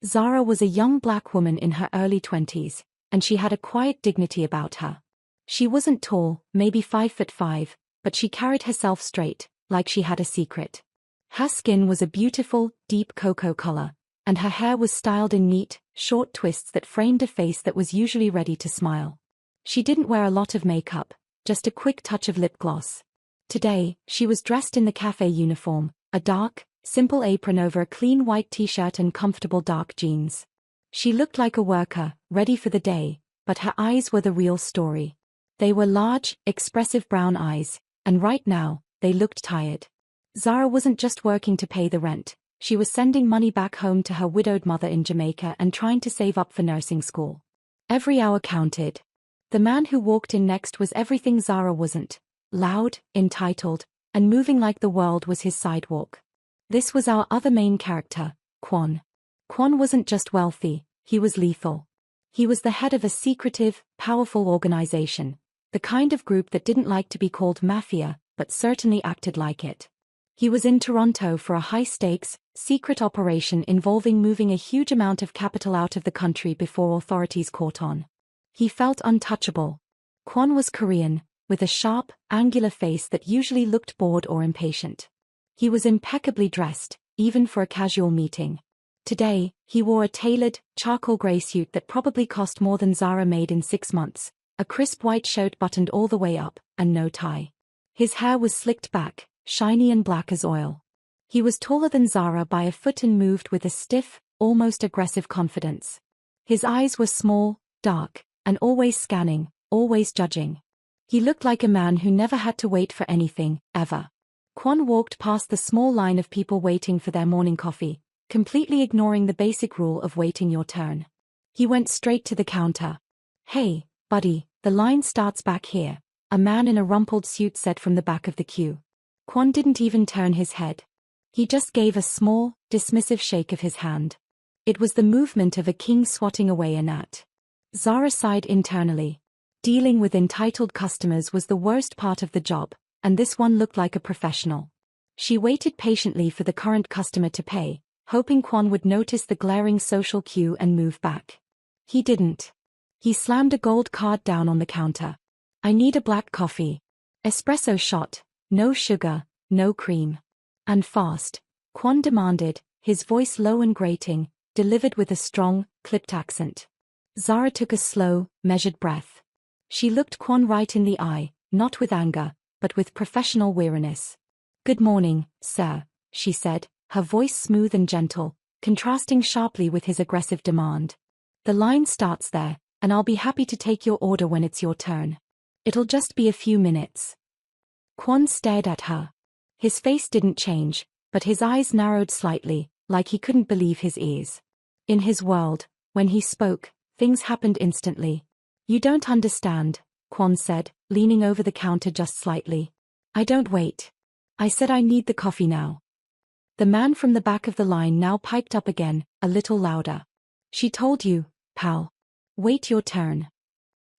Zara was a young black woman in her early 20s, and she had a quiet dignity about her. She wasn't tall, maybe 5'5", but she carried herself straight, like she had a secret. Her skin was a beautiful, deep cocoa color, and her hair was styled in neat, short twists that framed a face that was usually ready to smile. She didn't wear a lot of makeup, just a quick touch of lip gloss. Today, she was dressed in the cafe uniform, a dark, simple apron over a clean white t-shirt and comfortable dark jeans. She looked like a worker, ready for the day, but her eyes were the real story. They were large, expressive brown eyes, and right now, they looked tired. Zara wasn't just working to pay the rent, she was sending money back home to her widowed mother in Jamaica and trying to save up for nursing school. Every hour counted. The man who walked in next was everything Zara wasn't: loud, entitled, and moving like the world was his sidewalk. This was our other main character, Kwon. Kwon wasn't just wealthy, he was lethal. He was the head of a secretive, powerful organization, the kind of group that didn't like to be called Mafia, but certainly acted like it. He was in Toronto for a high-stakes, secret operation involving moving a huge amount of capital out of the country before authorities caught on. He felt untouchable. Kwon was Korean, with a sharp, angular face that usually looked bored or impatient. He was impeccably dressed, even for a casual meeting. Today, he wore a tailored, charcoal gray suit that probably cost more than Zara made in 6 months, a crisp white shirt buttoned all the way up, and no tie. His hair was slicked back, shiny and black as oil. He was taller than Zara by a foot and moved with a stiff, almost aggressive confidence. His eyes were small, dark, and always scanning, always judging. He looked like a man who never had to wait for anything, ever. Kwon walked past the small line of people waiting for their morning coffee, completely ignoring the basic rule of waiting your turn. He went straight to the counter. "Hey, buddy, the line starts back here," a man in a rumpled suit said from the back of the queue. Kwon didn't even turn his head. He just gave a small, dismissive shake of his hand. It was the movement of a king swatting away a gnat. Zara sighed internally. Dealing with entitled customers was the worst part of the job, and this one looked like a professional. She waited patiently for the current customer to pay, hoping Kwon would notice the glaring social cue and move back. He didn't. He slammed a gold card down on the counter. "I need a black coffee. Espresso shot, no sugar, no cream. And fast," Kwon demanded, his voice low and grating, delivered with a strong, clipped accent. Zara took a slow, measured breath. She looked Kwon right in the eye, not with anger, but with professional weariness. "Good morning, sir," she said, her voice smooth and gentle, contrasting sharply with his aggressive demand. "The line starts there, and I'll be happy to take your order when it's your turn. It'll just be a few minutes." Kwon stared at her. His face didn't change, but his eyes narrowed slightly, like he couldn't believe his ears. In his world, when he spoke, things happened instantly. "You don't understand," Kwon said, leaning over the counter just slightly. "I don't wait. I said I need the coffee now." The man from the back of the line now piped up again, a little louder. "She told you, pal. Wait your turn."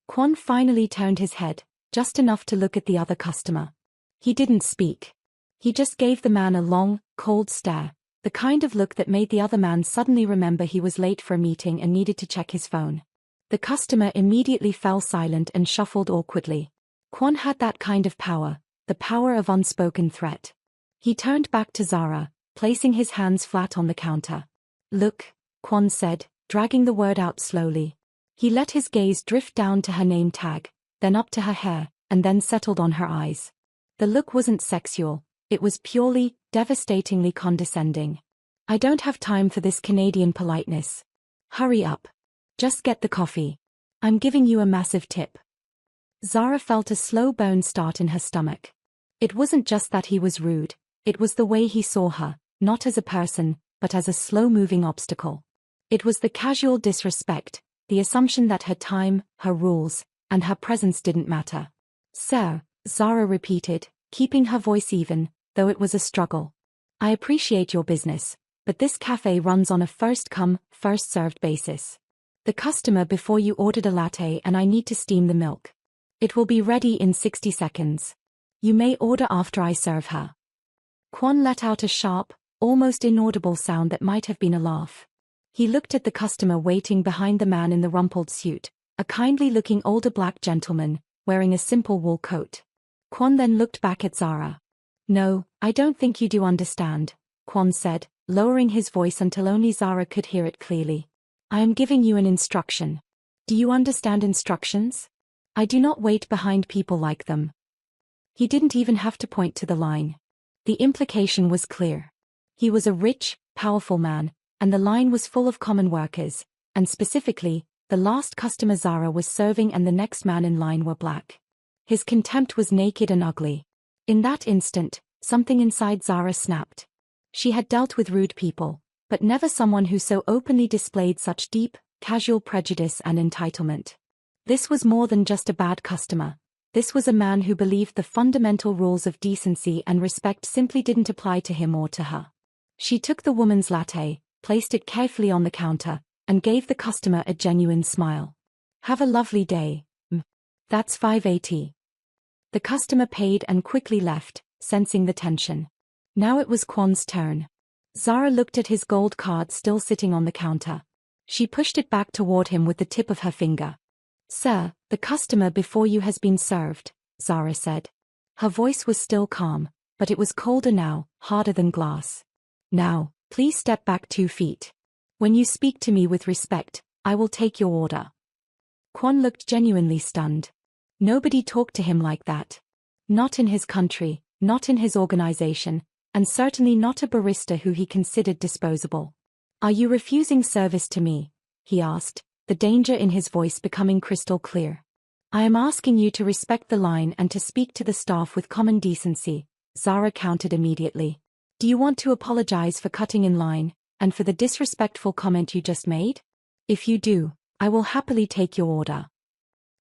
Kwon finally turned his head, just enough to look at the other customer. He didn't speak. He just gave the man a long, cold stare, the kind of look that made the other man suddenly remember he was late for a meeting and needed to check his phone. The customer immediately fell silent and shuffled awkwardly. Kwon had that kind of power, the power of unspoken threat. He turned back to Zara, placing his hands flat on the counter. "Look," Kwon said, dragging the word out slowly. He let his gaze drift down to her name tag, then up to her hair, and then settled on her eyes. The look wasn't sexual, it was purely, devastatingly condescending. "I don't have time for this Canadian politeness. Hurry up. Just get the coffee. I'm giving you a massive tip." Zara felt a slow burn start in her stomach. It wasn't just that he was rude, it was the way he saw her, not as a person, but as a slow-moving obstacle. It was the casual disrespect, the assumption that her time, her rules, and her presence didn't matter. "Sir," Zara repeated, keeping her voice even, though it was a struggle. "I appreciate your business, but this cafe runs on a first-come, first-served basis. The customer before you ordered a latte and I need to steam the milk. It will be ready in 60 seconds. You may order after I serve her." Kwon let out a sharp, almost inaudible sound that might have been a laugh. He looked at the customer waiting behind the man in the rumpled suit, a kindly-looking older black gentleman, wearing a simple wool coat. Kwon then looked back at Zara. "No, I don't think you do understand," Kwon said, lowering his voice until only Zara could hear it clearly. "I am giving you an instruction. Do you understand instructions? I do not wait behind people like them." He didn't even have to point to the line. The implication was clear. He was a rich, powerful man, and the line was full of common workers, and specifically, the last customer Zara was serving and the next man in line were black. His contempt was naked and ugly. In that instant, something inside Zara snapped. She had dealt with rude people, but never someone who so openly displayed such deep, casual prejudice and entitlement. This was more than just a bad customer. This was a man who believed the fundamental rules of decency and respect simply didn't apply to him or to her. She took the woman's latte, placed it carefully on the counter, and gave the customer a genuine smile. "Have a lovely day. That's $5.80. The customer paid and quickly left, sensing the tension. Now it was Kwon's turn. Zara looked at his gold card still sitting on the counter. She pushed it back toward him with the tip of her finger. "Sir, the customer before you has been served," Zara said. Her voice was still calm, but it was colder now, harder than glass. "Now, please step back 2 feet. When you speak to me with respect, I will take your order." Kwon looked genuinely stunned. Nobody talked to him like that. Not in his country, not in his organization, and certainly not a barista who he considered disposable. "Are you refusing service to me?" he asked, the danger in his voice becoming crystal clear. "I am asking you to respect the line and to speak to the staff with common decency," Zara countered immediately. "Do you want to apologize for cutting in line, and for the disrespectful comment you just made? If you do, I will happily take your order."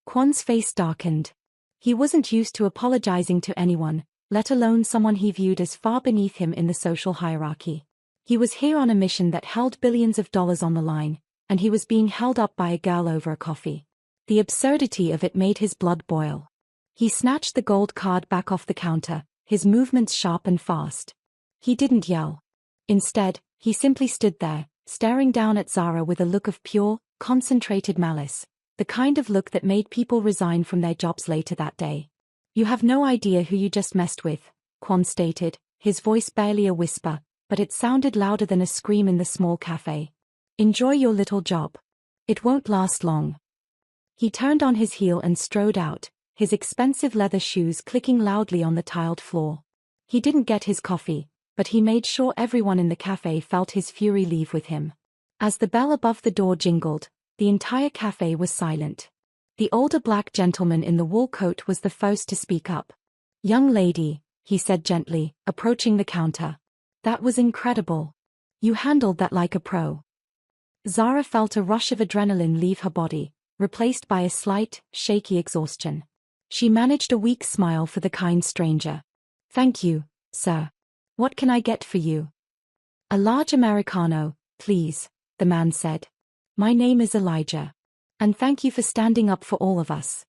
Kwon's face darkened. He wasn't used to apologizing to anyone, let alone someone he viewed as far beneath him in the social hierarchy. He was here on a mission that held billions of dollars on the line, and he was being held up by a girl over a coffee. The absurdity of it made his blood boil. He snatched the gold card back off the counter, his movements sharp and fast. He didn't yell. Instead, he simply stood there, staring down at Zara with a look of pure, concentrated malice, the kind of look that made people resign from their jobs later that day. "You have no idea who you just messed with," Kwon stated, his voice barely a whisper, but it sounded louder than a scream in the small cafe. "Enjoy your little job. It won't last long." He turned on his heel and strode out, his expensive leather shoes clicking loudly on the tiled floor. He didn't get his coffee, but he made sure everyone in the cafe felt his fury leave with him. As the bell above the door jingled, the entire cafe was silent. The older black gentleman in the wool coat was the first to speak up. "Young lady," he said gently, approaching the counter. "That was incredible. You handled that like a pro." Zara felt a rush of adrenaline leave her body, replaced by a slight, shaky exhaustion. She managed a weak smile for the kind stranger. "Thank you, sir. What can I get for you?" "A large Americano, please," the man said. "My name is Elijah. And thank you for standing up for all of us."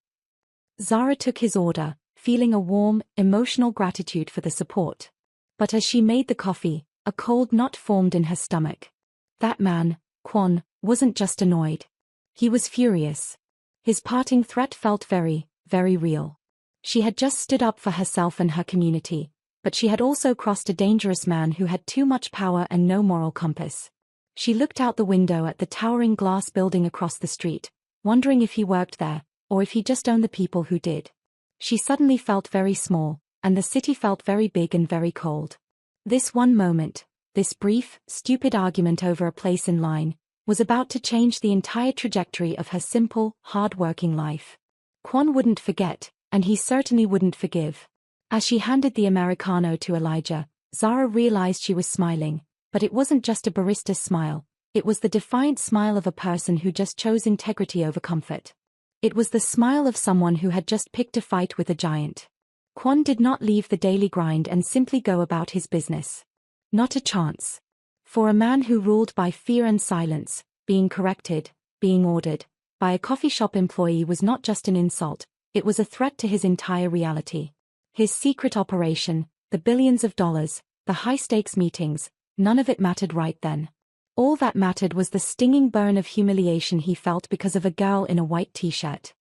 Zara took his order, feeling a warm, emotional gratitude for the support. But as she made the coffee, a cold knot formed in her stomach. That man, Kwon, wasn't just annoyed. He was furious. His parting threat felt very, very real. She had just stood up for herself and her community, but she had also crossed a dangerous man who had too much power and no moral compass. She looked out the window at the towering glass building across the street, wondering if he worked there, or if he just owned the people who did. She suddenly felt very small, and the city felt very big and very cold. This one moment, this brief, stupid argument over a place in line, was about to change the entire trajectory of her simple, hard-working life. Kwon wouldn't forget, and he certainly wouldn't forgive. As she handed the Americano to Elijah, Zara realized she was smiling, but it wasn't just a barista's smile, it was the defiant smile of a person who just chose integrity over comfort. It was the smile of someone who had just picked a fight with a giant. Kwon did not leave the daily grind and simply go about his business. Not a chance. For a man who ruled by fear and silence, being corrected, being ordered, by a coffee shop employee was not just an insult, it was a threat to his entire reality. His secret operation, the billions of dollars, the high-stakes meetings, none of it mattered right then. All that mattered was the stinging burn of humiliation he felt because of a girl in a white t-shirt.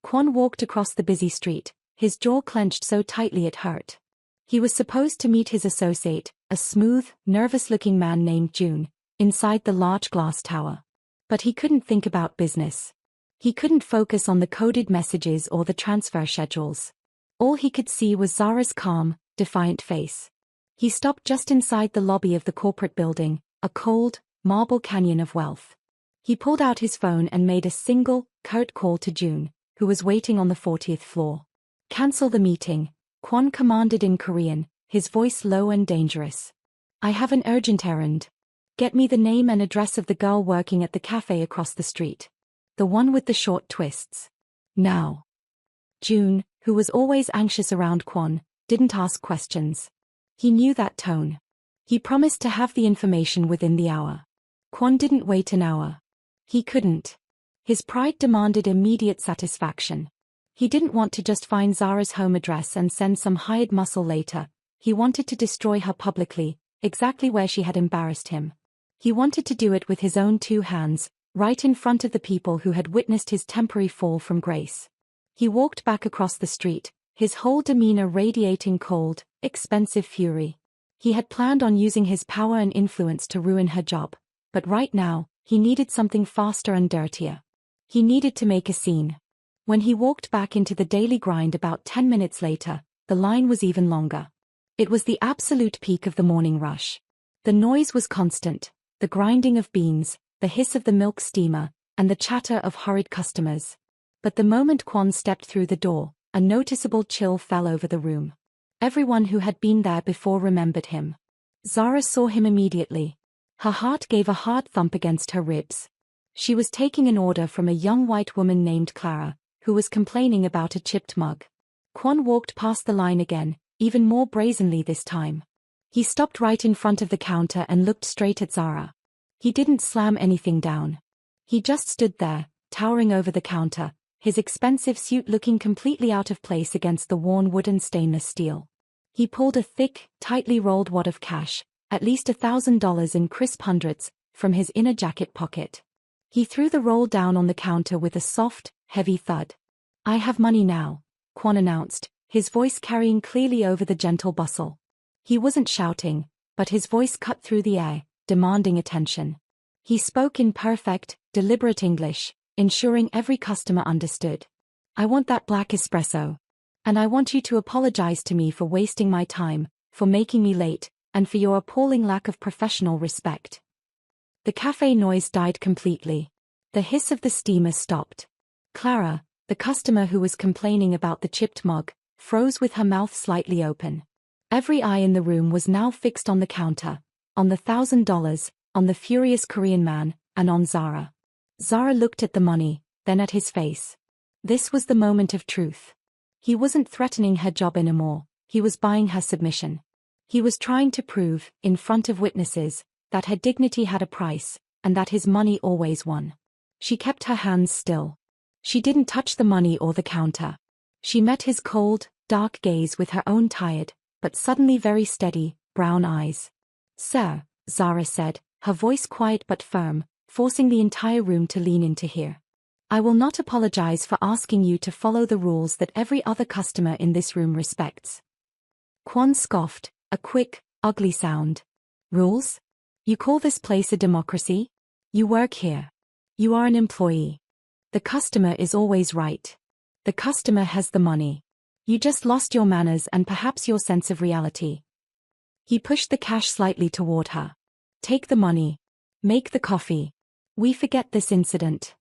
Kwon walked across the busy street, his jaw clenched so tightly it hurt. He was supposed to meet his associate, a smooth, nervous-looking man named June, inside the large glass tower. But he couldn't think about business. He couldn't focus on the coded messages or the transfer schedules. All he could see was Zara's calm, defiant face. He stopped just inside the lobby of the corporate building, a cold, marble canyon of wealth. He pulled out his phone and made a single, curt call to June, who was waiting on the 40th floor. "Cancel the meeting," Kwon commanded in Korean, his voice low and dangerous. "I have an urgent errand. Get me the name and address of the girl working at the cafe across the street. The one with the short twists. Now." June, who was always anxious around Kwon, didn't ask questions. He knew that tone. He promised to have the information within the hour. Kwon didn't wait an hour. He couldn't. His pride demanded immediate satisfaction. He didn't want to just find Zara's home address and send some hired muscle later. He wanted to destroy her publicly, exactly where she had embarrassed him. He wanted to do it with his own two hands, right in front of the people who had witnessed his temporary fall from grace. He walked back across the street, his whole demeanor radiating cold, expensive fury. He had planned on using his power and influence to ruin her job, but right now, he needed something faster and dirtier. He needed to make a scene. When he walked back into the daily grind about 10 minutes later, the line was even longer. It was the absolute peak of the morning rush. The noise was constant, the grinding of beans, the hiss of the milk steamer, and the chatter of hurried customers. But the moment Kwon stepped through the door, a noticeable chill fell over the room. Everyone who had been there before remembered him. Zara saw him immediately. Her heart gave a hard thump against her ribs. She was taking an order from a young white woman named Clara, who was complaining about a chipped mug. Kwon walked past the line again, even more brazenly this time. He stopped right in front of the counter and looked straight at Zara. He didn't slam anything down. He just stood there, towering over the counter, his expensive suit looking completely out of place against the worn wooden stainless steel. He pulled a thick, tightly rolled wad of cash, at least $1,000 in crisp hundreds, from his inner jacket pocket. He threw the roll down on the counter with a soft, heavy thud. "I have money now," Kwon announced, his voice carrying clearly over the gentle bustle. He wasn't shouting, but his voice cut through the air, demanding attention. He spoke in perfect, deliberate English, ensuring every customer understood. "I want that black espresso. And I want you to apologize to me for wasting my time, for making me late, and for your appalling lack of professional respect." The cafe noise died completely. The hiss of the steamer stopped. Clara, the customer who was complaining about the chipped mug, froze with her mouth slightly open. Every eye in the room was now fixed on the counter, on the $1,000, on the furious Korean man, and on Zara. Zara looked at the money, then at his face. This was the moment of truth. He wasn't threatening her job anymore, he was buying her submission. He was trying to prove, in front of witnesses, that her dignity had a price, and that his money always won. She kept her hands still. She didn't touch the money or the counter. She met his cold, dark gaze with her own tired, but suddenly very steady, brown eyes. "Sir," Zara said, her voice quiet but firm, forcing the entire room to lean in to hear. "I will not apologize for asking you to follow the rules that every other customer in this room respects." Kwon scoffed, a quick, ugly sound. "Rules? You call this place a democracy? You work here. You are an employee. The customer is always right. The customer has the money. You just lost your manners and perhaps your sense of reality." He pushed the cash slightly toward her. "Take the money. Make the coffee. We forget this incident."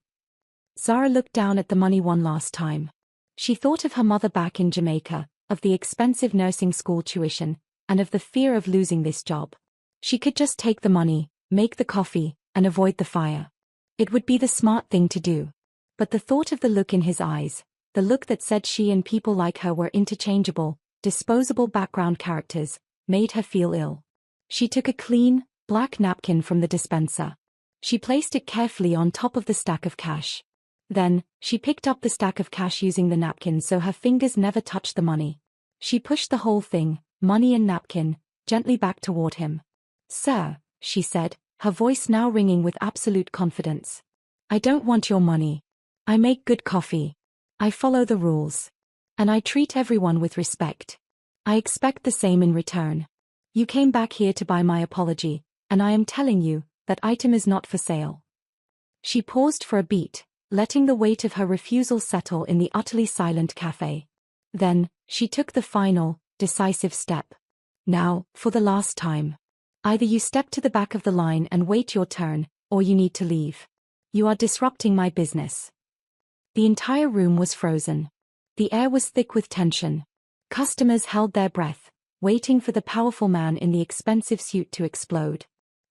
Zara looked down at the money one last time. She thought of her mother back in Jamaica, of the expensive nursing school tuition, and of the fear of losing this job. She could just take the money, make the coffee, and avoid the fire. It would be the smart thing to do. But the thought of the look in his eyes, the look that said she and people like her were interchangeable, disposable background characters, made her feel ill. She took a clean, black napkin from the dispenser. She placed it carefully on top of the stack of cash. Then, she picked up the stack of cash using the napkin so her fingers never touched the money. She pushed the whole thing, money and napkin, gently back toward him. "Sir," she said, her voice now ringing with absolute confidence. I don't want your money. I make good coffee. I follow the rules. And I treat everyone with respect. I expect the same in return. You came back here to buy my apology, and I am telling you, that item is not for sale. She paused for a beat, letting the weight of her refusal settle in the utterly silent cafe. Then, she took the final, decisive step. Now, for the last time. Either you step to the back of the line and wait your turn, or you need to leave. You are disrupting my business. The entire room was frozen. The air was thick with tension. Customers held their breath, waiting for the powerful man in the expensive suit to explode.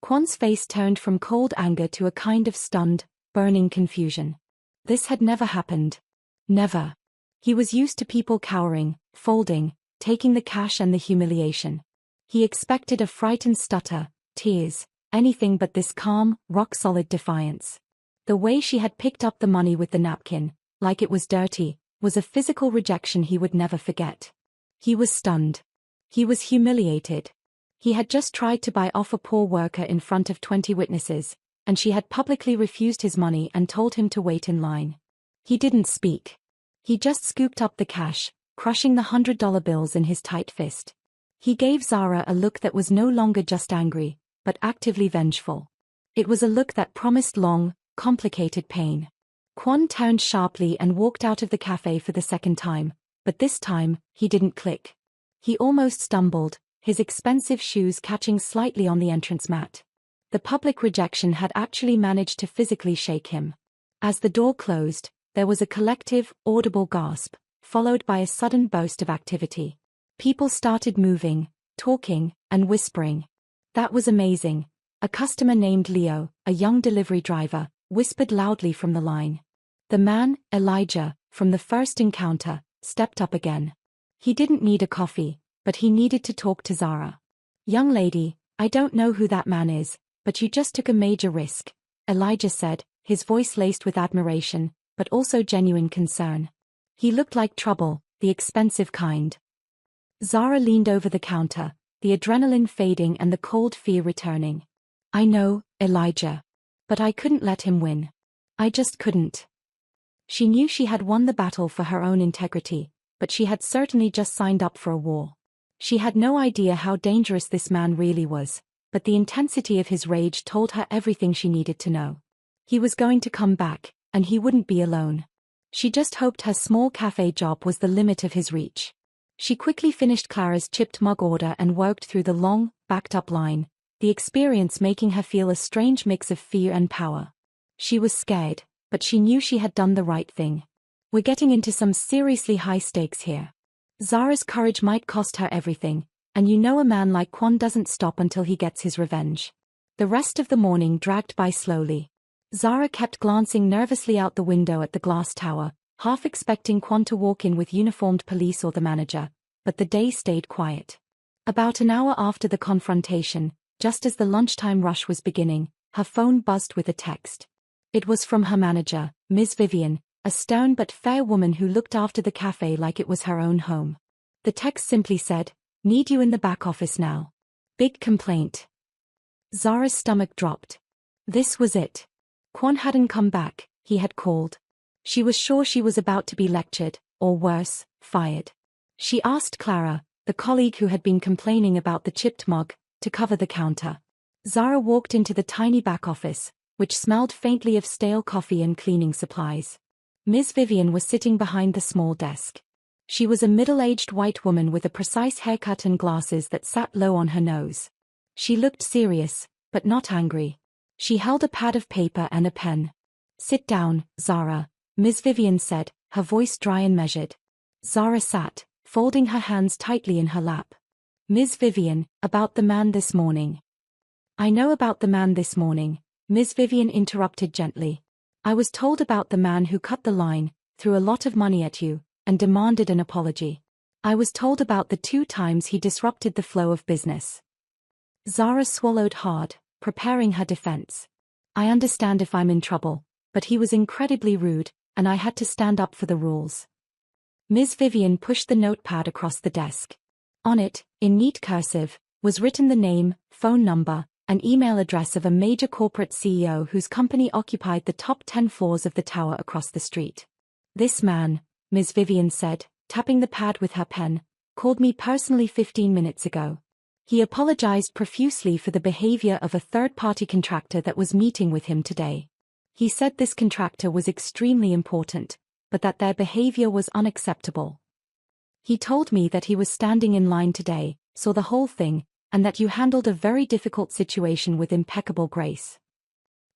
Kwon's face turned from cold anger to a kind of stunned, burning confusion. This had never happened. Never. He was used to people cowering, folding, taking the cash and the humiliation. He expected a frightened stutter, tears, anything but this calm, rock-solid defiance. The way she had picked up the money with the napkin, like it was dirty, was a physical rejection he would never forget. He was stunned. He was humiliated. He had just tried to buy off a poor worker in front of 20 witnesses, and she had publicly refused his money and told him to wait in line. He didn't speak. He just scooped up the cash, crushing the $100 bills in his tight fist. He gave Zara a look that was no longer just angry, but actively vengeful. It was a look that promised long, complicated pain. Kwon turned sharply and walked out of the cafe for the second time, but this time, he didn't click. He almost stumbled, his expensive shoes catching slightly on the entrance mat. The public rejection had actually managed to physically shake him. As the door closed, there was a collective, audible gasp, followed by a sudden burst of activity. People started moving, talking, and whispering. That was amazing. A customer named Leo, a young delivery driver, whispered loudly from the line. The man, Elijah, from the first encounter, stepped up again. He didn't need a coffee, but he needed to talk to Zara. Young lady, I don't know who that man is, but you just took a major risk, Elijah said, his voice laced with admiration, but also genuine concern. He looked like trouble, the expensive kind. Zara leaned over the counter, the adrenaline fading and the cold fear returning. I know, Elijah. But I couldn't let him win. I just couldn't. She knew she had won the battle for her own integrity, but she had certainly just signed up for a war. She had no idea how dangerous this man really was, but the intensity of his rage told her everything she needed to know. He was going to come back, and he wouldn't be alone. She just hoped her small cafe job was the limit of his reach. She quickly finished Clara's chipped mug order and worked through the long, backed-up line, the experience making her feel a strange mix of fear and power. She was scared, but she knew she had done the right thing. We're getting into some seriously high stakes here. Zara's courage might cost her everything, and you know a man like Kwon doesn't stop until he gets his revenge. The rest of the morning dragged by slowly. Zara kept glancing nervously out the window at the glass tower, half expecting Kwon to walk in with uniformed police or the manager, but the day stayed quiet. About an hour after the confrontation, just as the lunchtime rush was beginning, her phone buzzed with a text. It was from her manager, Ms. Vivian, a stern but fair woman who looked after the cafe like it was her own home. The text simply said, "Need you in the back office now. Big complaint." Zara's stomach dropped. This was it. Kwon hadn't come back, he had called. She was sure she was about to be lectured, or worse, fired. She asked Clara, the colleague who had been complaining about the chipped mug, to cover the counter. Zara walked into the tiny back office, which smelled faintly of stale coffee and cleaning supplies. Ms. Vivian was sitting behind the small desk. She was a middle-aged white woman with a precise haircut and glasses that sat low on her nose. She looked serious, but not angry. She held a pad of paper and a pen. "Sit down, Zara," Ms. Vivian said, her voice dry and measured. Zara sat, folding her hands tightly in her lap. "Ms. Vivian, about the man this morning." "I know about the man this morning," Ms. Vivian interrupted gently. "I was told about the man who cut the line, threw a lot of money at you, and demanded an apology. I was told about the 2 times he disrupted the flow of business." Zara swallowed hard, preparing her defense. "I understand if I'm in trouble, but he was incredibly rude, and I had to stand up for the rules." Ms. Vivian pushed the notepad across the desk. On it, in neat cursive, was written the name, phone number, an email address of a major corporate CEO whose company occupied the top 10 floors of the tower across the street. This man, Ms. Vivian said, tapping the pad with her pen, called me personally 15 minutes ago. He apologized profusely for the behavior of a third-party contractor that was meeting with him today. He said this contractor was extremely important, but that their behavior was unacceptable. He told me that he was standing in line today, saw the whole thing, and that you handled a very difficult situation with impeccable grace.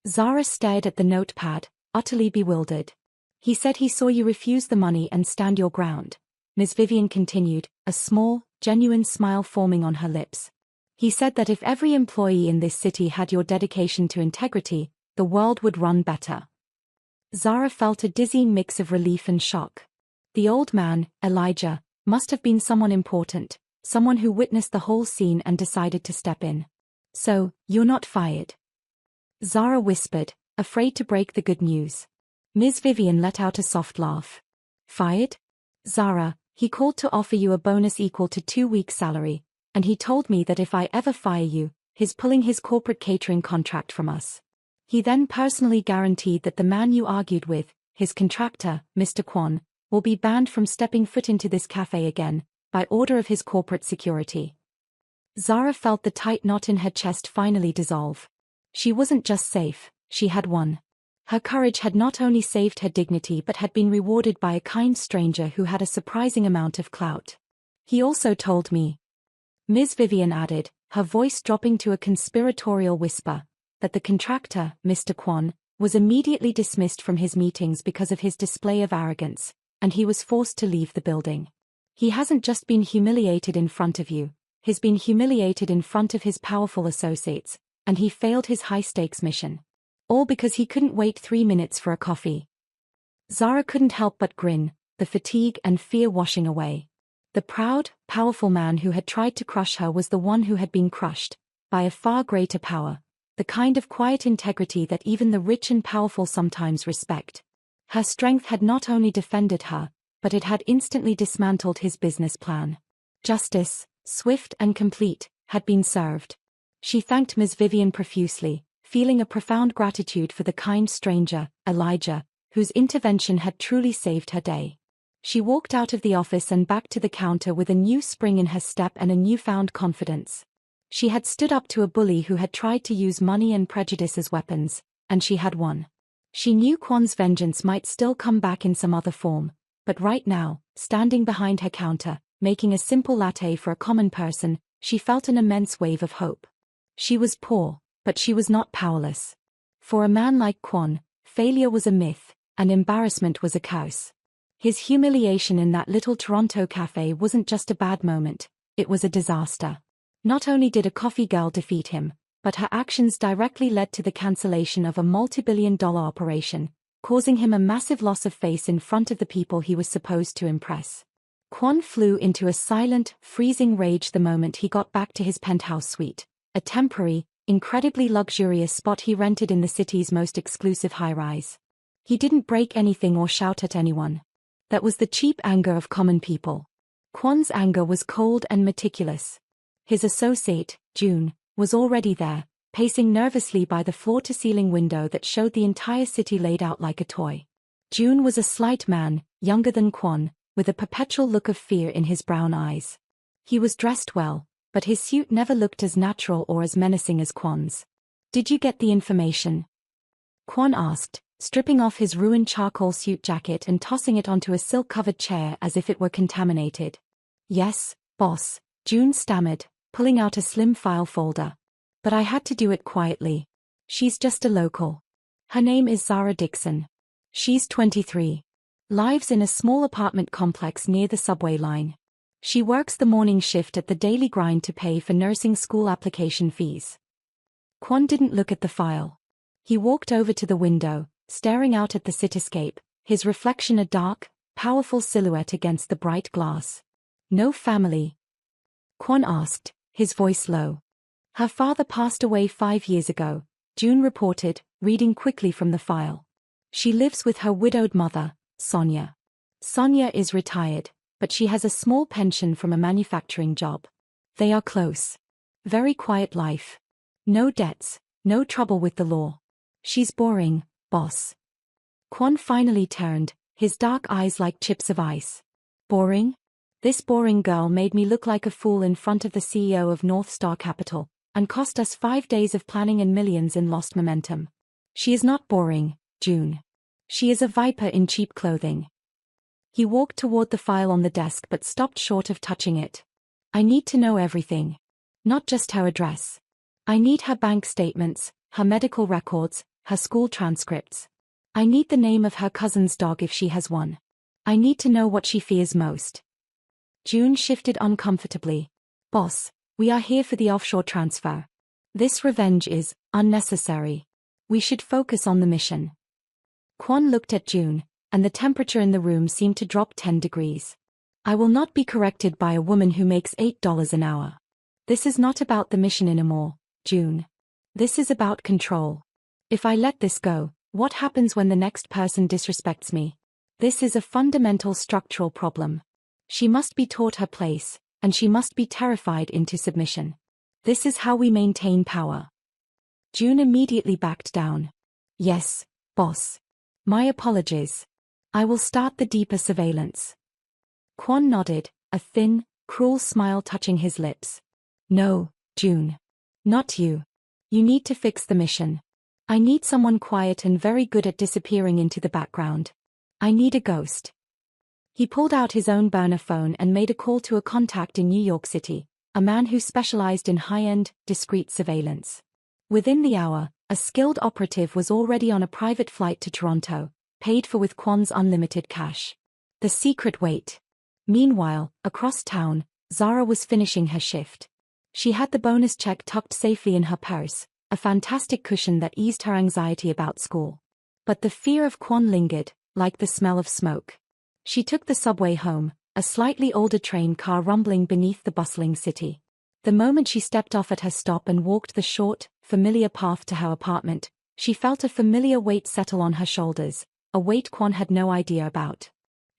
Zara stared at the notepad, utterly bewildered. He said he saw you refuse the money and stand your ground. Ms. Vivian continued, a small, genuine smile forming on her lips. He said that if every employee in this city had your dedication to integrity, the world would run better. Zara felt a dizzying mix of relief and shock. The old man, Elijah, must have been someone important, someone who witnessed the whole scene and decided to step in. So, you're not fired? Zara whispered, afraid to break the good news. Ms. Vivian let out a soft laugh. Fired? Zara, he called to offer you a bonus equal to 2 weeks' salary, and he told me that if I ever fire you, he's pulling his corporate catering contract from us. He then personally guaranteed that the man you argued with, his contractor, Mr. Kwon, will be banned from stepping foot into this cafe again, by order of his corporate security. Zara felt the tight knot in her chest finally dissolve. She wasn't just safe, she had won. Her courage had not only saved her dignity but had been rewarded by a kind stranger who had a surprising amount of clout. He also told me, Ms. Vivian added, her voice dropping to a conspiratorial whisper, that the contractor, Mr. Kwon, was immediately dismissed from his meetings because of his display of arrogance, and he was forced to leave the building. He hasn't just been humiliated in front of you, he's been humiliated in front of his powerful associates, and he failed his high-stakes mission. All because he couldn't wait 3 minutes for a coffee. Zara couldn't help but grin, the fatigue and fear washing away. The proud, powerful man who had tried to crush her was the one who had been crushed, by a far greater power, the kind of quiet integrity that even the rich and powerful sometimes respect. Her strength had not only defended her, but it had instantly dismantled his business plan. Justice, swift and complete, had been served. She thanked Ms. Vivian profusely, feeling a profound gratitude for the kind stranger, Elijah, whose intervention had truly saved her day. She walked out of the office and back to the counter with a new spring in her step and a newfound confidence. She had stood up to a bully who had tried to use money and prejudice as weapons, and she had won. She knew Kwon's vengeance might still come back in some other form, but right now, standing behind her counter, making a simple latte for a common person, she felt an immense wave of hope. She was poor, but she was not powerless. For a man like Kwon, failure was a myth, and embarrassment was a curse. His humiliation in that little Toronto cafe wasn't just a bad moment, it was a disaster. Not only did a coffee girl defeat him, but her actions directly led to the cancellation of a multi-billion-dollar operation, causing him a massive loss of face in front of the people he was supposed to impress. Kwon flew into a silent, freezing rage the moment he got back to his penthouse suite, a temporary, incredibly luxurious spot he rented in the city's most exclusive high-rise. He didn't break anything or shout at anyone. That was the cheap anger of common people. Kwon's anger was cold and meticulous. His associate, June, was already there, pacing nervously by the floor-to-ceiling window that showed the entire city laid out like a toy. June was a slight man, younger than Kwon, with a perpetual look of fear in his brown eyes. He was dressed well, but his suit never looked as natural or as menacing as Kwon's. "Did you get the information?" Kwon asked, stripping off his ruined charcoal suit jacket and tossing it onto a silk-covered chair as if it were contaminated. "Yes, boss," June stammered, pulling out a slim file folder. "But I had to do it quietly. She's just a local. Her name is Zara Dixon. She's 23. Lives in a small apartment complex near the subway line. She works the morning shift at the Daily Grind to pay for nursing school application fees." Kwon didn't look at the file. He walked over to the window, staring out at the cityscape, his reflection a dark, powerful silhouette against the bright glass. "No family?" Kwon asked, his voice low. "Her father passed away 5 years ago," June reported, reading quickly from the file. "She lives with her widowed mother, Sonia. Sonia is retired, but she has a small pension from a manufacturing job. They are close. Very quiet life. No debts, no trouble with the law. She's boring, boss. Kwon finally turned, his dark eyes like chips of ice. Boring? This boring girl made me look like a fool in front of the CEO of North Star Capital, and cost us 5 days of planning and millions in lost momentum. She is not boring, June. She is a viper in cheap clothing. He walked toward the file on the desk but stopped short of touching it. I need to know everything. Not just her address. I need her bank statements, her medical records, her school transcripts. I need the name of her cousin's dog if she has one. I need to know what she fears most. June shifted uncomfortably. Boss, we are here for the offshore transfer. This revenge is unnecessary. We should focus on the mission. Kwon looked at June, and the temperature in the room seemed to drop 10 degrees. I will not be corrected by a woman who makes $8 an hour. This is not about the mission anymore, June. This is about control. If I let this go, what happens when the next person disrespects me? This is a fundamental structural problem. She must be taught her place, and she must be terrified into submission. This is how we maintain power. June immediately backed down. Yes, boss. My apologies. I will start the deeper surveillance. Kwon nodded, a thin, cruel smile touching his lips. No, June. Not you. You need to fix the mission. I need someone quiet and very good at disappearing into the background. I need a ghost. He pulled out his own burner phone and made a call to a contact in New York City, a man who specialized in high-end, discreet surveillance. Within the hour, a skilled operative was already on a private flight to Toronto, paid for with Kwon's unlimited cash. The secret wait. Meanwhile, across town, Zara was finishing her shift. She had the bonus check tucked safely in her purse, a fantastic cushion that eased her anxiety about school. But the fear of Kwon lingered, like the smell of smoke. She took the subway home, a slightly older train car rumbling beneath the bustling city. The moment she stepped off at her stop and walked the short, familiar path to her apartment, she felt a familiar weight settle on her shoulders, a weight Kwon had no idea about.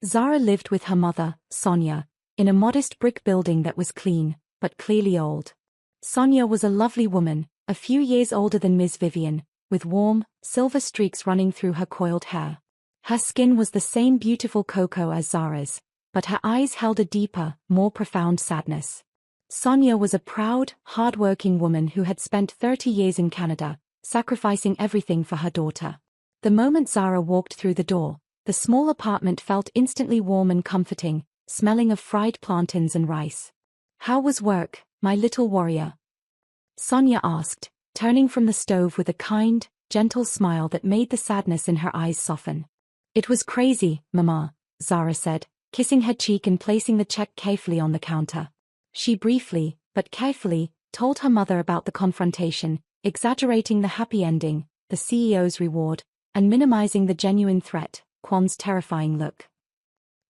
Zara lived with her mother, Sonia, in a modest brick building that was clean, but clearly old. Sonia was a lovely woman, a few years older than Ms. Vivian, with warm, silver streaks running through her coiled hair. Her skin was the same beautiful cocoa as Zara's, but her eyes held a deeper, more profound sadness. Sonia was a proud, hard-working woman who had spent 30 years in Canada, sacrificing everything for her daughter. The moment Zara walked through the door, the small apartment felt instantly warm and comforting, smelling of fried plantains and rice. How was work, my little warrior? Sonia asked, turning from the stove with a kind, gentle smile that made the sadness in her eyes soften. It was crazy, Mama, Zara said, kissing her cheek and placing the check carefully on the counter. She briefly, but carefully, told her mother about the confrontation, exaggerating the happy ending, the CEO's reward, and minimizing the genuine threat, Kwon's terrifying look.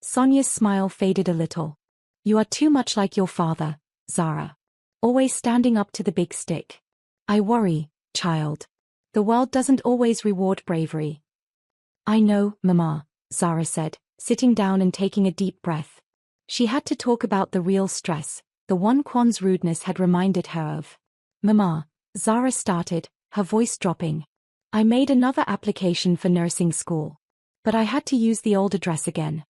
Sonia's smile faded a little. You are too much like your father, Zara. Always standing up to the big stick. I worry, child. The world doesn't always reward bravery. I know, Mama, Zara said, sitting down and taking a deep breath. She had to talk about the real stress, the one Kwon's rudeness had reminded her of. Mama, Zara started, her voice dropping. I made another application for nursing school. But I had to use the old address again.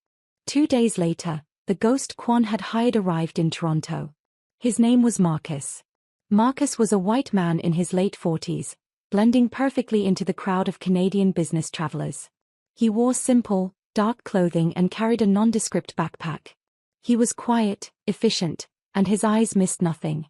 2 days later, the ghost Kwon had hired arrived in Toronto. His name was Marcus. Marcus was a white man in his late 40s, blending perfectly into the crowd of Canadian business travelers. He wore simple, dark clothing and carried a nondescript backpack. He was quiet, efficient, and his eyes missed nothing.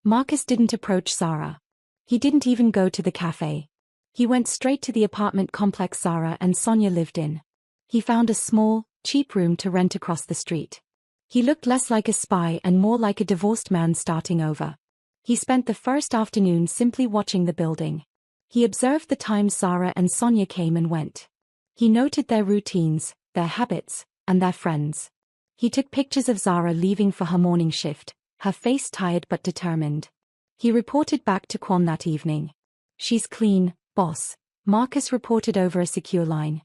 Marcus didn't approach Zara. He didn't even go to the cafe. He went straight to the apartment complex Zara and Sonia lived in. He found a small, cheap room to rent across the street. He looked less like a spy and more like a divorced man starting over. He spent the first afternoon simply watching the building. He observed the times Zara and Sonia came and went. He noted their routines, their habits, and their friends. He took pictures of Zara leaving for her morning shift, her face tired but determined. He reported back to Kwon that evening. She's clean, boss, Marcus reported over a secure line.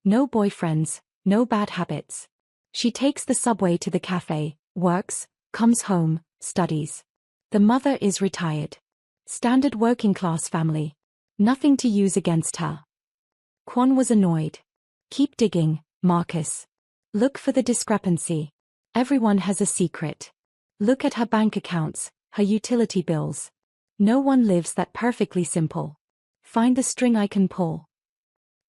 No boyfriends, no bad habits. She takes the subway to the cafe, works, comes home, studies. The mother is retired. Standard working-class family. Nothing to use against her. Kwon was annoyed. Keep digging, Marcus. Look for the discrepancy. Everyone has a secret. Look at her bank accounts, her utility bills. No one lives that perfectly simple. Find the string I can pull.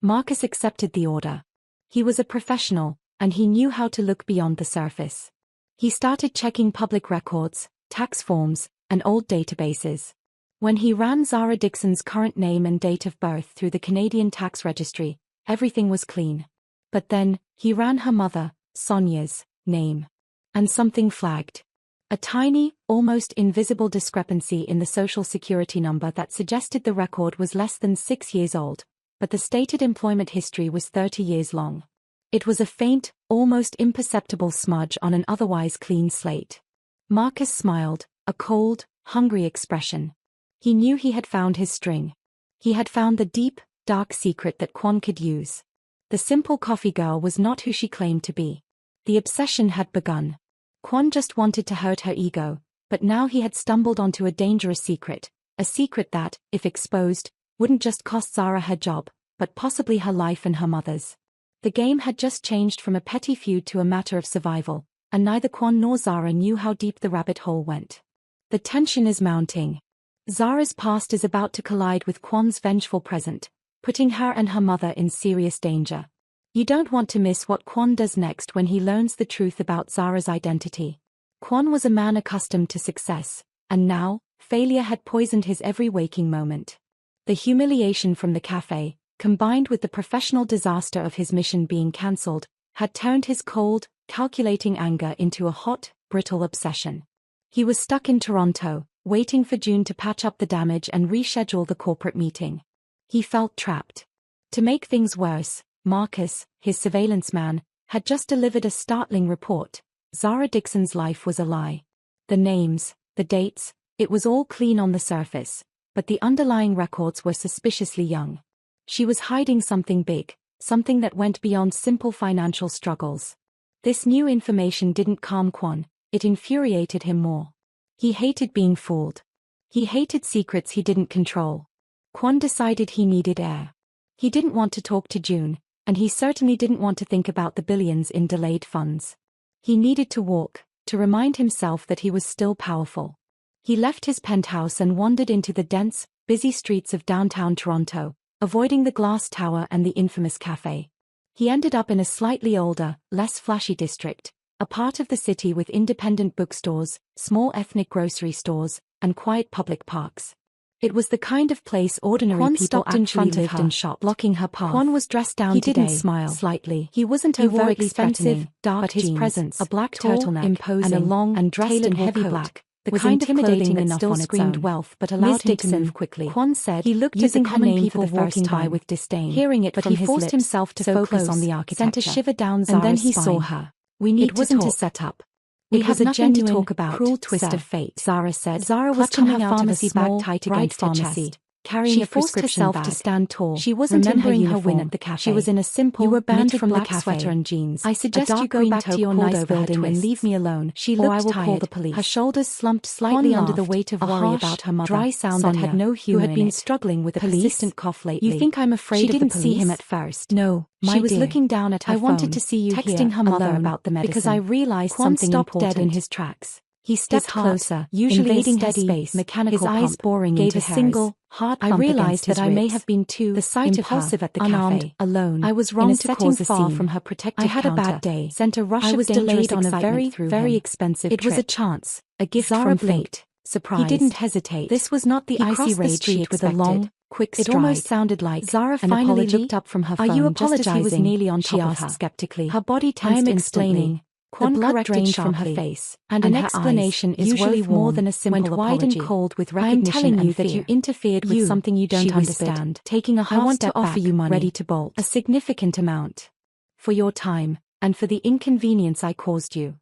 Marcus accepted the order. He was a professional, and he knew how to look beyond the surface. He started checking public records, tax forms, and old databases. When he ran Zara Dixon's current name and date of birth through the Canadian Tax Registry, everything was clean. But then, he ran her mother, Sonia's, name. And something flagged. A tiny, almost invisible discrepancy in the social security number that suggested the record was less than 6 years old, but the stated employment history was 30 years long. It was a faint, almost imperceptible smudge on an otherwise clean slate. Marcus smiled, a cold, hungry expression. He knew he had found his string. He had found the deep, dark secret that Kwon could use. The simple coffee girl was not who she claimed to be. The obsession had begun. Kwon just wanted to hurt her ego, but now he had stumbled onto a dangerous secret, a secret that, if exposed, wouldn't just cost Zara her job, but possibly her life and her mother's. The game had just changed from a petty feud to a matter of survival, and neither Kwon nor Zara knew how deep the rabbit hole went. The tension is mounting. Zara's past is about to collide with Kwon's vengeful present, putting her and her mother in serious danger. You don't want to miss what Kwon does next when he learns the truth about Zara's identity. Kwon was a man accustomed to success, and now, failure had poisoned his every waking moment. The humiliation from the cafe, combined with the professional disaster of his mission being cancelled, had turned his cold, calculating anger into a hot, brittle obsession. He was stuck in Toronto, waiting for June to patch up the damage and reschedule the corporate meeting. He felt trapped. To make things worse, Marcus, his surveillance man, had just delivered a startling report. Zara Dixon's life was a lie. The names, the dates, it was all clean on the surface, but the underlying records were suspiciously young. She was hiding something big, something that went beyond simple financial struggles. This new information didn't calm Kwon, it infuriated him more. He hated being fooled. He hated secrets he didn't control. Kwon decided he needed air. He didn't want to talk to June, and he certainly didn't want to think about the billions in delayed funds. He needed to walk, to remind himself that he was still powerful. He left his penthouse and wandered into the dense, busy streets of downtown Toronto, avoiding the glass tower and the infamous cafe. He ended up in a slightly older, less flashy district, a part of the city with independent bookstores, small ethnic grocery stores, and quiet public parks. It was the kind of place ordinary Kwon people stopped in front actually of lived her, and shopped, blocking her path. Kwon was dressed down He today, didn't smile slightly. He wasn't He wore overtly expensive, threatening, dark but his jeans, presence, a black tall, turtleneck, imposing, and a long, and dressed tailored in heavy coat, black, the was kind of intimidating clothing that enough still on its screamed own. wealth but allowed Ms. him to Dixon, move quickly. Kwon said, He looked using at the her name people for the walking first by time. with disdain, Hearing it but from he his forced lips, himself to so focus close, on the sent a architecture. shiver down And Zara's then he saw spine. her. We need It to wasn't talk. a setup. We It have was a nothing to genuine, talk about, cruel twist sir, of fate. Zara said. Zara was clutching coming her out of a pharmacy bag small, tight bright against her pharmacy, chest. carrying She a forced prescription herself bag. to stand tall. She wasn't in her remembering her uniform win at the cafe. She was in a simple, You were banned knitted from the black cafe. sweater and jeans. I suggest you go back to your nice building and leave me alone. She or looked I will tired. call the police. Her shoulders slumped slightly Kwon under the laughed, weight of a worry harsh, about her mother, dry sound Sonia, that had no who humor had in been it. struggling with a Police? persistent cough lately. You think I'm afraid She of the didn't see him police? at first. No, She my was dear. looking down at her I phone, wanted to see you texting here, her mother alone, about the medicine. because I realized Kwon something stopped important. dead in his tracks. He His stepped heart, closer, usually invading a her steady, space, mechanical his eyes pump, boring gave into a hers. single, hard I thump realized against that his I may ribs. have been too The sight impulsive of her, at the unarmed, cafe. alone, I was in wrong a to setting cause a far scene. from her protected I had a counter, bad day. sent a rush I of was dangerous delayed on a excitement very, through very him. expensive It was a trip. chance, a gift Zara from blinked, fate. surprised. He didn't hesitate. This was not the He icy crossed the rage she street with a expected. long, quick It stride. almost sounded like Zara an finally apology. looked up from her Are phone you just as he was apologizing? nearly on She top of asked her. skeptically. Her body I tensed am instantly. explaining. The blood corrected drained from her sharply, face, and and an her explanation eyes, is usually worth more warm, than a simple went wide apology. and cold with I am recognition telling you and that fear. you interfered with You, something you don't she whispered, understand. taking a I half want step to offer back, you money, ready to bolt. a significant amount, for your time, and for the inconvenience I caused you.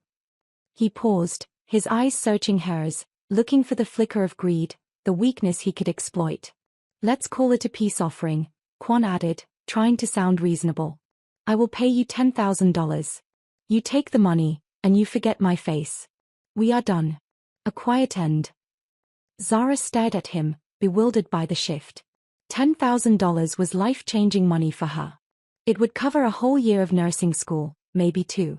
He paused, his eyes searching hers, looking for the flicker of greed, the weakness he could exploit. Let's call it a peace offering, Kwon added, trying to sound reasonable. I will pay you $10,000. You take the money, and you forget my face. We are done. A quiet end. Zara stared at him, bewildered by the shift. $10,000 was life-changing money for her. It would cover a whole year of nursing school, maybe two.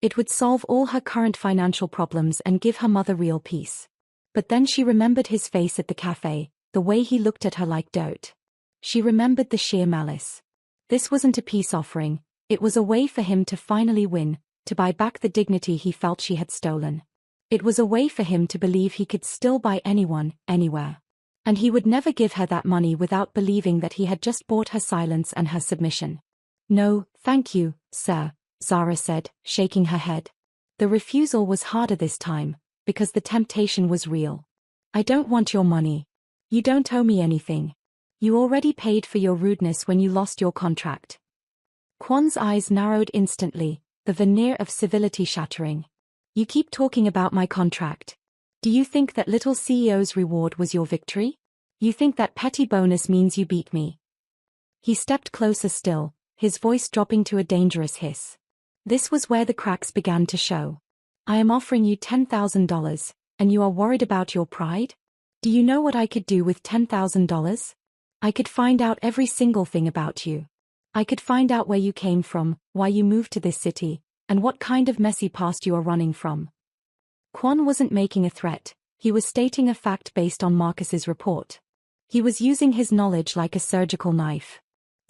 It would solve all her current financial problems and give her mother real peace. But then she remembered his face at the cafe, the way he looked at her like dirt. She remembered the sheer malice. This wasn't a peace offering, it was a way for him to finally win, to buy back the dignity he felt she had stolen. It was a way for him to believe he could still buy anyone, anywhere. And he would never give her that money without believing that he had just bought her silence and her submission. "No, thank you, sir," Zara said, shaking her head. The refusal was harder this time, because the temptation was real. "I don't want your money. You don't owe me anything. You already paid for your rudeness when you lost your contract." Kwon's eyes narrowed instantly, the veneer of civility shattering. "You keep talking about my contract. Do you think that little CEO's reward was your victory? You think that petty bonus means you beat me?" He stepped closer still, his voice dropping to a dangerous hiss. This was where the cracks began to show. "I am offering you $10,000, and you are worried about your pride? Do you know what I could do with $10,000? I could find out every single thing about you. I could find out where you came from, why you moved to this city, and what kind of messy past you are running from." Kwon wasn't making a threat, he was stating a fact based on Marcus's report. He was using his knowledge like a surgical knife.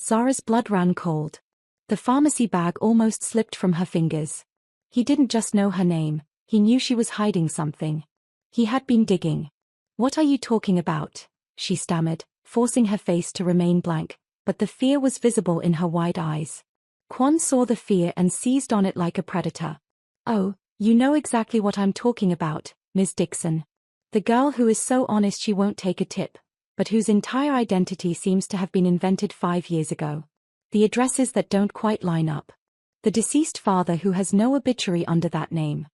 Zara's blood ran cold. The pharmacy bag almost slipped from her fingers. He didn't just know her name, he knew she was hiding something. He had been digging. "What are you talking about?" she stammered, forcing her face to remain blank, but the fear was visible in her wide eyes. Kwon saw the fear and seized on it like a predator. "Oh, you know exactly what I'm talking about, Ms. Dixon. The girl who is so honest she won't take a tip, but whose entire identity seems to have been invented 5 years ago. The addresses that don't quite line up. The deceased father who has no obituary under that name."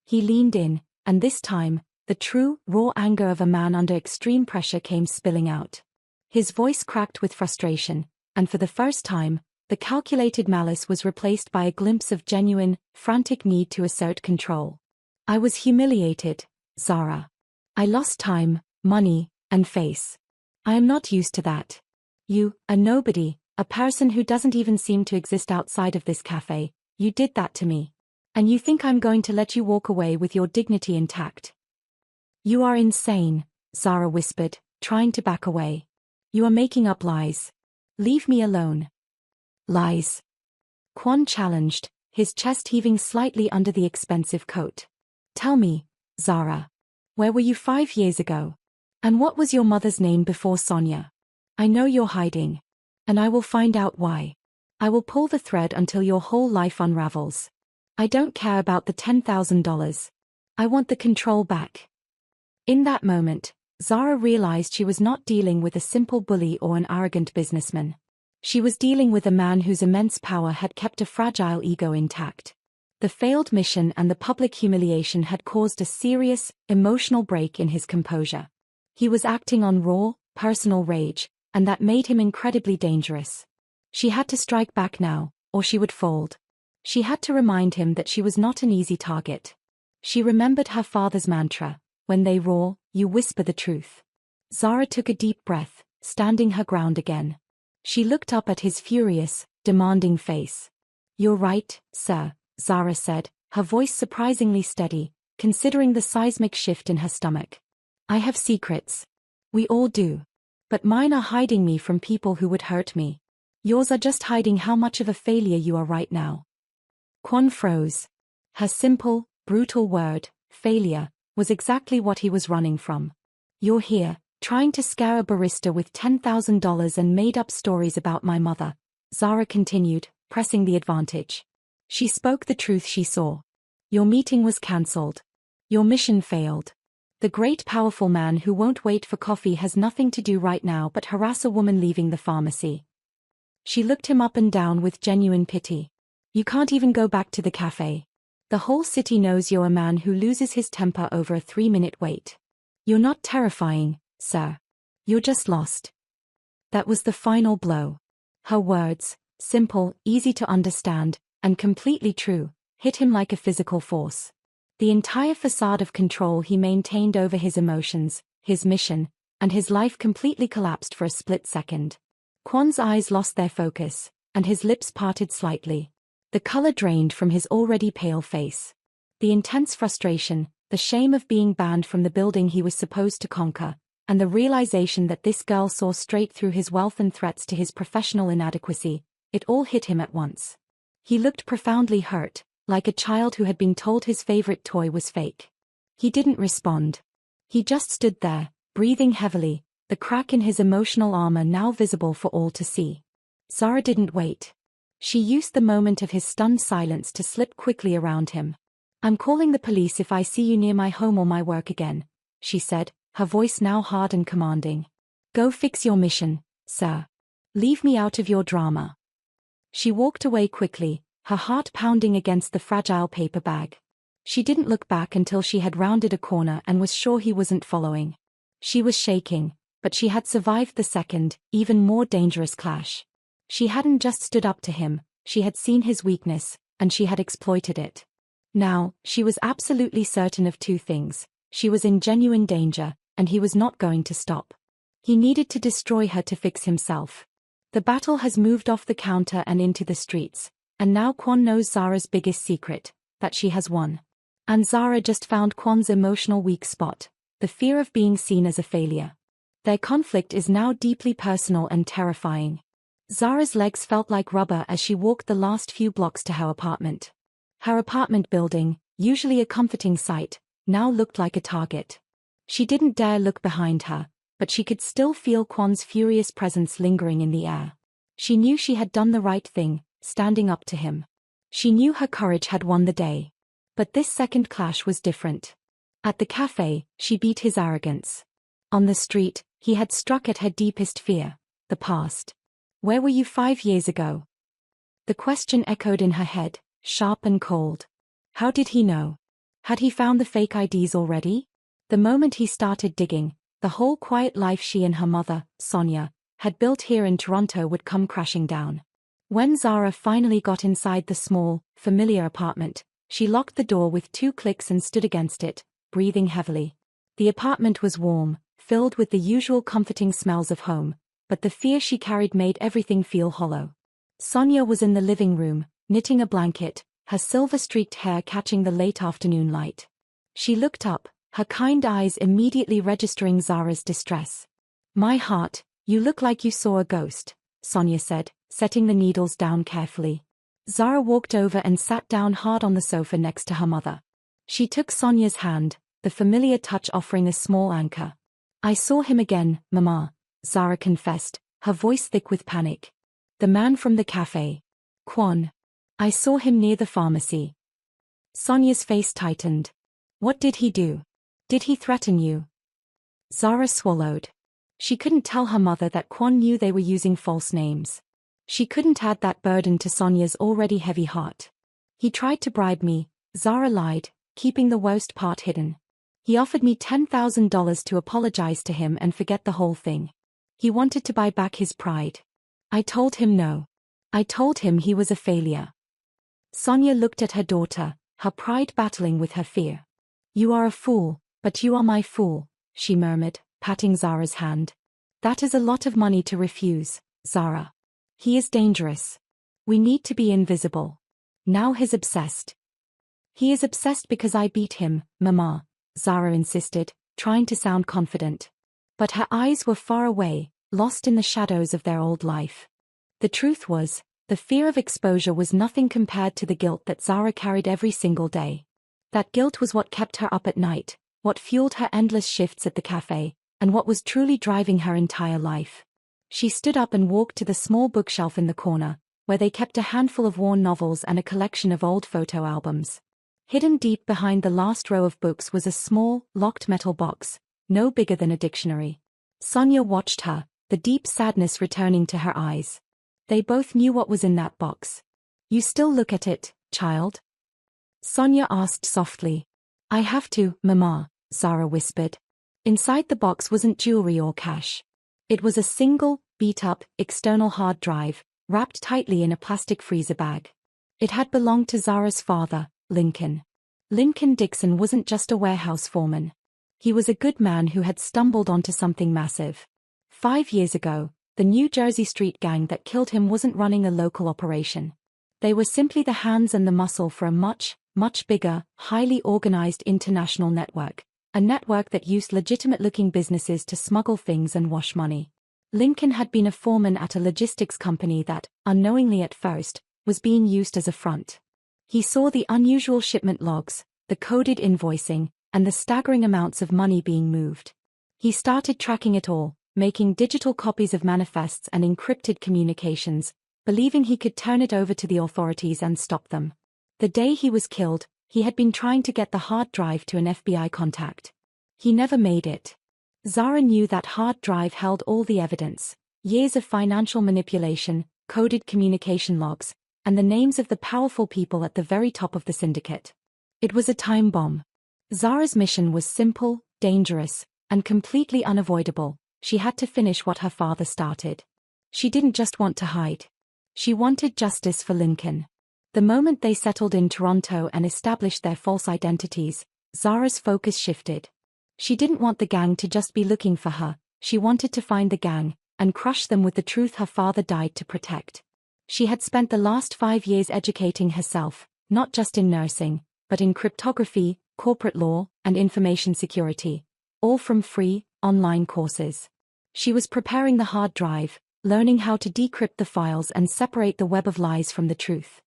He leaned in, and this time, the true, raw anger of a man under extreme pressure came spilling out. His voice cracked with frustration, and for the first time, the calculated malice was replaced by a glimpse of genuine, frantic need to assert control. "I was humiliated, Zara. I lost time, money, and face. I am not used to that. You, a nobody, a person who doesn't even seem to exist outside of this cafe, you did that to me. And you think I'm going to let you walk away with your dignity intact?" "You are insane," Zara whispered, trying to back away. "You are making up lies. Leave me alone." "Lies?" Kwon challenged, his chest heaving slightly under the expensive coat. "Tell me, Zara. Where were you 5 years ago? And what was your mother's name before Sonia? I know you're hiding. And I will find out why. I will pull the thread until your whole life unravels. I don't care about the $10,000. I want the control back." In that moment, Zara realized she was not dealing with a simple bully or an arrogant businessman. She was dealing with a man whose immense power had kept a fragile ego intact. The failed mission and the public humiliation had caused a serious, emotional break in his composure. He was acting on raw, personal rage, and that made him incredibly dangerous. She had to strike back now, or she would fold. She had to remind him that she was not an easy target. She remembered her father's mantra, "When they roar, you whisper the truth." Zara took a deep breath, standing her ground again. She looked up at his furious, demanding face. "You're right, sir," Zara said, her voice surprisingly steady, considering the seismic shift in her stomach. "I have secrets. We all do. But mine are hiding me from people who would hurt me. Yours are just hiding how much of a failure you are right now." Kwon froze. Her simple, brutal word, failure, was exactly what he was running from. "You're here, trying to scare a barista with $10,000 and made-up stories about my mother," Zara continued, pressing the advantage. She spoke the truth she saw. "Your meeting was cancelled. Your mission failed. The great powerful man who won't wait for coffee has nothing to do right now but harass a woman leaving the pharmacy." She looked him up and down with genuine pity. "You can't even go back to the cafe. The whole city knows you're a man who loses his temper over a 3-minute wait. You're not terrifying, sir. You're just lost." That was the final blow. Her words, simple, easy to understand, and completely true, hit him like a physical force. The entire facade of control he maintained over his emotions, his mission, and his life completely collapsed for a split second. Kwon's eyes lost their focus, and his lips parted slightly. The color drained from his already pale face. The intense frustration, the shame of being banned from the building he was supposed to conquer, and the realization that this girl saw straight through his wealth and threats to his professional inadequacy, it all hit him at once. He looked profoundly hurt, like a child who had been told his favorite toy was fake. He didn't respond. He just stood there, breathing heavily, the crack in his emotional armor now visible for all to see. Zara didn't wait. She used the moment of his stunned silence to slip quickly around him. "I'm calling the police if I see you near my home or my work again," she said, her voice now hard and commanding. "Go fix your mission, sir. Leave me out of your drama." She walked away quickly, her heart pounding against the fragile paper bag. She didn't look back until she had rounded a corner and was sure he wasn't following. She was shaking, but she had survived the second, even more dangerous clash. She hadn't just stood up to him, she had seen his weakness, and she had exploited it. Now, she was absolutely certain of two things: she was in genuine danger, and he was not going to stop. He needed to destroy her to fix himself. The battle has moved off the counter and into the streets, and now Kwon knows Zara's biggest secret, that she has won. And Zara just found Kwon's emotional weak spot, the fear of being seen as a failure. Their conflict is now deeply personal and terrifying. Zara's legs felt like rubber as she walked the last few blocks to her apartment. Her apartment building, usually a comforting sight, now looked like a target. She didn't dare look behind her, but she could still feel Kwon's furious presence lingering in the air. She knew she had done the right thing, standing up to him. She knew her courage had won the day. But this second clash was different. At the cafe, she beat his arrogance. On the street, he had struck at her deepest fear, the past. "Where were you 5 years ago?" The question echoed in her head, sharp and cold. How did he know? Had he found the fake IDs already? The moment he started digging, the whole quiet life she and her mother, Sonia, had built here in Toronto would come crashing down. When Zara finally got inside the small, familiar apartment, she locked the door with 2 clicks and stood against it, breathing heavily. The apartment was warm, filled with the usual comforting smells of home, but the fear she carried made everything feel hollow. Sonia was in the living room, knitting a blanket, her silver-streaked hair catching the late afternoon light. She looked up, her kind eyes immediately registering Zara's distress. "My heart, you look like you saw a ghost," Sonia said, setting the needles down carefully. Zara walked over and sat down hard on the sofa next to her mother. She took Sonia's hand, the familiar touch offering a small anchor. "I saw him again, Mama," Zara confessed, her voice thick with panic. "The man from the cafe. Kwon. I saw him near the pharmacy." Sonia's face tightened. "What did he do? Did he threaten you?" Zara swallowed. She couldn't tell her mother that Kwon knew they were using false names. She couldn't add that burden to Sonia's already heavy heart. "He tried to bribe me," Zara lied, keeping the worst part hidden. "He offered me $10,000 to apologize to him and forget the whole thing. He wanted to buy back his pride. I told him no. I told him he was a failure." Sonia looked at her daughter, her pride battling with her fear. "You are a fool, but you are my fool," she murmured, patting Zara's hand. "That is a lot of money to refuse, Zara. He is dangerous. We need to be invisible. Now he's obsessed." "He is obsessed because I beat him, Mama," Zara insisted, trying to sound confident. But her eyes were far away, lost in the shadows of their old life. The truth was, the fear of exposure was nothing compared to the guilt that Zara carried every single day. That guilt was what kept her up at night, what fueled her endless shifts at the cafe, and what was truly driving her entire life. She stood up and walked to the small bookshelf in the corner, where they kept a handful of worn novels and a collection of old photo albums. Hidden deep behind the last row of books was a small, locked metal box, no bigger than a dictionary. Sonia watched her, the deep sadness returning to her eyes. They both knew what was in that box. "You still look at it, child?" Sonia asked softly. "I have to, Mama," Zara whispered. Inside the box wasn't jewelry or cash. It was a single, beat-up, external hard drive, wrapped tightly in a plastic freezer bag. It had belonged to Zara's father, Lincoln. Lincoln Dixon wasn't just a warehouse foreman. He was a good man who had stumbled onto something massive. 5 years ago, the New Jersey street gang that killed him wasn't running a local operation. They were simply the hands and the muscle for a much, much bigger, highly organized international network. A network that used legitimate-looking businesses to smuggle things and wash money. Lincoln had been a foreman at a logistics company that, unknowingly at first, was being used as a front. He saw the unusual shipment logs, the coded invoicing, and the staggering amounts of money being moved. He started tracking it all, making digital copies of manifests and encrypted communications, believing he could turn it over to the authorities and stop them. The day he was killed, he had been trying to get the hard drive to an FBI contact. He never made it. Zara knew that hard drive held all the evidence, years of financial manipulation, coded communication logs, and the names of the powerful people at the very top of the syndicate. It was a time bomb. Zara's mission was simple, dangerous, and completely unavoidable. She had to finish what her father started. She didn't just want to hide. She wanted justice for Lincoln. The moment they settled in Toronto and established their false identities, Zara's focus shifted. She didn't want the gang to just be looking for her, she wanted to find the gang, and crush them with the truth her father died to protect. She had spent the last 5 years educating herself, not just in nursing, but in cryptography, corporate law, and information security, all from free, online courses. She was preparing the hard drive, learning how to decrypt the files and separate the web of lies from the truth.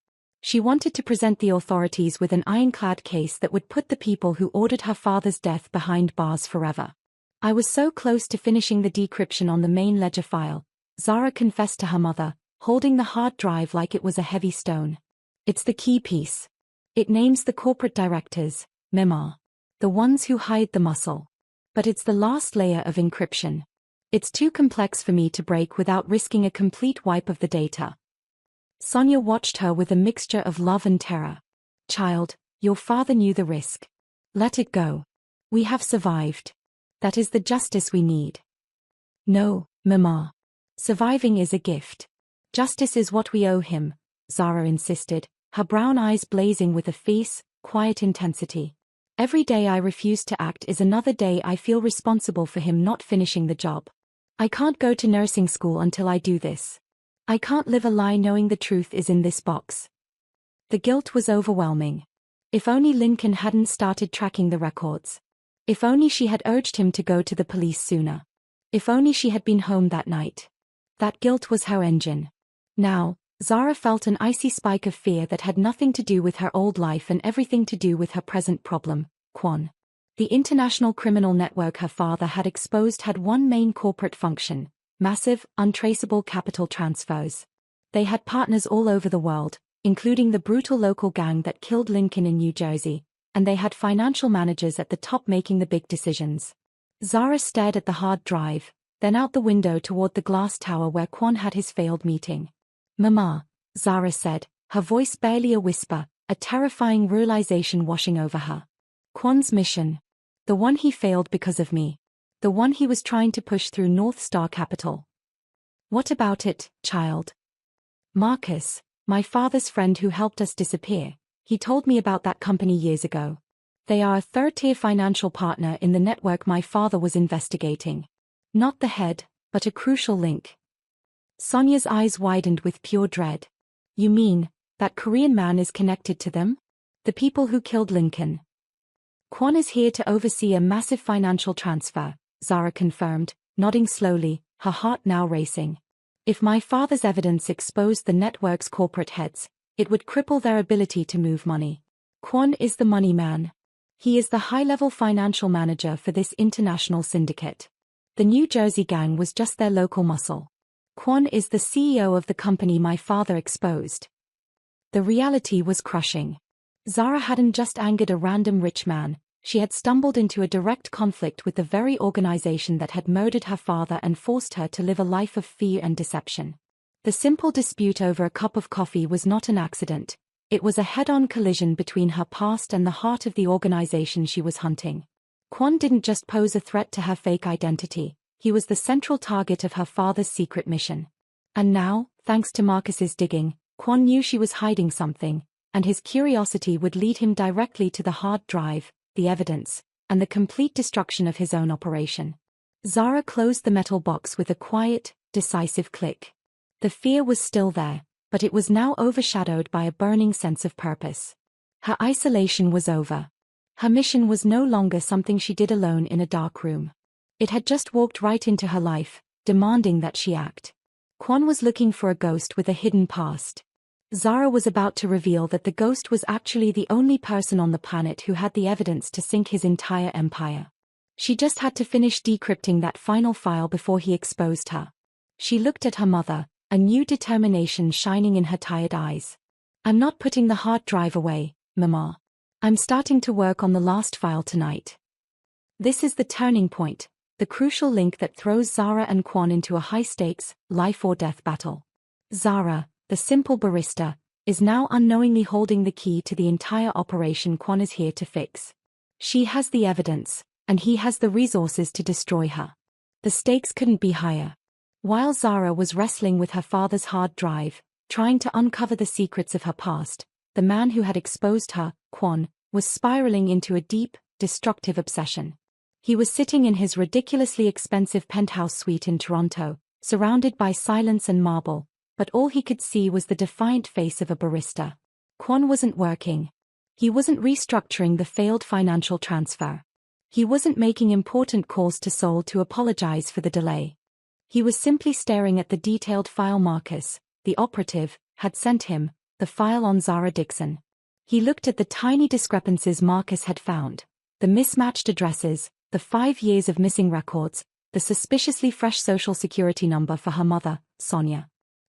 She wanted to present the authorities with an ironclad case that would put the people who ordered her father's death behind bars forever. I was so close to finishing the decryption on the main ledger file, Zara confessed to her mother, holding the hard drive like it was a heavy stone. It's the key piece. It names the corporate directors, Mema, the ones who hide the muscle. But it's the last layer of encryption. It's too complex for me to break without risking a complete wipe of the data. Sonia watched her with a mixture of love and terror. Child, your father knew the risk. Let it go. We have survived. That is the justice we need. No, Mama. Surviving is a gift. Justice is what we owe him, Zara insisted, her brown eyes blazing with a fierce, quiet intensity. Every day I refuse to act is another day I feel responsible for him not finishing the job. I can't go to nursing school until I do this. I can't live a lie knowing the truth is in this box. The guilt was overwhelming. If only Lincoln hadn't started tracking the records. If only she had urged him to go to the police sooner. If only she had been home that night. That guilt was her engine. Now, Zara felt an icy spike of fear that had nothing to do with her old life and everything to do with her present problem, Quan. The international criminal network her father had exposed had one main corporate function: massive, untraceable capital transfers. They had partners all over the world, including the brutal local gang that killed Lincoln in New Jersey, and they had financial managers at the top making the big decisions. Zara stared at the hard drive, then out the window toward the glass tower where Quan had his failed meeting. Mama, Zara said, her voice barely a whisper, a terrifying realization washing over her. Quan's mission. The one he failed because of me. The one he was trying to push through North Star Capital. What about it, child? Marcus, my father's friend who helped us disappear, he told me about that company years ago. They are a third-tier financial partner in the network my father was investigating. Not the head, but a crucial link. Sonia's eyes widened with pure dread. You mean, that Korean man is connected to them? The people who killed Lincoln? Quan is here to oversee a massive financial transfer, Zara confirmed, nodding slowly, her heart now racing. If my father's evidence exposed the network's corporate heads, it would cripple their ability to move money. Quan is the money man. He is the high-level financial manager for this international syndicate. The New Jersey gang was just their local muscle. Quan is the CEO of the company my father exposed. The reality was crushing. Zara hadn't just angered a random rich man, she had stumbled into a direct conflict with the very organization that had murdered her father and forced her to live a life of fear and deception. The simple dispute over a cup of coffee was not an accident. It was a head-on collision between her past and the heart of the organization she was hunting. Quan didn't just pose a threat to her fake identity, he was the central target of her father's secret mission. And now, thanks to Marcus's digging, Quan knew she was hiding something, and his curiosity would lead him directly to the hard drive, the evidence, and the complete destruction of his own operation. Zara closed the metal box with a quiet, decisive click. The fear was still there, but it was now overshadowed by a burning sense of purpose. Her isolation was over. Her mission was no longer something she did alone in a dark room. It had just walked right into her life, demanding that she act. Kwon was looking for a ghost with a hidden past. Zara was about to reveal that the ghost was actually the only person on the planet who had the evidence to sink his entire empire. She just had to finish decrypting that final file before he exposed her. She looked at her mother, a new determination shining in her tired eyes. "I'm not putting the hard drive away, Mama. I'm starting to work on the last file tonight." This is the turning point, the crucial link that throws Zara and Kwon into a high-stakes, life-or-death battle. Zara, the simple barista, is now unknowingly holding the key to the entire operation Kwon is here to fix. She has the evidence, and he has the resources to destroy her. The stakes couldn't be higher. While Zara was wrestling with her father's hard drive, trying to uncover the secrets of her past, the man who had exposed her, Kwon, was spiraling into a deep, destructive obsession. He was sitting in his ridiculously expensive penthouse suite in Toronto, surrounded by silence and marble, but all he could see was the defiant face of a barista. Kwon wasn't working. He wasn't restructuring the failed financial transfer. He wasn't making important calls to Seoul to apologize for the delay. He was simply staring at the detailed file Marcus, the operative, had sent him, the file on Zara Dixon. He looked at the tiny discrepancies Marcus had found, the mismatched addresses, the 5 years of missing records, the suspiciously fresh social security number for her mother, Sonia.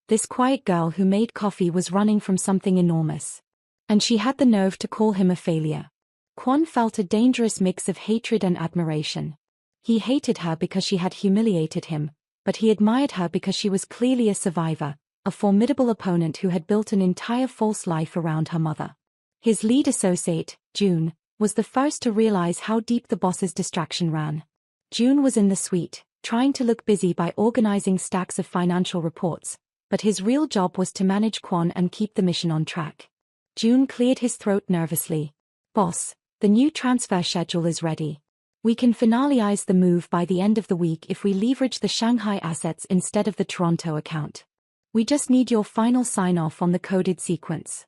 This quiet girl who made coffee was running from something enormous. And she had the nerve to call him a failure. Kwon felt a dangerous mix of hatred and admiration. He hated her because she had humiliated him, but he admired her because she was clearly a survivor, a formidable opponent who had built an entire false life around her mother. His lead associate, June, was the first to realize how deep the boss's distraction ran. June was in the suite, trying to look busy by organizing stacks of financial reports, but his real job was to manage Kwon and keep the mission on track. June cleared his throat nervously. "Boss, the new transfer schedule is ready. We can finalize the move by the end of the week if we leverage the Shanghai assets instead of the Toronto account. We just need your final sign-off on the coded sequence."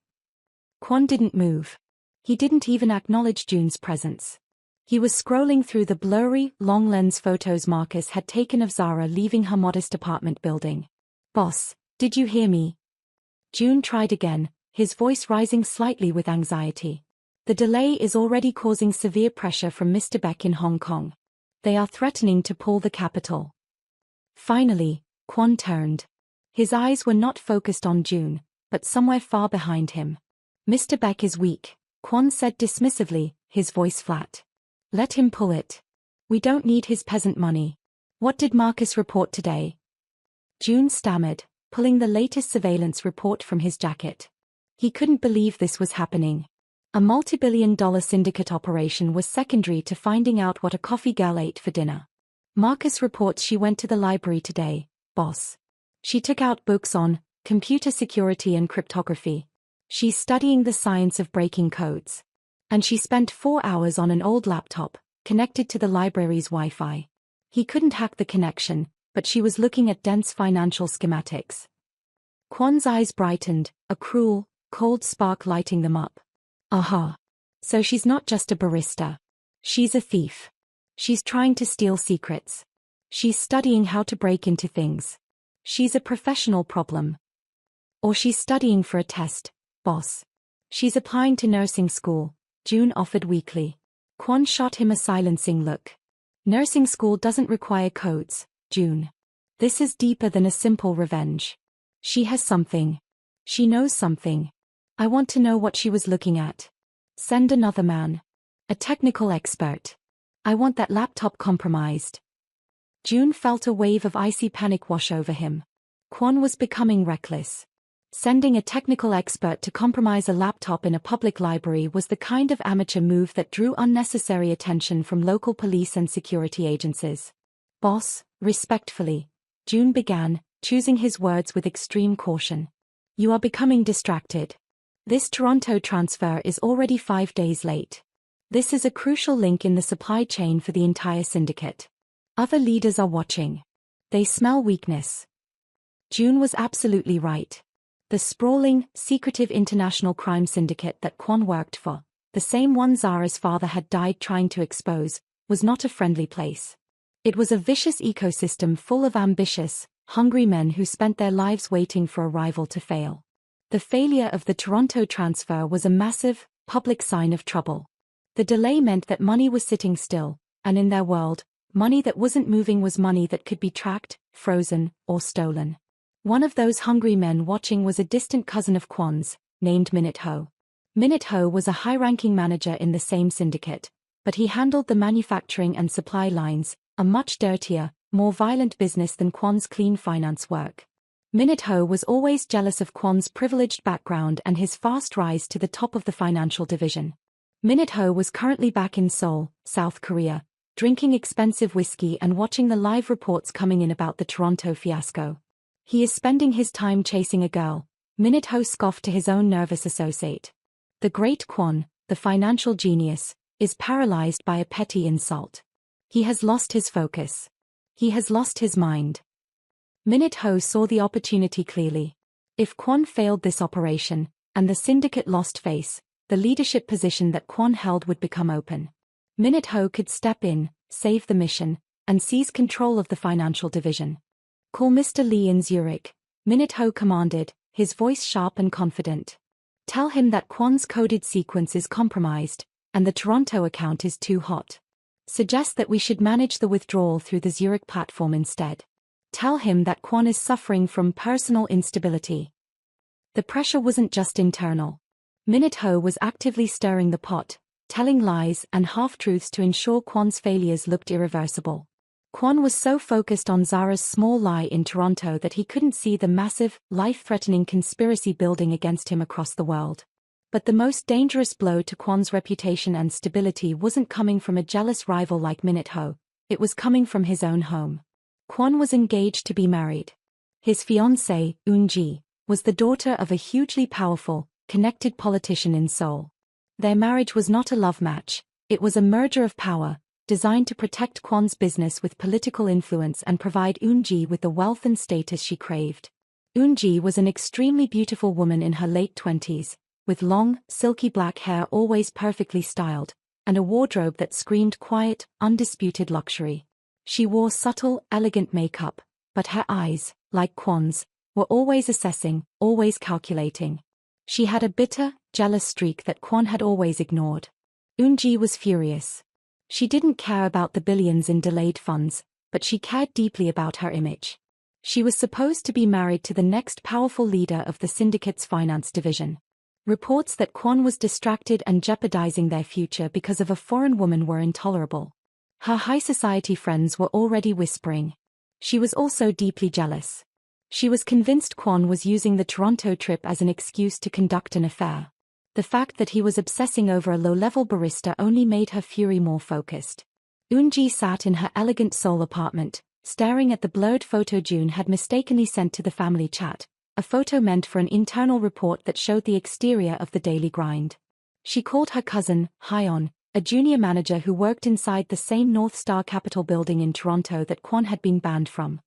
Kwon didn't move. He didn't even acknowledge June's presence. He was scrolling through the blurry, long-lens photos Marcus had taken of Zara leaving her modest apartment building. "Boss, did you hear me?" June tried again, his voice rising slightly with anxiety. "The delay is already causing severe pressure from Mr. Beck in Hong Kong. They are threatening to pull the capital." Finally, Kwon turned. His eyes were not focused on June, but somewhere far behind him. "Mr. Beck is weak," Kwon said dismissively, his voice flat. "Let him pull it. We don't need his peasant money. What did Marcus report today?" June stammered, pulling the latest surveillance report from his jacket. He couldn't believe this was happening. A multi-billion-dollar syndicate operation was secondary to finding out what a coffee girl ate for dinner. "Marcus reports she went to the library today, boss. She took out books on computer security and cryptography. She's studying the science of breaking codes. And she spent 4 hours on an old laptop, connected to the library's Wi-Fi. He couldn't hack the connection, but she was looking at dense financial schematics." Kwon's eyes brightened, a cruel, cold spark lighting them up. "Aha. So she's not just a barista. She's a thief. She's trying to steal secrets. She's studying how to break into things. She's a professional problem. Or she's studying for a test, boss. She's applying to nursing school," June offered weakly. Kwon shot him a silencing look. "Nursing school doesn't require codes, June. This is deeper than a simple revenge. She has something. She knows something. I want to know what she was looking at. Send another man. A technical expert. I want that laptop compromised." June felt a wave of icy panic wash over him. Kwon was becoming reckless. Sending a technical expert to compromise a laptop in a public library was the kind of amateur move that drew unnecessary attention from local police and security agencies. "Boss, respectfully," June began, choosing his words with extreme caution. "You are becoming distracted. This Toronto transfer is already 5 days late. This is a crucial link in the supply chain for the entire syndicate. Other leaders are watching. They smell weakness. June was absolutely right. The sprawling, secretive international crime syndicate that Kwon worked for, the same one Zara's father had died trying to expose, was not a friendly place. It was a vicious ecosystem full of ambitious, hungry men who spent their lives waiting for a rival to fail. The failure of the Toronto transfer was a massive, public sign of trouble. The delay meant that money was sitting still, and in their world, money that wasn't moving was money that could be tracked, frozen, or stolen. One of those hungry men watching was a distant cousin of Kwon's, named Minute Ho. Minute Ho was a high-ranking manager in the same syndicate, but he handled the manufacturing and supply lines, a much dirtier, more violent business than Kwon's clean finance work. Minute Ho was always jealous of Kwon's privileged background and his fast rise to the top of the financial division. Minute Ho was currently back in Seoul, South Korea, drinking expensive whiskey and watching the live reports coming in about the Toronto fiasco. He is spending his time chasing a girl, Minute Ho scoffed to his own nervous associate. The great Kwon, the financial genius, is paralyzed by a petty insult. He has lost his focus. He has lost his mind. Minute Ho saw the opportunity clearly. If Kwon failed this operation, and the syndicate lost face, the leadership position that Kwon held would become open. Minute Ho could step in, save the mission, and seize control of the financial division. Call Mr. Lee in Zurich, Minute Ho commanded, his voice sharp and confident. Tell him that Kwon's coded sequence is compromised, and the Toronto account is too hot. Suggest that we should manage the withdrawal through the Zurich platform instead. Tell him that Kwon is suffering from personal instability. The pressure wasn't just internal. Minute Ho was actively stirring the pot, telling lies and half-truths to ensure Kwon's failures looked irreversible. Kwon was so focused on Zara's small lie in Toronto that he couldn't see the massive, life-threatening conspiracy building against him across the world. But the most dangerous blow to Kwon's reputation and stability wasn't coming from a jealous rival like Minute Ho, it was coming from his own home. Kwon was engaged to be married. His fiancée, Eun-ji, was the daughter of a hugely powerful, connected politician in Seoul. Their marriage was not a love match, it was a merger of power, designed to protect Kwon's business with political influence and provide Eun-ji with the wealth and status she craved. Eun-ji was an extremely beautiful woman in her late 20s, with long, silky black hair always perfectly styled, and a wardrobe that screamed quiet, undisputed luxury. She wore subtle, elegant makeup, but her eyes, like Kwon's, were always assessing, always calculating. She had a bitter, jealous streak that Kwon had always ignored. Eun-ji was furious. She didn't care about the billions in delayed funds, but she cared deeply about her image. She was supposed to be married to the next powerful leader of the syndicate's finance division. Reports that Kwon was distracted and jeopardizing their future because of a foreign woman were intolerable. Her high society friends were already whispering. She was also deeply jealous. She was convinced Kwon was using the Toronto trip as an excuse to conduct an affair. The fact that he was obsessing over a low-level barista only made her fury more focused. Eun-ji sat in her elegant Seoul apartment, staring at the blurred photo June had mistakenly sent to the family chat, a photo meant for an internal report that showed the exterior of the daily grind. She called her cousin, Hyeon, a junior manager who worked inside the same North Star Capitol building in Toronto that Kwon had been banned from.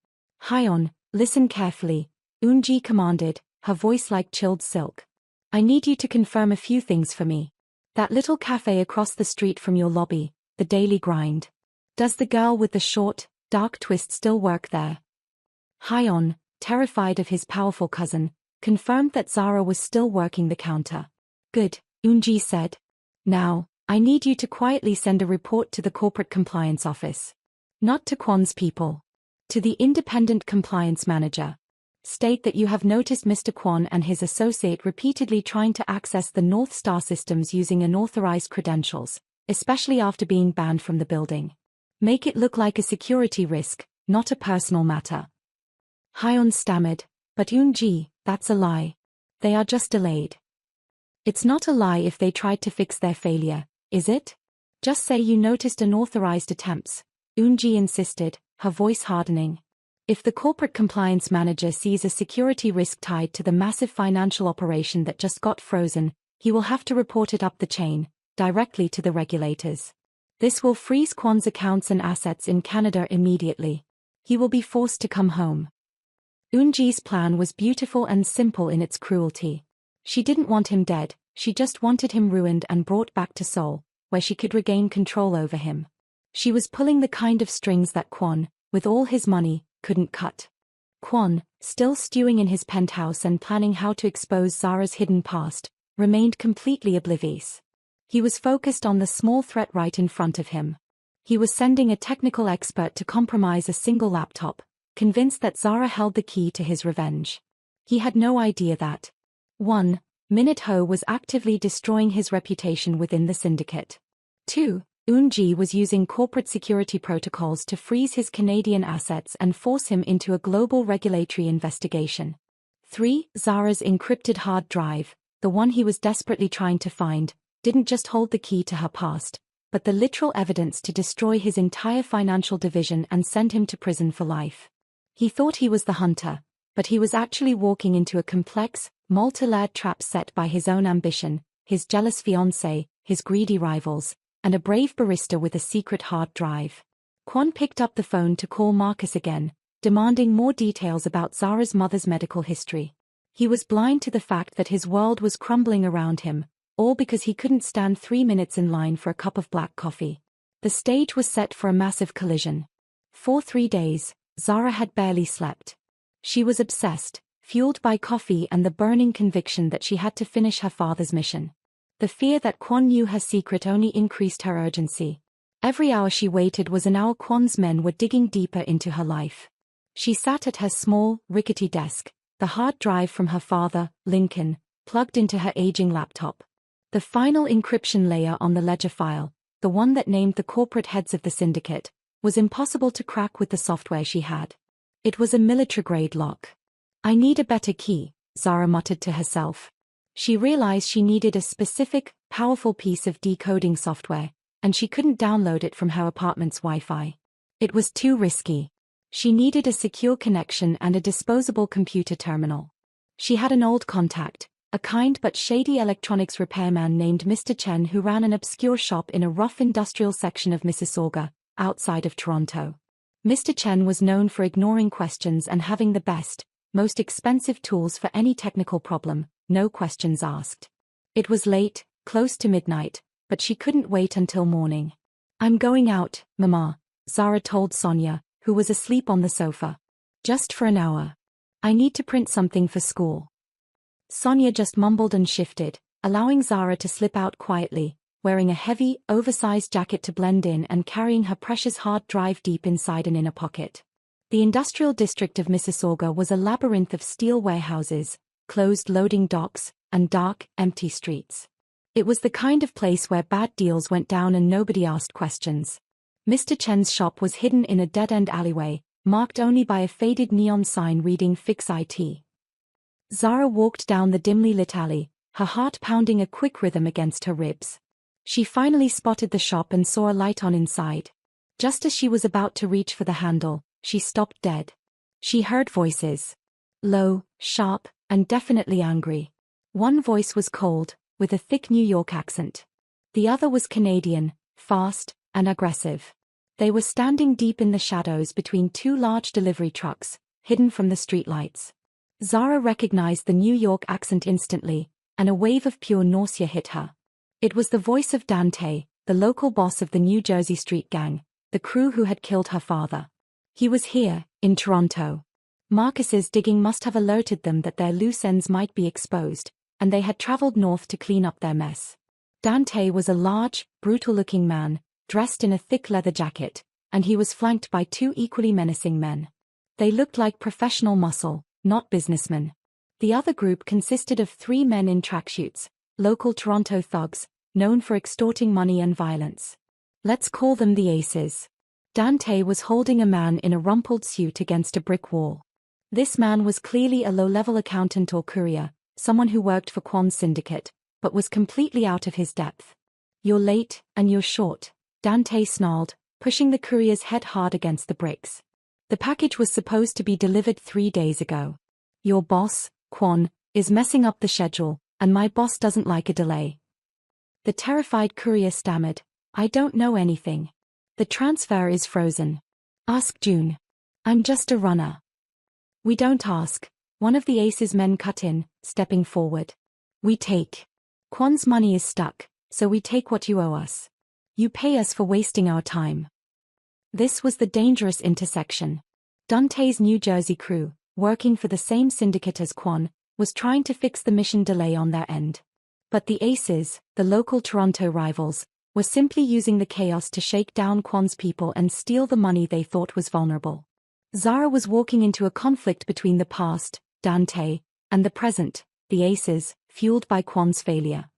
Hyeon, listen carefully, Eun-ji commanded, her voice like chilled silk. I need you to confirm a few things for me. That little cafe across the street from your lobby, the daily grind. Does the girl with the short, dark twist still work there? Hyeon, terrified of his powerful cousin, confirmed that Zara was still working the counter. Good, Eun-ji said. Now, I need you to quietly send a report to the corporate compliance office. Not to Kwon's people. To the independent compliance manager. State that you have noticed Mr. Kwon and his associate repeatedly trying to access the North Star systems using unauthorized credentials, especially after being banned from the building. Make it look like a security risk, not a personal matter. Hyeon stammered, but Eun-ji, that's a lie. They are just delayed. It's not a lie if they tried to fix their failure, is it? Just say you noticed unauthorized attempts, Eun-ji insisted, her voice hardening. If the corporate compliance manager sees a security risk tied to the massive financial operation that just got frozen, he will have to report it up the chain, directly to the regulators. This will freeze Kwon's accounts and assets in Canada immediately. He will be forced to come home. Eunji's plan was beautiful and simple in its cruelty. She didn't want him dead, she just wanted him ruined and brought back to Seoul, where she could regain control over him. She was pulling the kind of strings that Kwon, with all his money, couldn't cut. Kwon, still stewing in his penthouse and planning how to expose Zara's hidden past, remained completely oblivious. He was focused on the small threat right in front of him. He was sending a technical expert to compromise a single laptop, convinced that Zara held the key to his revenge. He had no idea that 1. Minute Ho was actively destroying his reputation within the syndicate. 2. Eunji was using corporate security protocols to freeze his Canadian assets and force him into a global regulatory investigation. 3. Zara's encrypted hard drive, the one he was desperately trying to find, didn't just hold the key to her past, but the literal evidence to destroy his entire financial division and send him to prison for life. He thought he was the hunter, but he was actually walking into a complex, multi-layered trap set by his own ambition, his jealous fiancé, his greedy rivals, and a brave barista with a secret hard drive. Kwon picked up the phone to call Marcus again, demanding more details about Zara's mother's medical history. He was blind to the fact that his world was crumbling around him, all because he couldn't stand 3 minutes in line for a cup of black coffee. The stage was set for a massive collision. For 3 days, Zara had barely slept. She was obsessed, fueled by coffee and the burning conviction that she had to finish her father's mission. The fear that Kwon knew her secret only increased her urgency. Every hour she waited was an hour Kwon's men were digging deeper into her life. She sat at her small, rickety desk, the hard drive from her father, Lincoln, plugged into her aging laptop. The final encryption layer on the ledger file, the one that named the corporate heads of the syndicate, was impossible to crack with the software she had. It was a military-grade lock. "I need a better key," Zara muttered to herself. She realized she needed a specific, powerful piece of decoding software, and she couldn't download it from her apartment's Wi-Fi. It was too risky. She needed a secure connection and a disposable computer terminal. She had an old contact, a kind but shady electronics repairman named Mr. Chen who ran an obscure shop in a rough industrial section of Mississauga, outside of Toronto. Mr. Chen was known for ignoring questions and having the best, most expensive tools for any technical problem, no questions asked. It was late, close to midnight, but she couldn't wait until morning. "I'm going out, Mama," Zara told Sonia, who was asleep on the sofa. "Just for an hour. I need to print something for school." Sonia just mumbled and shifted, allowing Zara to slip out quietly, wearing a heavy, oversized jacket to blend in and carrying her precious hard drive deep inside an inner pocket. The industrial district of Mississauga was a labyrinth of steel warehouses, closed loading docks, and dark, empty streets. It was the kind of place where bad deals went down and nobody asked questions. Mr. Chen's shop was hidden in a dead-end alleyway, marked only by a faded neon sign reading Fix IT. Zara walked down the dimly lit alley, her heart pounding a quick rhythm against her ribs. She finally spotted the shop and saw a light on inside. Just as she was about to reach for the handle, she stopped dead. She heard voices. Low, sharp, and definitely angry. One voice was cold, with a thick New York accent. The other was Canadian, fast, and aggressive. They were standing deep in the shadows between 2 large delivery trucks, hidden from the streetlights. Zara recognized the New York accent instantly, and a wave of pure nausea hit her. It was the voice of Dante, the local boss of the New Jersey street gang, the crew who had killed her father. He was here, in Toronto. Marcus's digging must have alerted them that their loose ends might be exposed, and they had traveled north to clean up their mess. Dante was a large, brutal-looking man, dressed in a thick leather jacket, and he was flanked by 2 equally menacing men. They looked like professional muscle, not businessmen. The other group consisted of 3 men in tracksuits, local Toronto thugs, known for extorting money and violence. Let's call them the Aces. Dante was holding a man in a rumpled suit against a brick wall. This man was clearly a low-level accountant or courier, someone who worked for Kwon's syndicate, but was completely out of his depth. "You're late, and you're short," Dante snarled, pushing the courier's head hard against the bricks. "The package was supposed to be delivered 3 days ago. Your boss, Kwon, is messing up the schedule, and my boss doesn't like a delay." The terrified courier stammered, "I don't know anything. The transfer is frozen. Ask June. I'm just a runner." "We don't ask," one of the Ace's men cut in, stepping forward. "We take. Kwon's money is stuck, so we take what you owe us. You pay us for wasting our time." This was the dangerous intersection. Dante's New Jersey crew, working for the same syndicate as Kwon, was trying to fix the mission delay on their end. But the Aces, the local Toronto rivals, were simply using the chaos to shake down Kwon's people and steal the money they thought was vulnerable. Zara was walking into a conflict between the past, Dante, and the present, the Aces, fueled by Kwon's failure.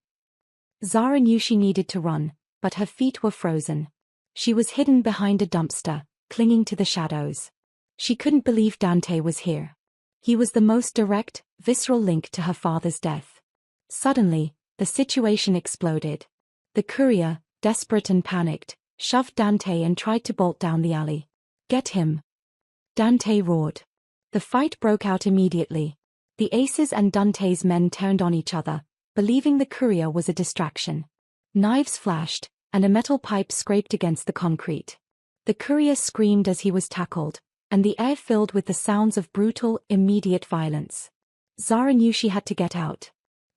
Zara knew she needed to run, but her feet were frozen. She was hidden behind a dumpster, clinging to the shadows. She couldn't believe Dante was here. He was the most direct, visceral link to her father's death. Suddenly, the situation exploded. The courier, desperate and panicked, shoved Dante and tried to bolt down the alley. "Get him!" Dante roared. The fight broke out immediately. The Aces and Dante's men turned on each other, believing the courier was a distraction. Knives flashed, and a metal pipe scraped against the concrete. The courier screamed as he was tackled, and the air filled with the sounds of brutal, immediate violence. Zara knew she had to get out.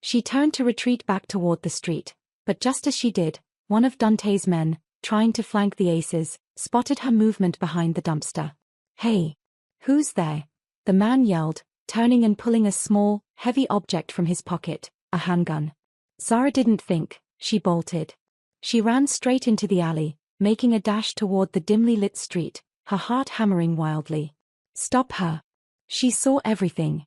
She turned to retreat back toward the street, but just as she did, one of Dante's men, trying to flank the Aces, spotted her movement behind the dumpster. "Hey! Who's there?" the man yelled, turning and pulling a small, heavy object from his pocket, a handgun. Zara didn't think, she bolted. She ran straight into the alley, making a dash toward the dimly lit street, her heart hammering wildly. "Stop her!" She saw everything.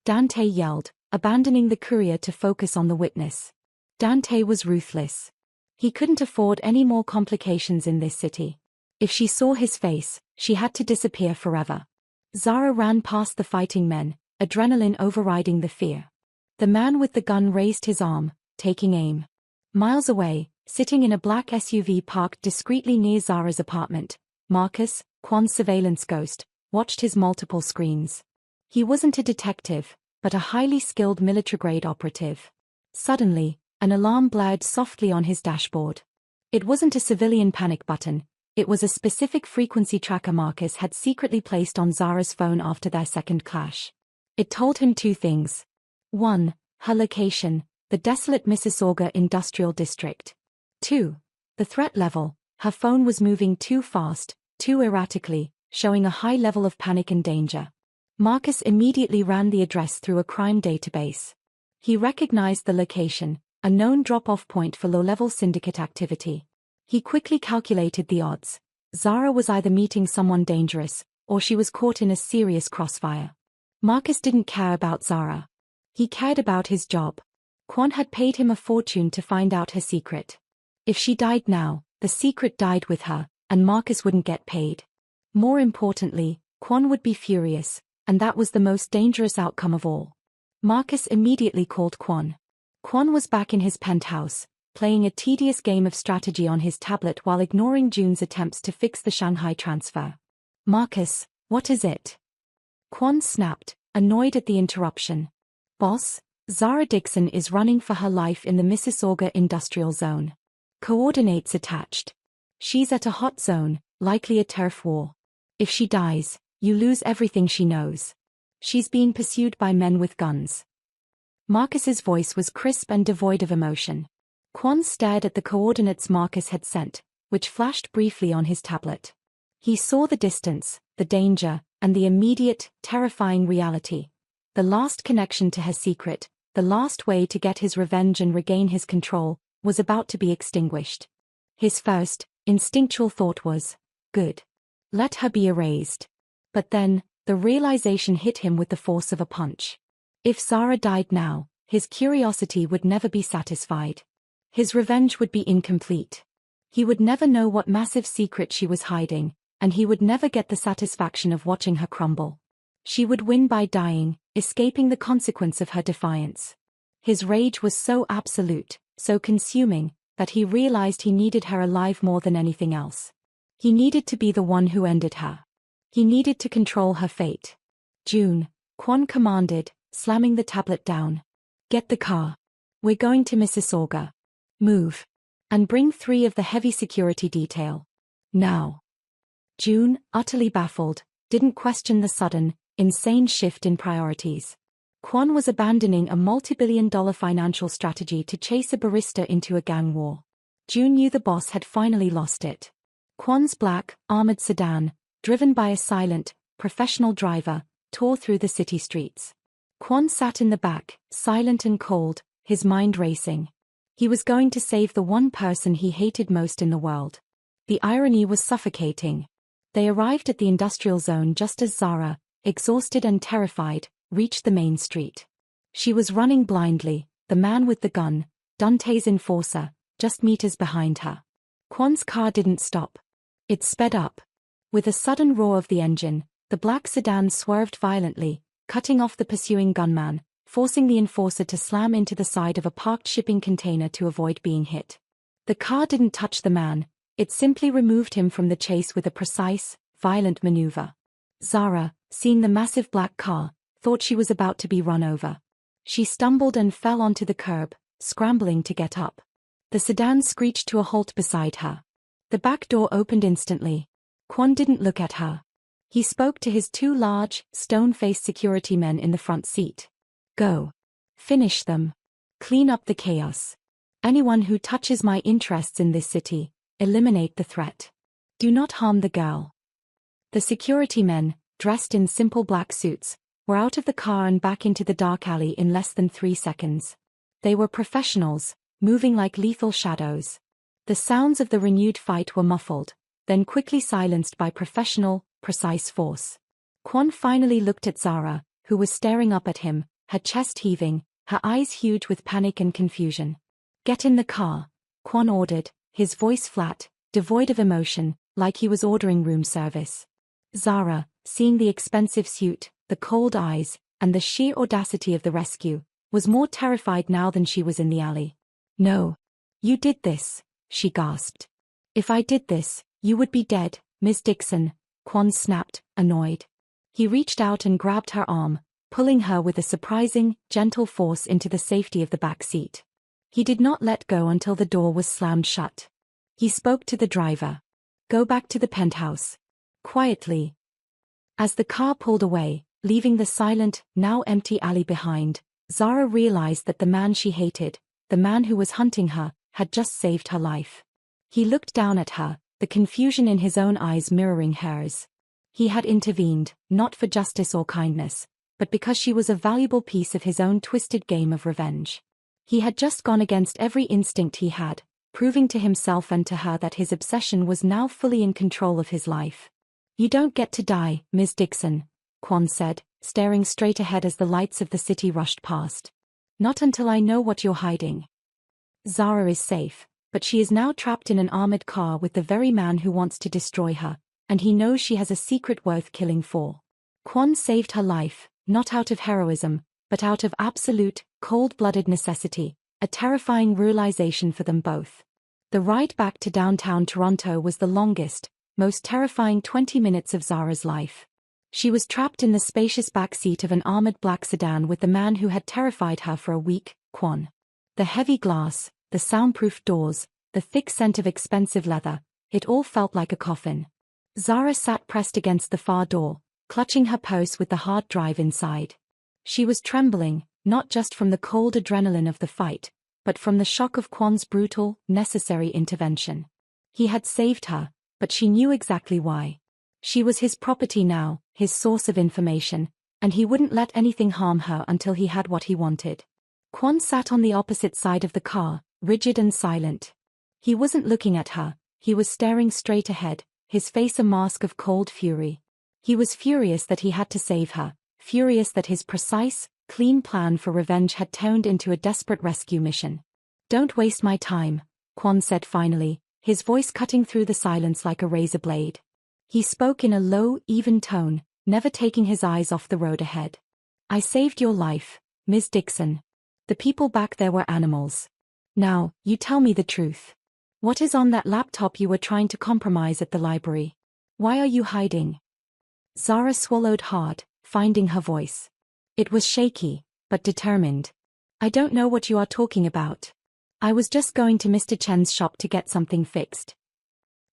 Dante yelled, abandoning the courier to focus on the witness. Dante was ruthless. He couldn't afford any more complications in this city. If she saw his face, she had to disappear forever. Zara ran past the fighting men, adrenaline overriding the fear. The man with the gun raised his arm, taking aim. Miles away, sitting in a black SUV parked discreetly near Zara's apartment, Marcus, Kwon's surveillance ghost, watched his multiple screens. He wasn't a detective, but a highly skilled military-grade operative. Suddenly, an alarm blared softly on his dashboard. It wasn't a civilian panic button, it was a specific frequency tracker Marcus had secretly placed on Zara's phone after their second clash. It told him two things. 1. Her location, the desolate Mississauga Industrial District. 2. The threat level, her phone was moving too fast, too erratically, showing a high level of panic and danger. Marcus immediately ran the address through a crime database. He recognized the location, a known drop-off point for low-level syndicate activity. He quickly calculated the odds. Zara was either meeting someone dangerous, or she was caught in a serious crossfire. Marcus didn't care about Zara. He cared about his job. Kwon had paid him a fortune to find out her secret. If she died now, the secret died with her, and Marcus wouldn't get paid. More importantly, Kwon would be furious, and that was the most dangerous outcome of all. Marcus immediately called Kwon. Kwon was back in his penthouse, playing a tedious game of strategy on his tablet while ignoring June's attempts to fix the Shanghai transfer. "Marcus, what is it?" Kwon snapped, annoyed at the interruption. "Boss, Zara Dixon is running for her life in the Mississauga Industrial Zone. Coordinates attached. She's at a hot zone, likely a turf war. If she dies, you lose everything she knows. She's being pursued by men with guns." Marcus's voice was crisp and devoid of emotion. Kwon stared at the coordinates Marcus had sent, which flashed briefly on his tablet. He saw the distance, the danger, and the immediate, terrifying reality. The last connection to her secret, the last way to get his revenge and regain his control, was about to be extinguished. His first, instinctual thought was, good. Let her be erased. But then, the realization hit him with the force of a punch. If Zara died now, his curiosity would never be satisfied. His revenge would be incomplete. He would never know what massive secret she was hiding, and he would never get the satisfaction of watching her crumble. She would win by dying, escaping the consequence of her defiance. His rage was so absolute, so consuming, that he realized he needed her alive more than anything else. He needed to be the one who ended her. He needed to control her fate. "June," Kwon commanded, slamming the tablet down. "Get the car. We're going to Mississauga." Move. And bring 3 of the heavy security detail. Now. June, utterly baffled, didn't question the sudden, insane shift in priorities. Kwon was abandoning a multi-billion-dollar financial strategy to chase a barista into a gang war. June knew the boss had finally lost it. Kwon's black, armored sedan, driven by a silent, professional driver, tore through the city streets. Kwon sat in the back, silent and cold, his mind racing. He was going to save the one person he hated most in the world. The irony was suffocating. They arrived at the industrial zone just as Zara, exhausted and terrified, reached the main street. She was running blindly, the man with the gun, Dante's enforcer, just meters behind her. Kwon's car didn't stop. It sped up. With a sudden roar of the engine, the black sedan swerved violently, cutting off the pursuing gunman, forcing the enforcer to slam into the side of a parked shipping container to avoid being hit. The car didn't touch the man, it simply removed him from the chase with a precise, violent maneuver. Zara, seeing the massive black car, thought she was about to be run over. She stumbled and fell onto the curb, scrambling to get up. The sedan screeched to a halt beside her. The back door opened instantly. Kwon didn't look at her. He spoke to his 2 large, stone-faced security men in the front seat. Go. Finish them. Clean up the chaos. Anyone who touches my interests in this city, eliminate the threat. Do not harm the girl. The security men, dressed in simple black suits, were out of the car and back into the dark alley in less than 3 seconds. They were professionals, moving like lethal shadows. The sounds of the renewed fight were muffled, then quickly silenced by professional, precise force. Kwon finally looked at Zara, who was staring up at him, her chest heaving, her eyes huge with panic and confusion. Get in the car, Kwon ordered, his voice flat, devoid of emotion, like he was ordering room service. Zara, seeing the expensive suit, the cold eyes, and the sheer audacity of the rescue, was more terrified now than she was in the alley. No. You did this, she gasped. If I did this, you would be dead, Ms. Dixon, Kwon snapped, annoyed. He reached out and grabbed her arm, pulling her with a surprising, gentle force into the safety of the back seat. He did not let go until the door was slammed shut. He spoke to the driver. Go back to the penthouse. Quietly. As the car pulled away, leaving the silent, now empty alley behind, Zara realized that the man she hated, the man who was hunting her, had just saved her life. He looked down at her, the confusion in his own eyes mirroring hers. He had intervened, not for justice or kindness, but because she was a valuable piece of his own twisted game of revenge. He had just gone against every instinct he had, proving to himself and to her that his obsession was now fully in control of his life. You don't get to die, Ms. Dixon, Kwon said, staring straight ahead as the lights of the city rushed past. Not until I know what you're hiding. Zara is safe, but she is now trapped in an armored car with the very man who wants to destroy her, and he knows she has a secret worth killing for. Kwon saved her life, not out of heroism, but out of absolute, cold-blooded necessity, a terrifying realization for them both. The ride back to downtown Toronto was the longest, most terrifying 20 minutes of Zara's life. She was trapped in the spacious back seat of an armored black sedan with the man who had terrified her for a week, Kwon. The heavy glass, the soundproof doors, the thick scent of expensive leather, it all felt like a coffin. Zara sat pressed against the far door, clutching her purse with the hard drive inside. She was trembling, not just from the cold adrenaline of the fight, but from the shock of Kwon's brutal, necessary intervention. He had saved her, but she knew exactly why. She was his property now, his source of information, and he wouldn't let anything harm her until he had what he wanted. Kwon sat on the opposite side of the car, rigid and silent. He wasn't looking at her, he was staring straight ahead, his face a mask of cold fury. He was furious that he had to save her, furious that his precise, clean plan for revenge had turned into a desperate rescue mission. Don't waste my time, Kwon said finally, his voice cutting through the silence like a razor blade. He spoke in a low, even tone, never taking his eyes off the road ahead. I saved your life, Ms. Dixon. The people back there were animals. Now, you tell me the truth. What is on that laptop you were trying to compromise at the library? Why are you hiding? Zara swallowed hard, finding her voice. It was shaky, but determined. I don't know what you are talking about. I was just going to Mr. Chen's shop to get something fixed.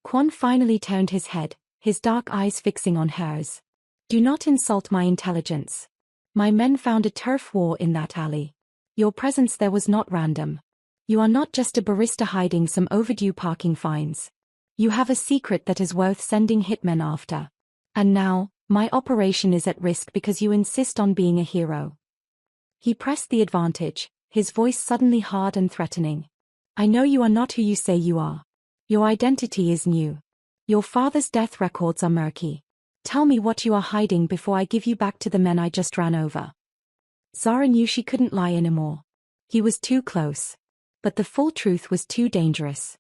Kwon finally turned his head, his dark eyes fixing on hers. Do not insult my intelligence. My men found a turf war in that alley. Your presence there was not random. You are not just a barista hiding some overdue parking fines. You have a secret that is worth sending hitmen after. And now, my operation is at risk because you insist on being a hero. He pressed the advantage, his voice suddenly hard and threatening. I know you are not who you say you are. Your identity is new. Your father's death records are murky. Tell me what you are hiding before I give you back to the men I just ran over. Zara knew she couldn't lie anymore. He was too close. But the full truth was too dangerous.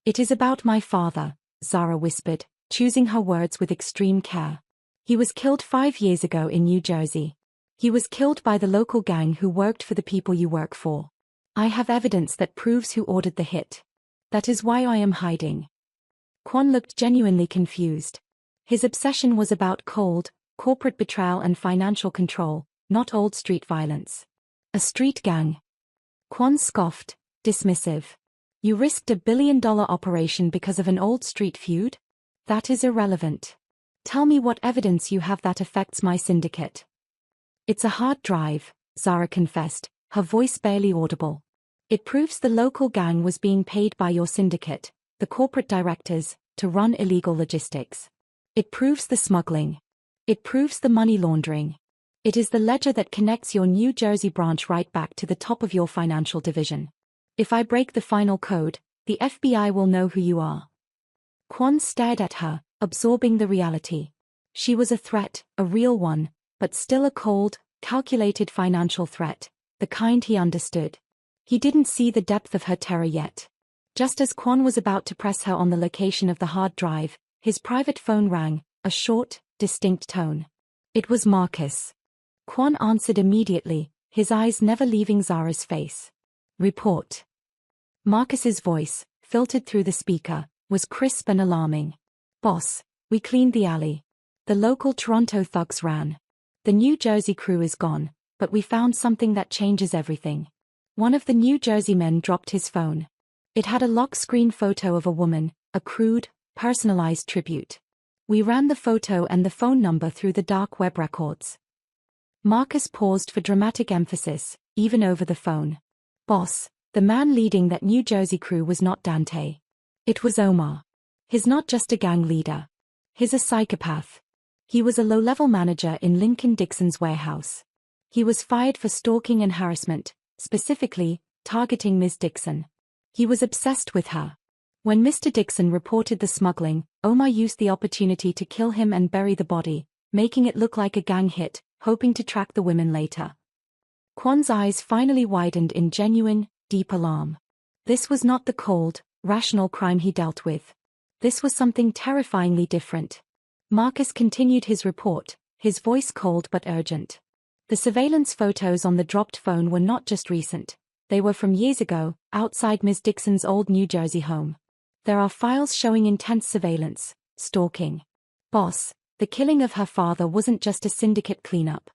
It is about my father, Zara whispered, choosing her words with extreme care. He was killed 5 years ago in New Jersey. He was killed by the local gang who worked for the people you work for. I have evidence that proves who ordered the hit. That is why I am hiding. Kwon looked genuinely confused. His obsession was about cold, corporate betrayal and financial control, not old street violence. A street gang. Kwon scoffed, dismissive. You risked $1 billion operation because of an old street feud? That is irrelevant. Tell me what evidence you have that affects my syndicate. It's a hard drive, Zara confessed, her voice barely audible. It proves the local gang was being paid by your syndicate, the corporate directors, to run illegal logistics. It proves the smuggling. It proves the money laundering. It is the ledger that connects your New Jersey branch right back to the top of your financial division. If I break the final code, the FBI will know who you are. Kwon stared at her, absorbing the reality. She was a threat, a real one, but still a cold, calculated financial threat, the kind he understood. He didn't see the depth of her terror yet. Just as Kwon was about to press her on the location of the hard drive, his private phone rang, a short, distinct tone. It was Marcus. Kwon answered immediately, his eyes never leaving Zara's face. Report. Marcus's voice, filtered through the speaker, was crisp and alarming. Boss, we cleaned the alley. The local Toronto thugs ran. The New Jersey crew is gone, but we found something that changes everything. One of the New Jersey men dropped his phone. It had a lock screen photo of a woman, a crude, personalized tribute. We ran the photo and the phone number through the dark web records. Marcus paused for dramatic emphasis, even over the phone. Boss, the man leading that New Jersey crew was not Dante. It was Omar. He's not just a gang leader. He's a psychopath. He was a low-level manager in Lincoln Dixon's warehouse. He was fired for stalking and harassment, specifically, targeting Ms. Dixon. He was obsessed with her. When Mr. Dixon reported the smuggling, Omar used the opportunity to kill him and bury the body, making it look like a gang hit, hoping to track the women later. Kwon's eyes finally widened in genuine, deep alarm. This was not the cold, rational crime he dealt with. This was something terrifyingly different. Marcus continued his report, his voice cold but urgent. The surveillance photos on the dropped phone were not just recent. They were from years ago, outside Ms. Dixon's old New Jersey home. There are files showing intense surveillance, stalking. Boss, the killing of her father wasn't just a syndicate cleanup.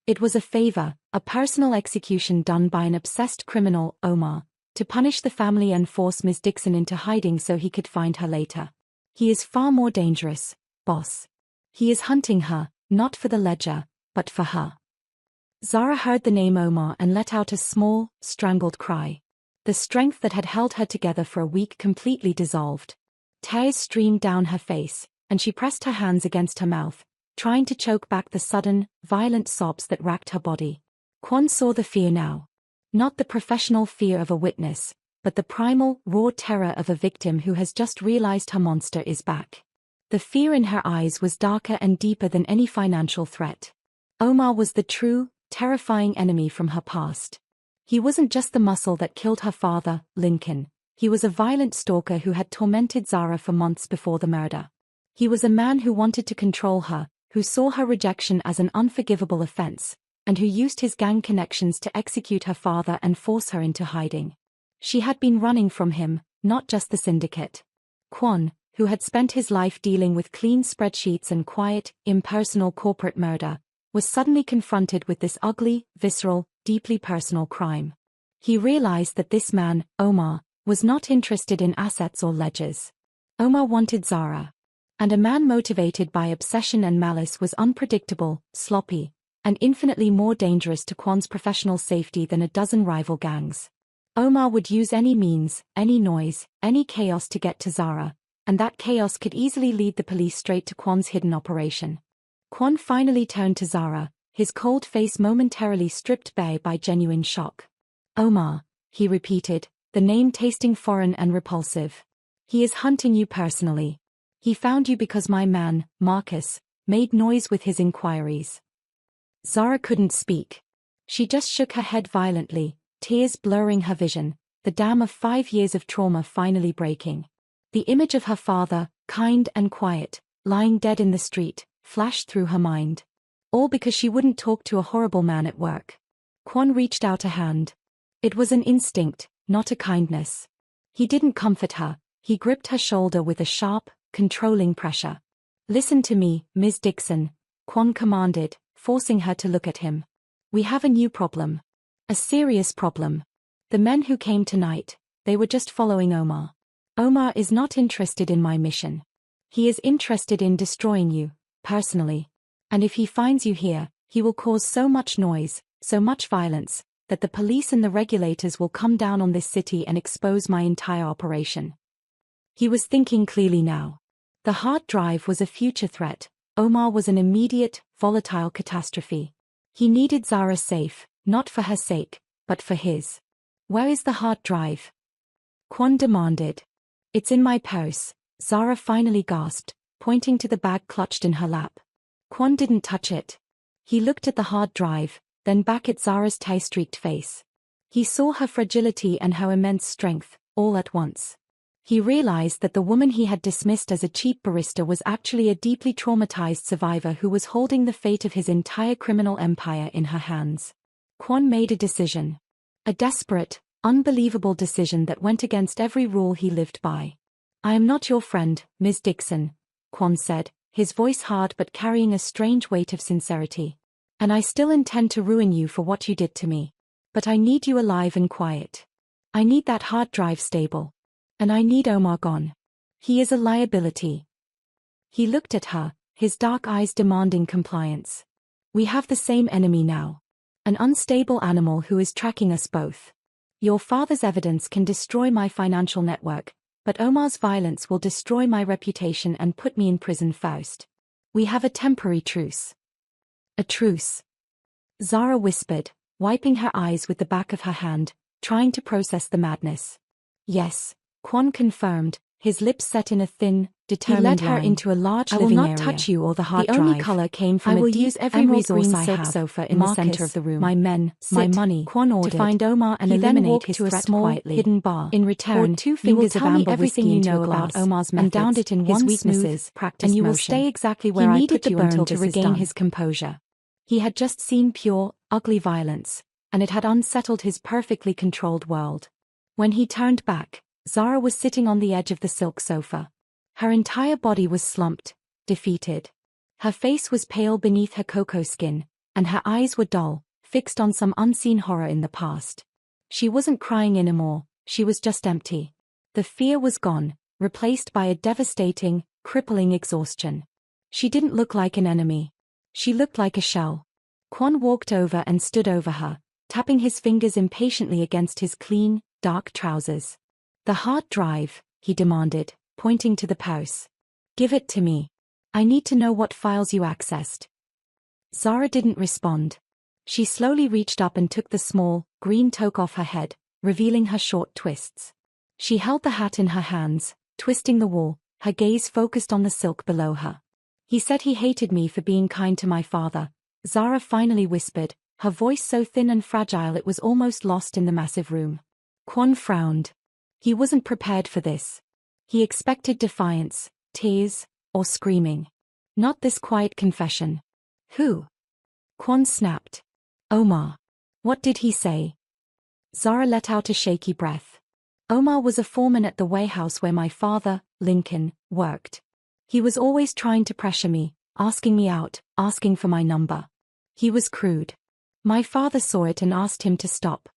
It was a favor, a personal execution done by an obsessed criminal, Omar, to punish the family and force Ms. Dixon into hiding so he could find her later. He is far more dangerous, boss. He is hunting her, not for the ledger, but for her. Zara heard the name Omar and let out a small, strangled cry. The strength that had held her together for a week completely dissolved. Tears streamed down her face, and she pressed her hands against her mouth, trying to choke back the sudden, violent sobs that racked her body. Kwon saw the fear now. Not the professional fear of a witness, but the primal, raw terror of a victim who has just realized her monster is back. The fear in her eyes was darker and deeper than any financial threat. Omar was the true, terrifying enemy from her past. He wasn't just the muscle that killed her father, Lincoln. He was a violent stalker who had tormented Zara for months before the murder. He was a man who wanted to control her, who saw her rejection as an unforgivable offense, and who used his gang connections to execute her father and force her into hiding. She had been running from him, not just the syndicate. Kwon, who had spent his life dealing with clean spreadsheets and quiet, impersonal corporate murder, was suddenly confronted with this ugly, visceral, deeply personal crime. He realized that this man, Omar, was not interested in assets or ledgers. Omar wanted Zara. And a man motivated by obsession and malice was unpredictable, sloppy, and infinitely more dangerous to Kwan's professional safety than a dozen rival gangs. Omar would use any means, any noise, any chaos to get to Zara, and that chaos could easily lead the police straight to Kwan's hidden operation. Kwan finally turned to Zara, his cold face momentarily stripped bare by genuine shock. Omar, he repeated, the name tasting foreign and repulsive. He is hunting you personally. He found you because my man, Marcus, made noise with his inquiries. Zara couldn't speak. She just shook her head violently, tears blurring her vision, the dam of 5 years of trauma finally breaking. The image of her father, kind and quiet, lying dead in the street, flashed through her mind. All because she wouldn't talk to a horrible man at work. Kwan reached out a hand. It was an instinct, not a kindness. He didn't comfort her, he gripped her shoulder with a sharp, controlling pressure. Listen to me, Ms. Dixon, Kwan commanded, forcing her to look at him. We have a new problem. A serious problem. The men who came tonight, they were just following Omar. Omar is not interested in my mission. He is interested in destroying you, personally. And if he finds you here, he will cause so much noise, so much violence, that the police and the regulators will come down on this city and expose my entire operation. He was thinking clearly now. The hard drive was a future threat. Omar was an immediate, volatile catastrophe. He needed Zara safe, not for her sake, but for his. Where is the hard drive? Kwan demanded. It's in my purse, Zara finally gasped, pointing to the bag clutched in her lap. Kwan didn't touch it. He looked at the hard drive, then back at Zara's tie-streaked face. He saw her fragility and her immense strength, all at once. He realized that the woman he had dismissed as a cheap barista was actually a deeply traumatized survivor who was holding the fate of his entire criminal empire in her hands. Kwan made a decision. A desperate, unbelievable decision that went against every rule he lived by. I am not your friend, Ms. Dixon, Kwan said, his voice hard but carrying a strange weight of sincerity. And I still intend to ruin you for what you did to me. But I need you alive and quiet. I need that hard drive stable. And I need Omar gone. He is a liability. He looked at her, his dark eyes demanding compliance. We have the same enemy now. An unstable animal who is tracking us both. Your father's evidence can destroy my financial network, but Omar's violence will destroy my reputation and put me in prison first. We have a temporary truce. A truce. Zara whispered, wiping her eyes with the back of her hand, trying to process the madness. Yes, Kwan confirmed, his lips set in a thin, determined line. He led her into a large living area. I will not touch you or the hard drive. The only color came from a deep, emerald green silk sofa in the center of the room. My men, my money, Kwan ordered, to find Omar and eliminate his threat quietly. Hidden bar. In return, 2 fingers of amber everything you know about Omar's methods, and downed it in one smooth, practiced and you will stay exactly where I put you until to regain his composure. He had just seen pure, ugly violence, and it had unsettled his perfectly controlled world. When he turned back, Zara was sitting on the edge of the silk sofa. Her entire body was slumped, defeated. Her face was pale beneath her cocoa skin, and her eyes were dull, fixed on some unseen horror in the past. She wasn't crying anymore, she was just empty. The fear was gone, replaced by a devastating, crippling exhaustion. She didn't look like an enemy. She looked like a shell. Kwan walked over and stood over her, tapping his fingers impatiently against his clean, dark trousers. The hard drive, he demanded, pointing to the purse. Give it to me. I need to know what files you accessed. Zara didn't respond. She slowly reached up and took the small, green toque off her head, revealing her short twists. She held the hat in her hands, twisting the wool, her gaze focused on the silk below her. He said he hated me for being kind to my father, Zara finally whispered, her voice so thin and fragile it was almost lost in the massive room. Kwan frowned. He wasn't prepared for this. He expected defiance, tears, or screaming. Not this quiet confession. Who? Kwan snapped. Omar. What did he say? Zara let out a shaky breath. Omar was a foreman at the warehouse where my father, Lincoln, worked. He was always trying to pressure me, asking me out, asking for my number. He was crude. My father saw it and asked him to stop.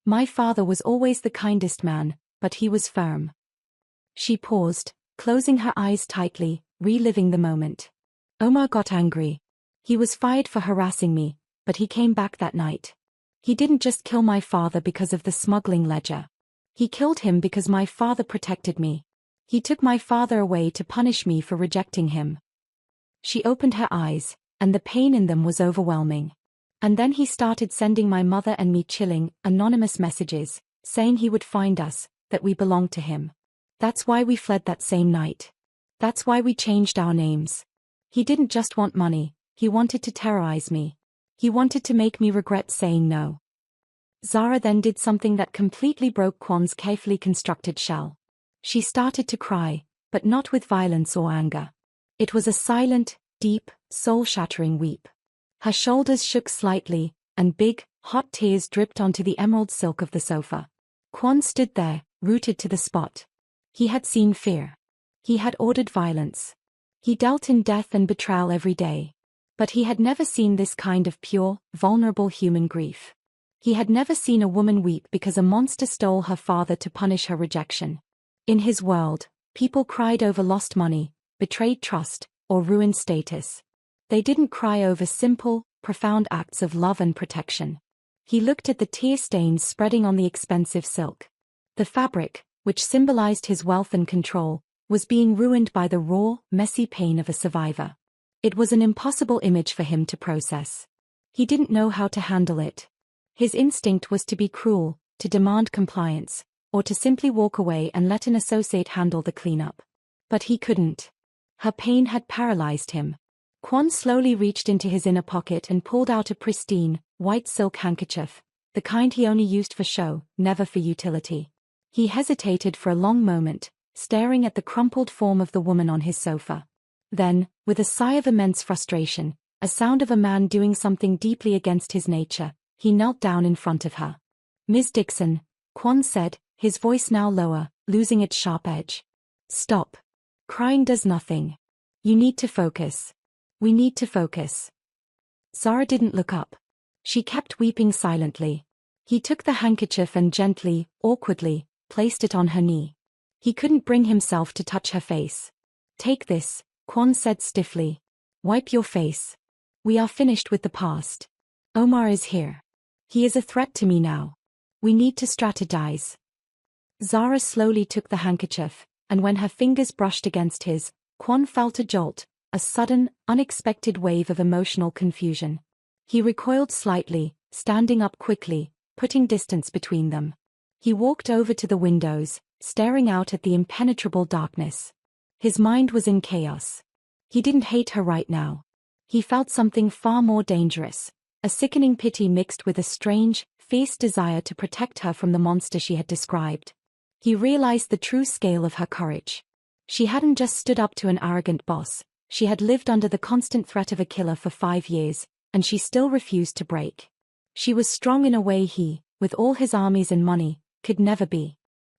My father was always the kindest man, but he was firm. She paused, closing her eyes tightly, reliving the moment. Omar got angry. He was fired for harassing me, but he came back that night. He didn't just kill my father because of the smuggling ledger. He killed him because my father protected me. He took my father away to punish me for rejecting him. She opened her eyes, and the pain in them was overwhelming. And then he started sending my mother and me chilling, anonymous messages, saying he would find us, that we belonged to him. That's why we fled that same night. That's why we changed our names. He didn't just want money, he wanted to terrorize me. He wanted to make me regret saying no. Zara then did something that completely broke Kwon's carefully constructed shell. She started to cry, but not with violence or anger. It was a silent, deep, soul-shattering weep. Her shoulders shook slightly, and big, hot tears dripped onto the emerald silk of the sofa. Kwon stood there, rooted to the spot. He had seen fear. He had ordered violence. He dealt in death and betrayal every day. But he had never seen this kind of pure, vulnerable human grief. He had never seen a woman weep because a monster stole her father to punish her rejection. In his world, people cried over lost money, betrayed trust, or ruined status. They didn't cry over simple, profound acts of love and protection. He looked at the tear stains spreading on the expensive silk. The fabric, which symbolized his wealth and control, was being ruined by the raw, messy pain of a survivor. It was an impossible image for him to process. He didn't know how to handle it. His instinct was to be cruel, to demand compliance, or to simply walk away and let an associate handle the cleanup. But he couldn't. Her pain had paralyzed him. Kwon slowly reached into his inner pocket and pulled out a pristine, white silk handkerchief, the kind he only used for show, never for utility. He hesitated for a long moment, staring at the crumpled form of the woman on his sofa. Then, with a sigh of immense frustration, a sound of a man doing something deeply against his nature, he knelt down in front of her. "Ms. Dixon," Kwon said, his voice now lower, losing its sharp edge. "Stop. Crying does nothing. You need to focus. We need to focus." Zara didn't look up. She kept weeping silently. He took the handkerchief and gently, awkwardly, placed it on her knee. He couldn't bring himself to touch her face. "Take this," Kwon said stiffly. "Wipe your face. We are finished with the past. Omar is here. He is a threat to me now. We need to strategize." Zara slowly took the handkerchief, and when her fingers brushed against his, Kwon felt a jolt, a sudden, unexpected wave of emotional confusion. He recoiled slightly, standing up quickly, putting distance between them. He walked over to the windows, staring out at the impenetrable darkness. His mind was in chaos. He didn't hate her right now. He felt something far more dangerous, a sickening pity mixed with a strange, fierce desire to protect her from the monster she had described. He realized the true scale of her courage. She hadn't just stood up to an arrogant boss, she had lived under the constant threat of a killer for 5 years, and she still refused to break. She was strong in a way he, with all his armies and money, could never be.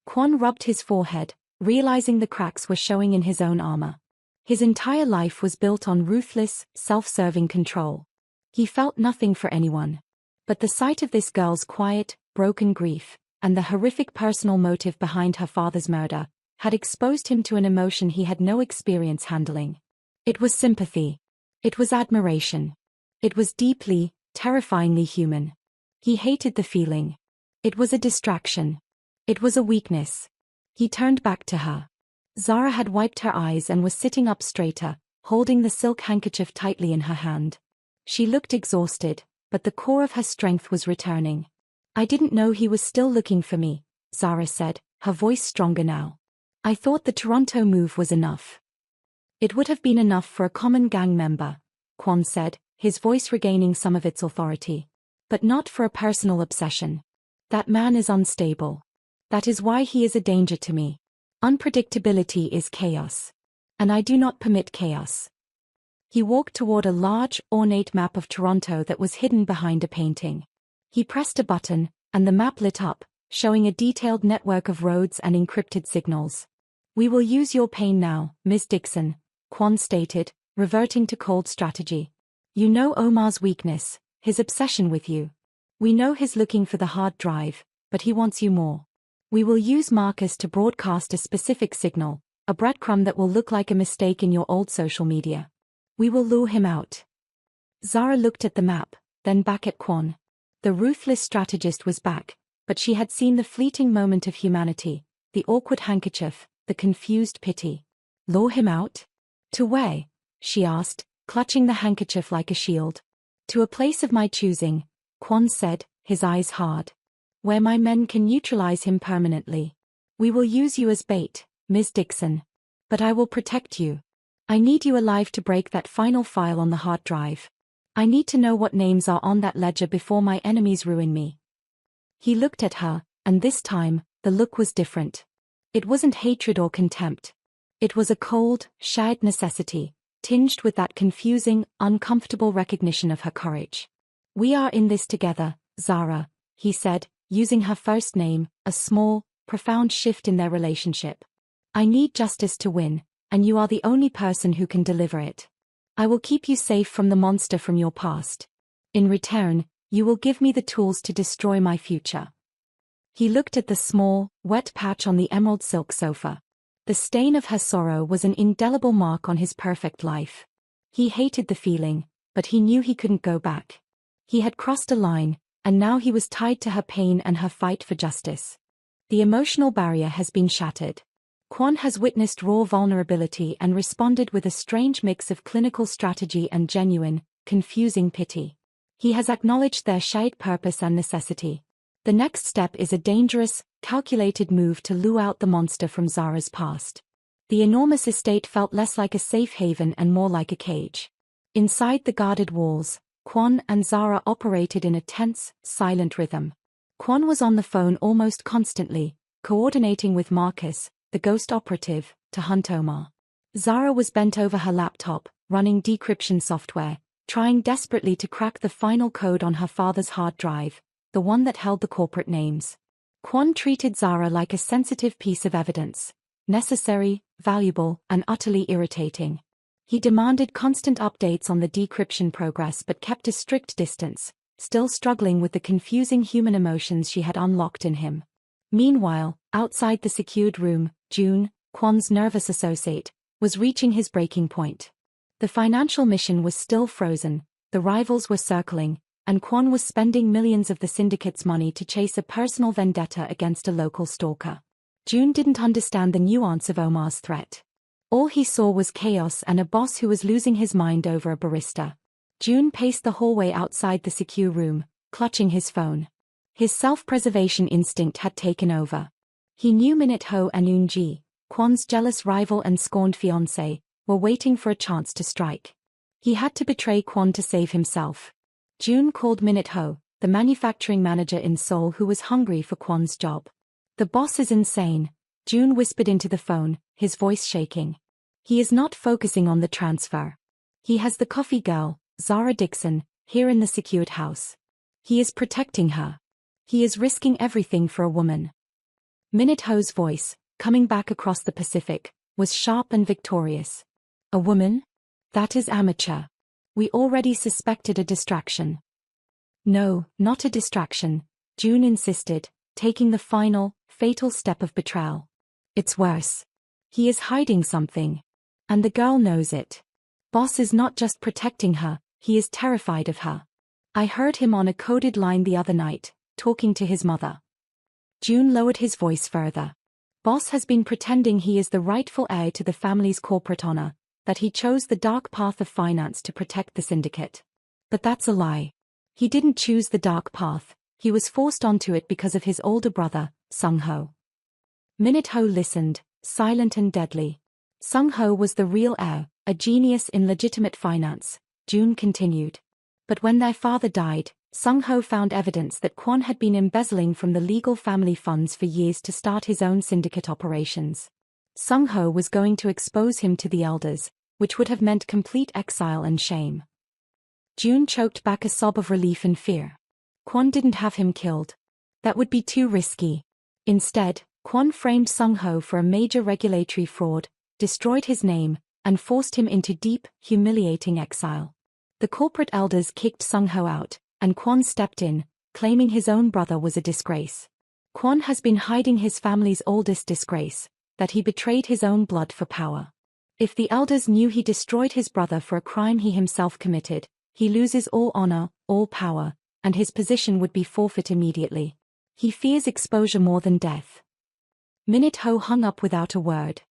Kwon rubbed his forehead, realizing the cracks were showing in his own armor. His entire life was built on ruthless, self-serving control. He felt nothing for anyone. But the sight of this girl's quiet, broken grief, and the horrific personal motive behind her father's murder, had exposed him to an emotion he had no experience handling. It was sympathy. It was admiration. It was deeply, terrifyingly human. He hated the feeling. It was a distraction. It was a weakness. He turned back to her. Zara had wiped her eyes and was sitting up straighter, holding the silk handkerchief tightly in her hand. She looked exhausted, but the core of her strength was returning. "I didn't know he was still looking for me," Zara said, her voice stronger now. "I thought the Toronto move was enough." "It would have been enough for a common gang member," Kwon said, his voice regaining some of its authority. "But not for a personal obsession. That man is unstable. That is why he is a danger to me. Unpredictability is chaos. And I do not permit chaos." He walked toward a large, ornate map of Toronto that was hidden behind a painting. He pressed a button, and the map lit up, showing a detailed network of roads and encrypted signals. "We will use your pain now, Ms. Dixon," Kwon stated, reverting to cold strategy. "You know Omar's weakness, his obsession with you. We know his looking for the hard drive, but he wants you more. We will use Marcus to broadcast a specific signal, a breadcrumb that will look like a mistake in your old social media. We will lure him out. Zara looked at the map, then back at Kwon. The ruthless strategist was back, but she had seen the fleeting moment of humanity, the awkward handkerchief, the confused pity. Lure him out? To where? She asked, clutching the handkerchief like a shield. To a place of my choosing, Kwon said, his eyes hard. Where my men can neutralize him permanently. We will use you as bait, Ms. Dixon. But I will protect you. I need you alive to break that final file on the hard drive. I need to know what names are on that ledger before my enemies ruin me. He looked at her, and this time, the look was different. It wasn't hatred or contempt. It was a cold, shared necessity, tinged with that confusing, uncomfortable recognition of her courage. We are in this together, Zara, he said, using her first name, a small, profound shift in their relationship. I need justice to win, and you are the only person who can deliver it. I will keep you safe from the monster from your past. In return, you will give me the tools to destroy my future. He looked at the small, wet patch on the emerald silk sofa. The stain of her sorrow was an indelible mark on his perfect life. He hated the feeling, but he knew he couldn't go back. He had crossed a line, and now he was tied to her pain and her fight for justice. The emotional barrier has been shattered. Kwon has witnessed raw vulnerability and responded with a strange mix of clinical strategy and genuine, confusing pity. He has acknowledged their shared purpose and necessity. The next step is a dangerous, calculated move to lure out the monster from Zara's past. The enormous estate felt less like a safe haven and more like a cage. Inside the guarded walls, Kwon and Zara operated in a tense, silent rhythm. Kwon was on the phone almost constantly, coordinating with Marcus, the ghost operative, to hunt Omar. Zara was bent over her laptop, running decryption software, trying desperately to crack the final code on her father's hard drive, the one that held the corporate names. Kwon treated Zara like a sensitive piece of evidence, necessary, valuable, and utterly irritating. He demanded constant updates on the decryption progress but kept a strict distance, still struggling with the confusing human emotions she had unlocked in him. Meanwhile, outside the secured room, June, Kwon's nervous associate, was reaching his breaking point. The financial mission was still frozen, the rivals were circling, and Kwon was spending millions of the syndicate's money to chase a personal vendetta against a local stalker. June didn't understand the nuance of Omar's threat. All he saw was chaos and a boss who was losing his mind over a barista. June paced the hallway outside the secure room, clutching his phone. His self-preservation instinct had taken over. He knew Minute Ho and Eun-ji, Kwon's jealous rival and scorned fiancé, were waiting for a chance to strike. He had to betray Kwon to save himself. June called Minute Ho, the manufacturing manager in Seoul who was hungry for Kwon's job. The boss is insane, June whispered into the phone, his voice shaking. He is not focusing on the transfer. He has the coffee girl, Zara Dixon, here in the secured house. He is protecting her. He is risking everything for a woman. Minute Ho's voice, coming back across the Pacific, was sharp and victorious. A woman? That is amateur. We already suspected a distraction. No, not a distraction, June insisted, taking the final, fatal step of betrayal. It's worse. He is hiding something. And the girl knows it. Boss is not just protecting her, he is terrified of her. I heard him on a coded line the other night, talking to his mother. June lowered his voice further. Boss has been pretending he is the rightful heir to the family's corporate honor, that he chose the dark path of finance to protect the syndicate. But that's a lie. He didn't choose the dark path, he was forced onto it because of his older brother, Sung-ho. Minute Ho listened, silent and deadly. Sung-ho was the real heir, a genius in legitimate finance, June continued. But when their father died, Sung-ho found evidence that Kwon had been embezzling from the legal family funds for years to start his own syndicate operations. Sung-ho was going to expose him to the elders, which would have meant complete exile and shame. June choked back a sob of relief and fear. Kwon didn't have him killed. That would be too risky. Instead, Kwon framed Sung-ho for a major regulatory fraud, destroyed his name, and forced him into deep, humiliating exile. The corporate elders kicked Sung-ho out, and Kwon stepped in, claiming his own brother was a disgrace. Kwon has been hiding his family's oldest disgrace, that he betrayed his own blood for power. If the elders knew he destroyed his brother for a crime he himself committed, he loses all honor, all power, and his position would be forfeit immediately. He fears exposure more than death. Minute-ho hung up without a word.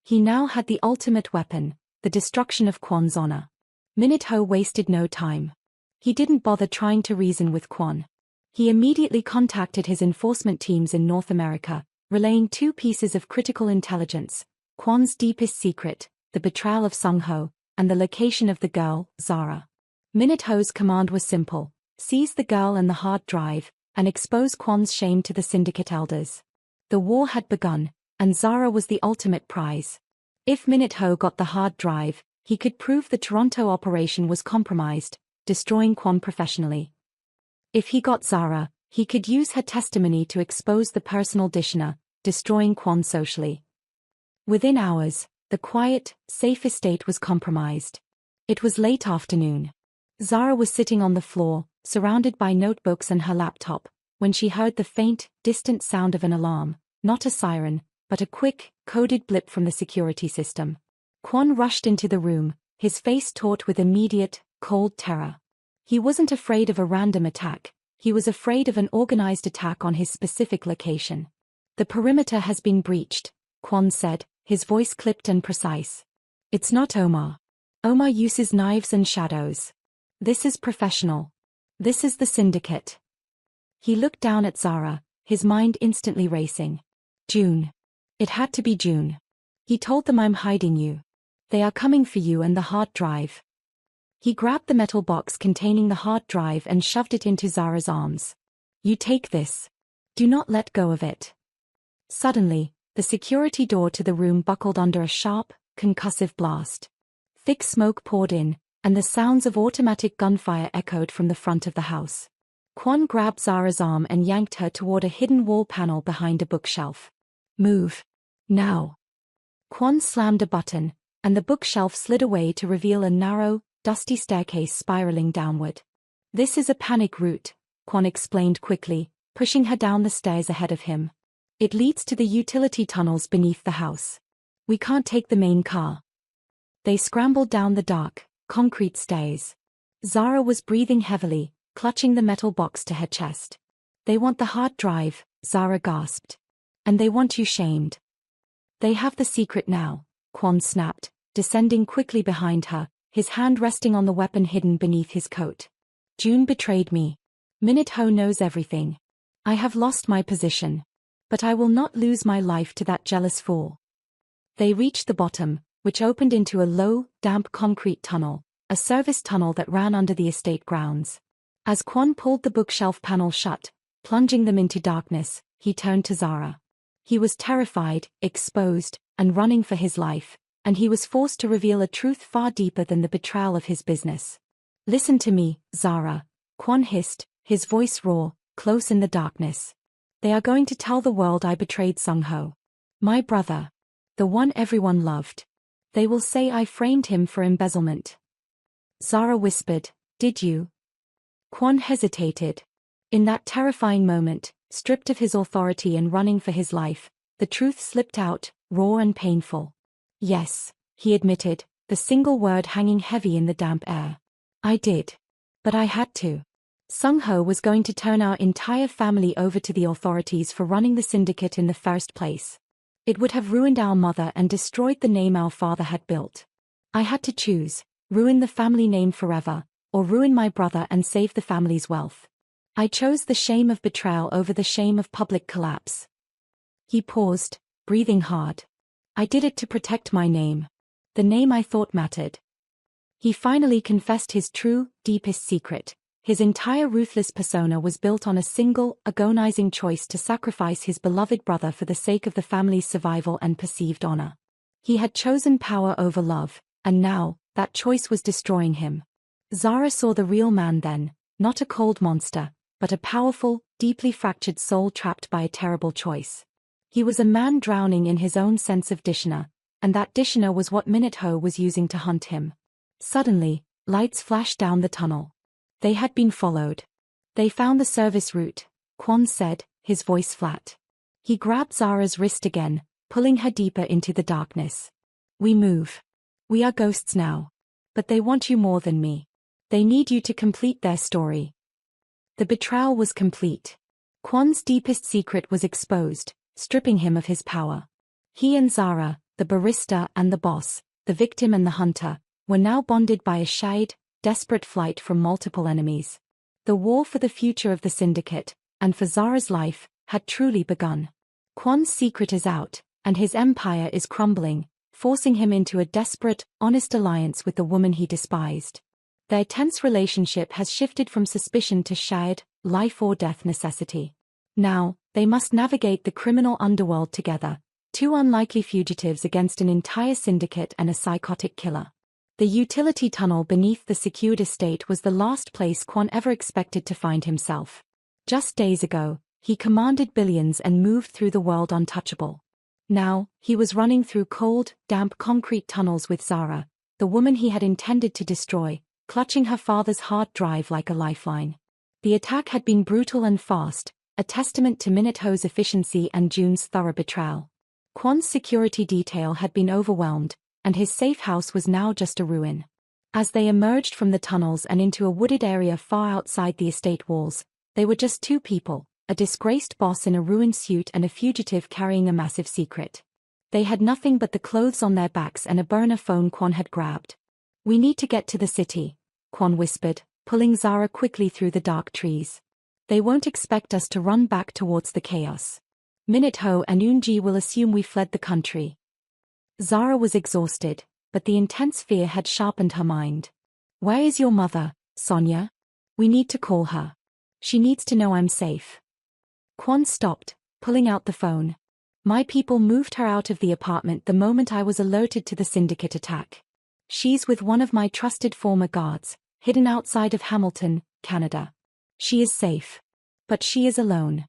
He now had the ultimate weapon, the destruction of Kwon's honor. Minute-ho wasted no time. He didn't bother trying to reason with Kwon. He immediately contacted his enforcement teams in North America, relaying two pieces of critical intelligence: Kwon's deepest secret, the betrayal of Sung-ho, and the location of the girl, Zara. Minute-ho's command was simple: seize the girl and the hard drive, and expose Kwon's shame to the syndicate elders. The war had begun, and Zara was the ultimate prize. If Minute-ho got the hard drive, he could prove the Toronto operation was compromised, destroying Kwon professionally. If he got Zara, he could use her testimony to expose the personal dishonor, destroying Kwon socially. Within hours, the quiet, safe estate was compromised. It was late afternoon. Zara was sitting on the floor, surrounded by notebooks and her laptop, when she heard the faint, distant sound of an alarm, not a siren, but a quick, coded blip from the security system. Kwon rushed into the room, his face taut with immediate, cold terror. He wasn't afraid of a random attack, he was afraid of an organized attack on his specific location. "The perimeter has been breached," Kwon said, his voice clipped and precise. "It's not Omar. Omar uses knives and shadows. This is professional. This is the syndicate." He looked down at Zara, his mind instantly racing. June. It had to be June. He told them, "I'm hiding you. They are coming for you and the hard drive." He grabbed the metal box containing the hard drive and shoved it into Zara's arms. "You take this. Do not let go of it." Suddenly, the security door to the room buckled under a sharp, concussive blast. Thick smoke poured in, and the sounds of automatic gunfire echoed from the front of the house. Kwon grabbed Zara's arm and yanked her toward a hidden wall panel behind a bookshelf. "Move. Now." Kwon slammed a button, and the bookshelf slid away to reveal a narrow, dusty staircase spiraling downward. "This is a panic route," Kwon explained quickly, pushing her down the stairs ahead of him. "It leads to the utility tunnels beneath the house. We can't take the main car." They scrambled down the dark, concrete stairs. Zara was breathing heavily, clutching the metal box to her chest. "They want the hard drive," Zara gasped. "And they want you shamed." "They have the secret now," Kwon snapped, descending quickly behind her, his hand resting on the weapon hidden beneath his coat. "June betrayed me. Minute-ho knows everything. I have lost my position. But I will not lose my life to that jealous fool." They reached the bottom, which opened into a low, damp concrete tunnel, a service tunnel that ran under the estate grounds. As Kwon pulled the bookshelf panel shut, plunging them into darkness, he turned to Zara. He was terrified, exposed, and running for his life, and he was forced to reveal a truth far deeper than the betrayal of his business. "Listen to me, Zara," Kwon hissed, his voice raw, close in the darkness. "They are going to tell the world I betrayed Sung-ho. My brother. The one everyone loved. They will say I framed him for embezzlement." Zara whispered, "Did you?" Kwon hesitated. In that terrifying moment, stripped of his authority and running for his life, the truth slipped out, raw and painful. "Yes," he admitted, the single word hanging heavy in the damp air. "I did. But I had to. Sung-ho was going to turn our entire family over to the authorities for running the syndicate in the first place. It would have ruined our mother and destroyed the name our father had built. I had to choose, ruin the family name forever, or ruin my brother and save the family's wealth. I chose the shame of betrayal over the shame of public collapse." He paused, breathing hard. "I did it to protect my name. The name I thought mattered." He finally confessed his true, deepest secret. His entire ruthless persona was built on a single, agonizing choice to sacrifice his beloved brother for the sake of the family's survival and perceived honor. He had chosen power over love, and now, that choice was destroying him. Zara saw the real man then, not a cold monster, but a powerful, deeply fractured soul trapped by a terrible choice. He was a man drowning in his own sense of dishonor, and that dishonor was what Minute-ho was using to hunt him. Suddenly, lights flashed down the tunnel. They had been followed. "They found the service route," Kwon said, his voice flat. He grabbed Zara's wrist again, pulling her deeper into the darkness. We move. We are ghosts now. But they want you more than me. They need you to complete their story. The betrayal was complete. Kwon's deepest secret was exposed, stripping him of his power. He and Zara, the barista and the boss, the victim and the hunter, were now bonded by a shared, desperate flight from multiple enemies. The war for the future of the syndicate, and for Zara's life, had truly begun. Kwon's secret is out, and his empire is crumbling, forcing him into a desperate, honest alliance with the woman he despised. Their tense relationship has shifted from suspicion to shared, life-or-death necessity. Now, they must navigate the criminal underworld together, two unlikely fugitives against an entire syndicate and a psychotic killer. The utility tunnel beneath the secured estate was the last place Kwon ever expected to find himself. Just days ago, he commanded billions and moved through the world untouchable. Now, he was running through cold, damp concrete tunnels with Zara, the woman he had intended to destroy, clutching her father's hard drive like a lifeline. The attack had been brutal and fast, a testament to Minute-Ho's efficiency and June's thorough betrayal. Kwon's security detail had been overwhelmed, and his safe house was now just a ruin. As they emerged from the tunnels and into a wooded area far outside the estate walls, they were just two people, a disgraced boss in a ruined suit and a fugitive carrying a massive secret. They had nothing but the clothes on their backs and a burner phone Kwon had grabbed. "We need to get to the city," Kwon whispered, pulling Zara quickly through the dark trees. "They won't expect us to run back towards the chaos. Minute-Ho and Eunji will assume we fled the country." Zara was exhausted, but the intense fear had sharpened her mind. "Where is your mother, Sonia? We need to call her. She needs to know I'm safe." Kwon stopped, pulling out the phone. "My people moved her out of the apartment the moment I was alerted to the syndicate attack. She's with one of my trusted former guards, hidden outside of Hamilton, Canada. She is safe. But she is alone."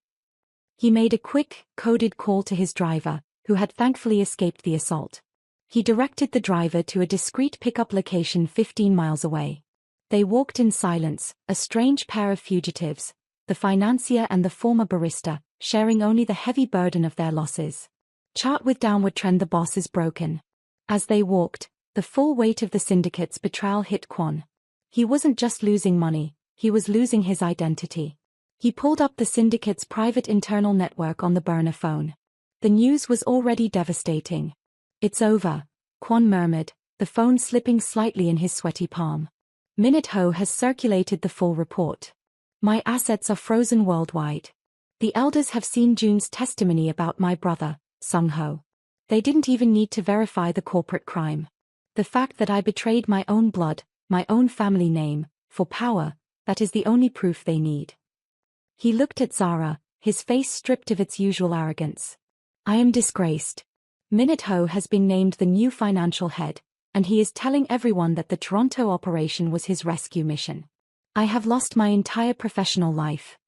He made a quick, coded call to his driver, who had thankfully escaped the assault. He directed the driver to a discreet pickup location 15 miles away. They walked in silence, a strange pair of fugitives, the financier and the former barista, sharing only the heavy burden of their losses. Chart with downward trend, the boss is broken. As they walked, the full weight of the syndicate's betrayal hit Kwon. He wasn't just losing money, he was losing his identity. He pulled up the syndicate's private internal network on the burner phone. The news was already devastating. "It's over," Kwon murmured, the phone slipping slightly in his sweaty palm. "Minute-Ho has circulated the full report. My assets are frozen worldwide. The elders have seen June's testimony about my brother, Sung-Ho. They didn't even need to verify the corporate crime. The fact that I betrayed my own blood, my own family name, for power, that is the only proof they need." He looked at Zara, his face stripped of its usual arrogance. "I am disgraced. Minute-Ho has been named the new financial head, and he is telling everyone that the Toronto operation was his rescue mission. I have lost my entire professional life."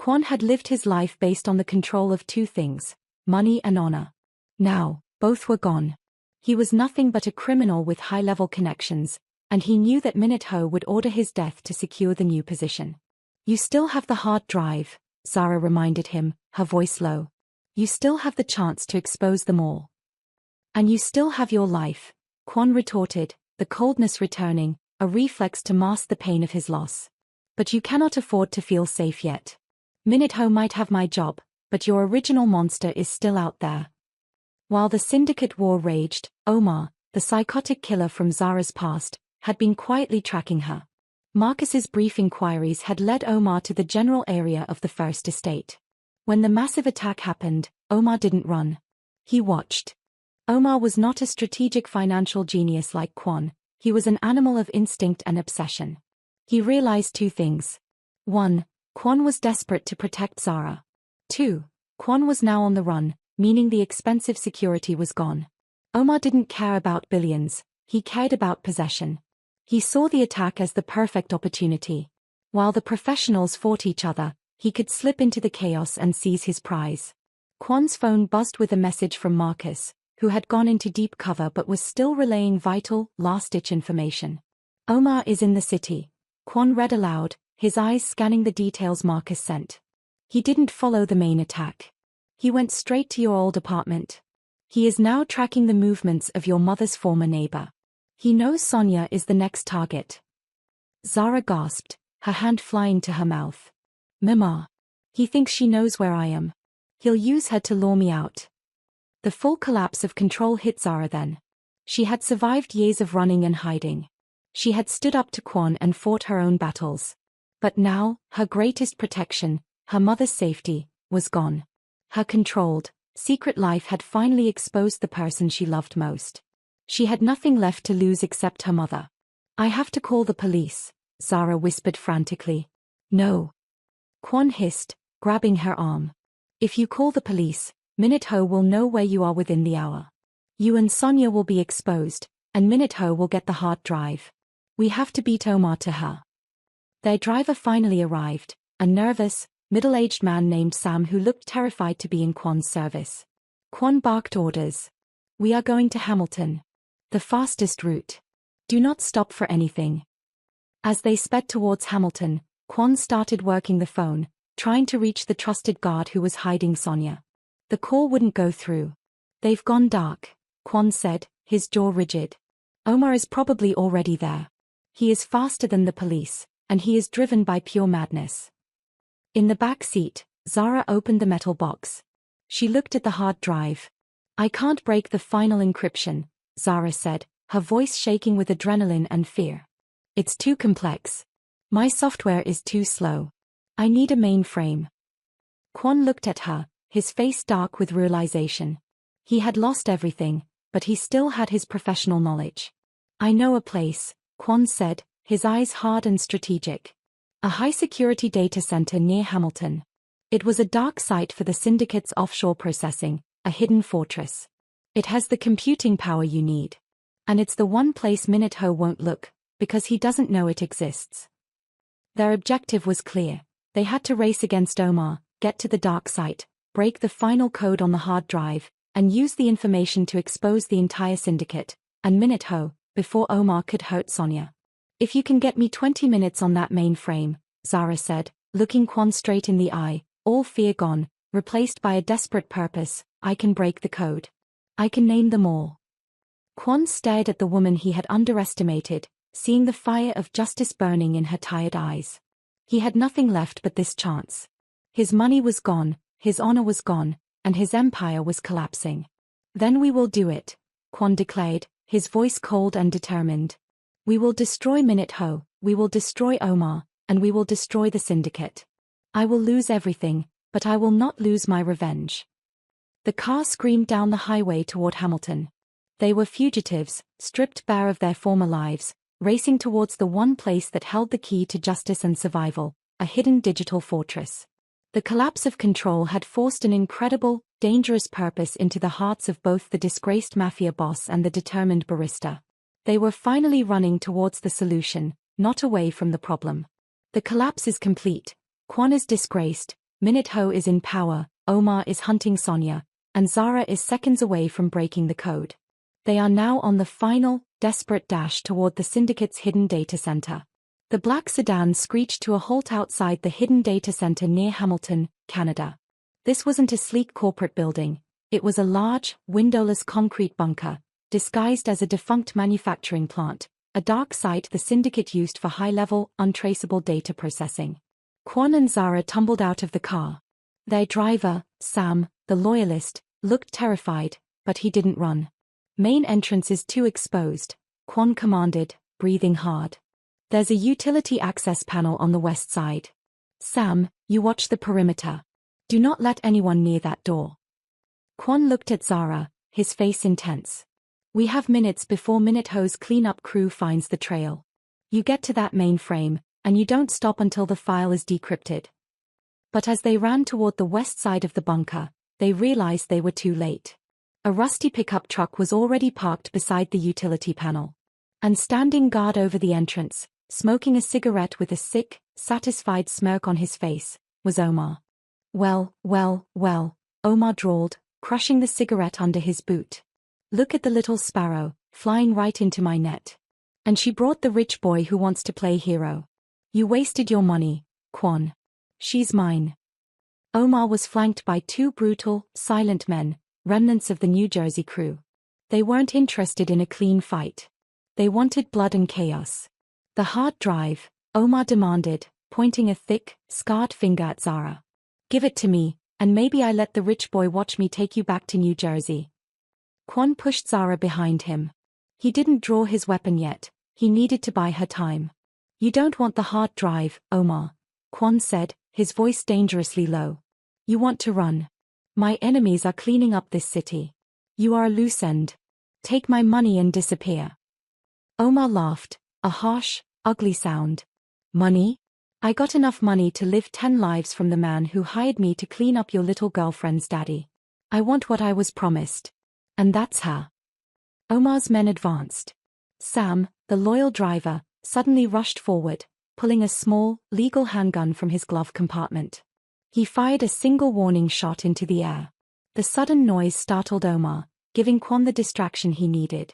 Kwon had lived his life based on the control of two things, money and honor. Now, both were gone. He was nothing but a criminal with high-level connections, and he knew that Minute-Ho would order his death to secure the new position. "You still have the hard drive," Zara reminded him, her voice low. "You still have the chance to expose them all. And you still have your life," Kwon retorted, the coldness returning, a reflex to mask the pain of his loss. "But you cannot afford to feel safe yet. Minute-Ho might have my job, but your original monster is still out there." While the syndicate war raged, Omar, the psychotic killer from Zara's past, had been quietly tracking her. Marcus's brief inquiries had led Omar to the general area of the First Estate. When the massive attack happened, Omar didn't run. He watched. Omar was not a strategic financial genius like Kwon, he was an animal of instinct and obsession. He realized two things. 1. Kwon was desperate to protect Zara. 2. Kwon was now on the run, meaning the expensive security was gone. Omar didn't care about billions, he cared about possession. He saw the attack as the perfect opportunity. While the professionals fought each other, he could slip into the chaos and seize his prize. Kwon's phone buzzed with a message from Marcus, who had gone into deep cover but was still relaying vital, last-ditch information. "Omar is in the city," Kwon read aloud, his eyes scanning the details Marcus sent. "He didn't follow the main attack. He went straight to your old apartment. He is now tracking the movements of your mother's former neighbor. He knows Sonia is the next target. Zara gasped, her hand flying to her mouth. Mama. He thinks she knows where I am. He'll use her to lure me out. The full collapse of control hit Zara then. She had survived years of running and hiding. She had stood up to Kwon and fought her own battles. But now, her greatest protection, her mother's safety, was gone. Her controlled, secret life had finally exposed the person she loved most. She had nothing left to lose except her mother. I have to call the police, Zara whispered frantically. No. Kwon hissed, grabbing her arm. If you call the police, Minute-ho will know where you are within the hour. You and Sonia will be exposed, and Minute-ho will get the hard drive. We have to beat Omar to her. Their driver finally arrived, a nervous, middle-aged man named Sam who looked terrified to be in Kwon's service. Kwon barked orders. We are going to Hamilton. The fastest route. Do not stop for anything. As they sped towards Hamilton, Kwon started working the phone, trying to reach the trusted guard who was hiding Sonia. The call wouldn't go through. They've gone dark, Kwon said, his jaw rigid. Omar is probably already there. He is faster than the police, and he is driven by pure madness. In the back seat, Zara opened the metal box. She looked at the hard drive. I can't break the final encryption, Zara said, her voice shaking with adrenaline and fear. It's too complex. My software is too slow. I need a mainframe. Kwon looked at her, his face dark with realization. He had lost everything, but he still had his professional knowledge. I know a place, Kwon said, his eyes hard and strategic. A high-security data center near Hamilton. It was a dark site for the syndicate's offshore processing, a hidden fortress. It has the computing power you need. And it's the one place Minute-ho won't look, because he doesn't know it exists. Their objective was clear. They had to race against Omar, get to the dark site, break the final code on the hard drive, and use the information to expose the entire syndicate, and Minute-ho, before Omar could hurt Sonia. If you can get me 20 minutes on that mainframe, Zara said, looking Kwon straight in the eye, all fear gone, replaced by a desperate purpose, I can break the code. I can name them all. Kwon stared at the woman he had underestimated, seeing the fire of justice burning in her tired eyes. He had nothing left but this chance. His money was gone, his honor was gone, and his empire was collapsing. Then we will do it, Kwon declared, his voice cold and determined. We will destroy Minute-ho, we will destroy Omar, and we will destroy the syndicate. I will lose everything, but I will not lose my revenge. The car screamed down the highway toward Hamilton. They were fugitives, stripped bare of their former lives, racing towards the one place that held the key to justice and survival, a hidden digital fortress. The collapse of control had forced an incredible, dangerous purpose into the hearts of both the disgraced Mafia boss and the determined barista. They were finally running towards the solution, not away from the problem. The collapse is complete. Kwon is disgraced, Minute-ho is in power, Omar is hunting Sonia, and Zara is seconds away from breaking the code. They are now on the final, desperate dash toward the syndicate's hidden data center. The black sedan screeched to a halt outside the hidden data center near Hamilton, Canada. This wasn't a sleek corporate building. It was a large, windowless concrete bunker, disguised as a defunct manufacturing plant, a dark site the syndicate used for high-level, untraceable data processing. Kwon and Zara tumbled out of the car. Their driver, Sam, the loyalist, looked terrified, but he didn't run. Main entrance is too exposed, Kwon commanded, breathing hard. There's a utility access panel on the west side. Sam, you watch the perimeter. Do not let anyone near that door. Kwon looked at Zara, his face intense. We have minutes before Minute-ho's cleanup crew finds the trail. You get to that mainframe, and you don't stop until the file is decrypted. But as they ran toward the west side of the bunker, they realized they were too late. A rusty pickup truck was already parked beside the utility panel. And standing guard over the entrance, smoking a cigarette with a sick, satisfied smirk on his face, was Omar. Well, Omar drawled, crushing the cigarette under his boot. Look at the little sparrow, flying right into my net. And she brought the rich boy who wants to play hero. You wasted your money, Kwon. She's mine. Omar was flanked by two brutal, silent men, remnants of the New Jersey crew. They weren't interested in a clean fight. They wanted blood and chaos. The hard drive, Omar demanded, pointing a thick, scarred finger at Zara. Give it to me, and maybe I let the rich boy watch me take you back to New Jersey. Kwon pushed Zara behind him. He didn't draw his weapon yet. He needed to buy her time. You don't want the hard drive, Omar, Kwon said, his voice dangerously low. You want to run. My enemies are cleaning up this city. You are a loose end. Take my money and disappear. Omar laughed, a harsh, ugly sound. Money? I got enough money to live 10 lives from the man who hired me to clean up your little girlfriend's daddy. I want what I was promised. And that's her. Omar's men advanced. Sam, the loyal driver, suddenly rushed forward, pulling a small, legal handgun from his glove compartment. He fired a single warning shot into the air. The sudden noise startled Omar, giving Kwon the distraction he needed.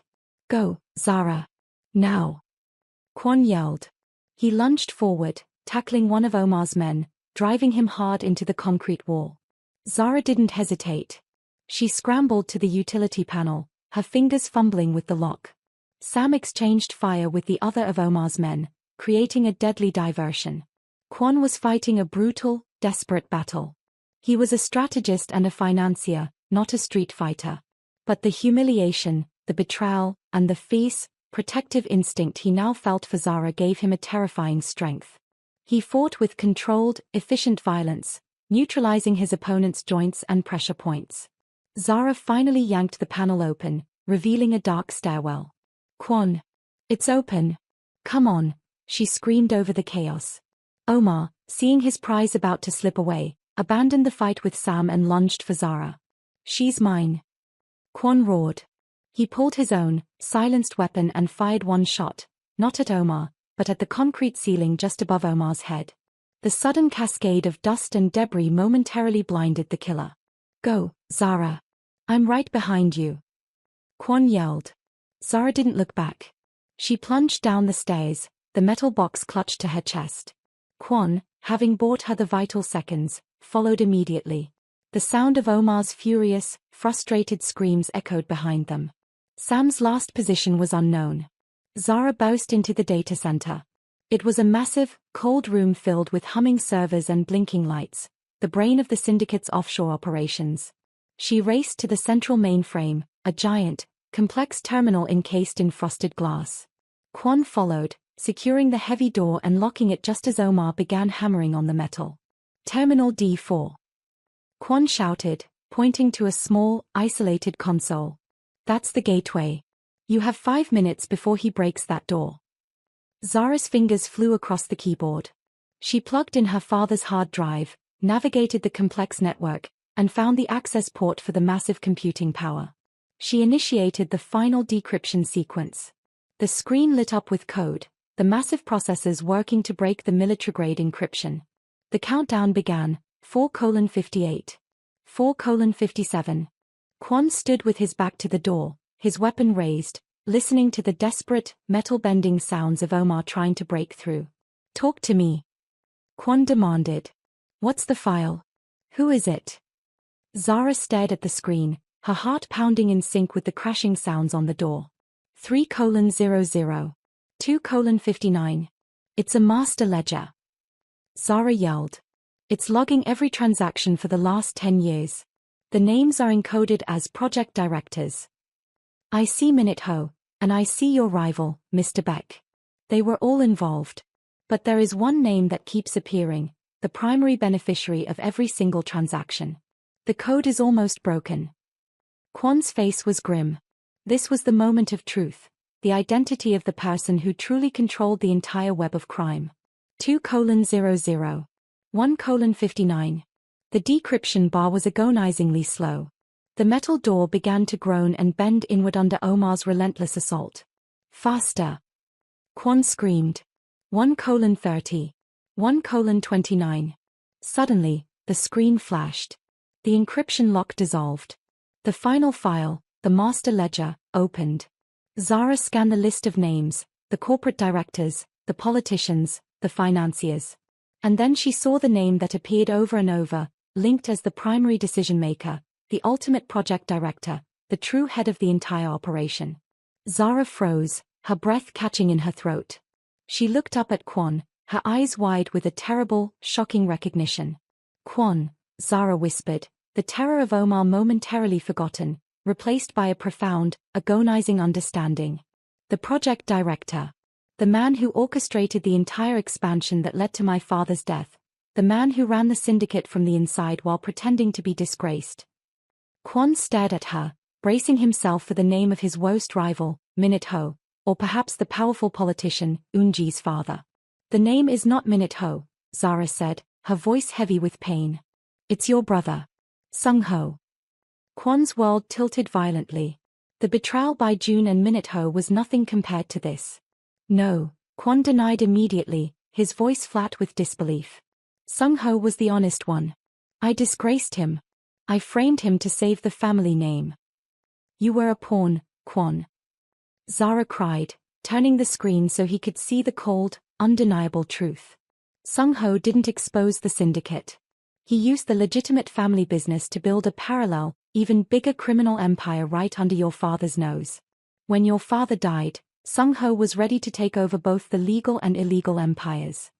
Go, Zara. Now. Kwon yelled. He lunged forward, tackling one of Omar's men, driving him hard into the concrete wall. Zara didn't hesitate. She scrambled to the utility panel, her fingers fumbling with the lock. Sam exchanged fire with the other of Omar's men, creating a deadly diversion. Kwon was fighting a brutal, desperate battle. He was a strategist and a financier, not a street fighter. But the humiliation, the betrayal, and the fierce, protective instinct he now felt for Zara gave him a terrifying strength. He fought with controlled, efficient violence, neutralizing his opponent's joints and pressure points. Zara finally yanked the panel open, revealing a dark stairwell. Kwon. It's open. Come on, she screamed over the chaos. Omar, seeing his prize about to slip away, abandoned the fight with Sam and lunged for Zara. She's mine. Kwon roared. He pulled his own, silenced weapon and fired one shot, not at Omar, but at the concrete ceiling just above Omar's head. The sudden cascade of dust and debris momentarily blinded the killer. Go, Zara. I'm right behind you. Kwon yelled. Zara didn't look back. She plunged down the stairs, the metal box clutched to her chest. Kwon, having bought her the vital seconds, followed immediately. The sound of Omar's furious, frustrated screams echoed behind them. Sam's last position was unknown. Zara burst into the data center. It was a massive, cold room filled with humming servers and blinking lights, the brain of the syndicate's offshore operations. She raced to the central mainframe, a giant, complex terminal encased in frosted glass. Kwon followed, securing the heavy door and locking it just as Omar began hammering on the metal. Terminal D4. Kwon shouted, pointing to a small, isolated console. That's the gateway. You have 5 minutes before he breaks that door. Zara's fingers flew across the keyboard. She plugged in her father's hard drive, navigated the complex network, and found the access port for the massive computing power. She initiated the final decryption sequence. The screen lit up with code, the massive processors working to break the military-grade encryption. The countdown began, 4:58. 4:57. Kwon stood with his back to the door, his weapon raised, listening to the desperate, metal-bending sounds of Omar trying to break through. Talk to me. Kwon demanded. What's the file? Who is it? Zara stared at the screen, her heart pounding in sync with the crashing sounds on the door. 3:00. 2:59. It's a master ledger. Zara yelled. It's logging every transaction for the last 10 years. The names are encoded as project directors. I see Minute Ho, and I see your rival, Mr. Beck. They were all involved. But there is one name that keeps appearing, the primary beneficiary of every single transaction. The code is almost broken. Kwon's face was grim. This was the moment of truth, the identity of the person who truly controlled the entire web of crime. 2:00. 1:59. The decryption bar was agonizingly slow. The metal door began to groan and bend inward under Omar's relentless assault. Faster! Kwon screamed. 1:30. 1:29. Suddenly, the screen flashed. The encryption lock dissolved. The final file, the master ledger, opened. Zara scanned the list of names, the corporate directors, the politicians, the financiers. And then she saw the name that appeared over and over, linked as the primary decision-maker, the ultimate project director, the true head of the entire operation. Zara froze, her breath catching in her throat. She looked up at Kwon, her eyes wide with a terrible, shocking recognition. Kwon, Zara whispered, the terror of Omar momentarily forgotten, replaced by a profound, agonizing understanding. The project director. The man who orchestrated the entire expansion that led to my father's death. The man who ran the syndicate from the inside while pretending to be disgraced. Kwon stared at her, bracing himself for the name of his worst rival, Minute Ho, or perhaps the powerful politician, Eunji's father. The name is not Minute Ho, Zara said, her voice heavy with pain. It's your brother. Sung Ho. Kwon's world tilted violently. The betrayal by June and Minute Ho was nothing compared to this. No, Kwon denied immediately, his voice flat with disbelief. Sung Ho was the honest one. I disgraced him. I framed him to save the family name. You were a pawn, Kwon. Zara cried, turning the screen so he could see the cold, undeniable truth. Sung Ho didn't expose the syndicate. He used the legitimate family business to build a parallel, even bigger criminal empire right under your father's nose. When your father died, Sung Ho was ready to take over both the legal and illegal empires.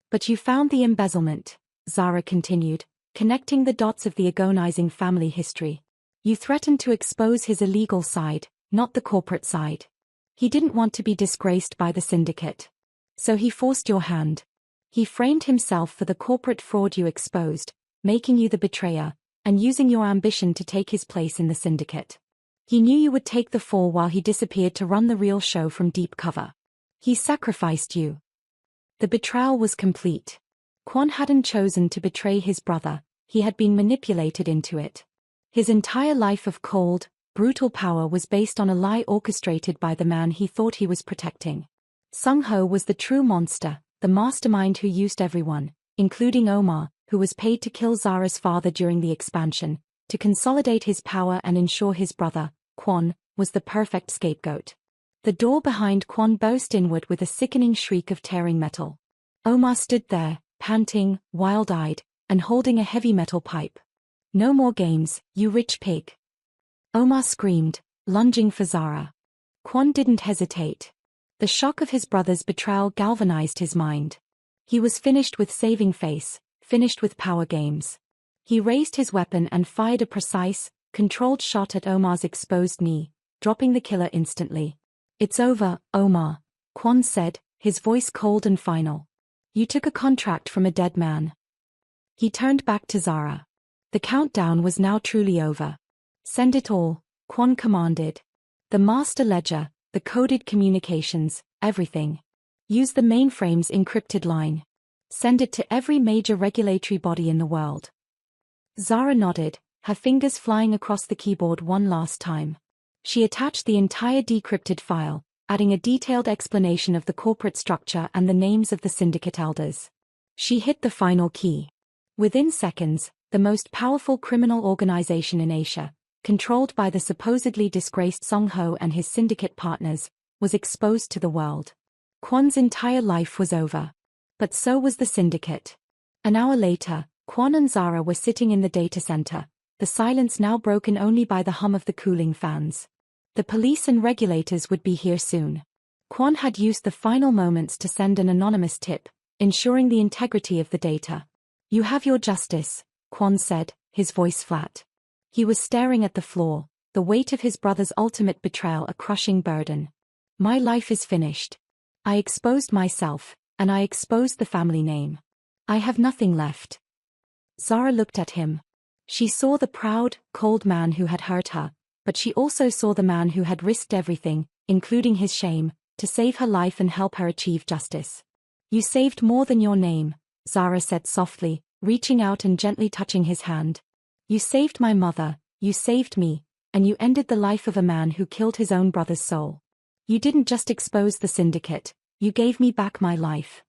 But you found the embezzlement, Zara continued, connecting the dots of the agonizing family history. You threatened to expose his illegal side, not the corporate side. He didn't want to be disgraced by the syndicate. So he forced your hand. He framed himself for the corporate fraud you exposed, making you the betrayer, and using your ambition to take his place in the syndicate. He knew you would take the fall while he disappeared to run the real show from deep cover. He sacrificed you. The betrayal was complete. Kwon hadn't chosen to betray his brother, he had been manipulated into it. His entire life of cold, brutal power was based on a lie orchestrated by the man he thought he was protecting. Sung Ho was the true monster, the mastermind who used everyone, including Omar, who was paid to kill Zara's father during the expansion, to consolidate his power and ensure his brother, Kwon, was the perfect scapegoat. The door behind Kwon burst inward with a sickening shriek of tearing metal. Omar stood there, panting, wild-eyed, and holding a heavy metal pipe. No more games, you rich pig. Omar screamed, lunging for Zara. Kwon didn't hesitate. The shock of his brother's betrayal galvanized his mind. He was finished with saving face, finished with power games. He raised his weapon and fired a precise, controlled shot at Omar's exposed knee, dropping the killer instantly. It's over, Omar, Kwon said, his voice cold and final. You took a contract from a dead man. He turned back to Zara. The countdown was now truly over. Send it all, Kwon commanded. The master ledger, the coded communications, everything. Use the mainframe's encrypted line. Send it to every major regulatory body in the world. Zara nodded, her fingers flying across the keyboard one last time. She attached the entire decrypted file, adding a detailed explanation of the corporate structure and the names of the syndicate elders. She hit the final key. Within seconds, the most powerful criminal organization in Asia, controlled by the supposedly disgraced Sung Ho and his syndicate partners, was exposed to the world. Kwon's entire life was over. But so was the syndicate. An hour later, Kwon and Zara were sitting in the data center, the silence now broken only by the hum of the cooling fans. The police and regulators would be here soon. Kwon had used the final moments to send an anonymous tip, ensuring the integrity of the data. You have your justice, Kwon said, his voice flat. He was staring at the floor, the weight of his brother's ultimate betrayal a crushing burden. My life is finished. I exposed myself, and I exposed the family name. I have nothing left. Zara looked at him. She saw the proud, cold man who had hurt her, but she also saw the man who had risked everything, including his shame, to save her life and help her achieve justice. You saved more than your name, Zara said softly, reaching out and gently touching his hand. You saved my mother, you saved me, and you ended the life of a man who killed his own brother's soul. You didn't just expose the syndicate, you gave me back my life.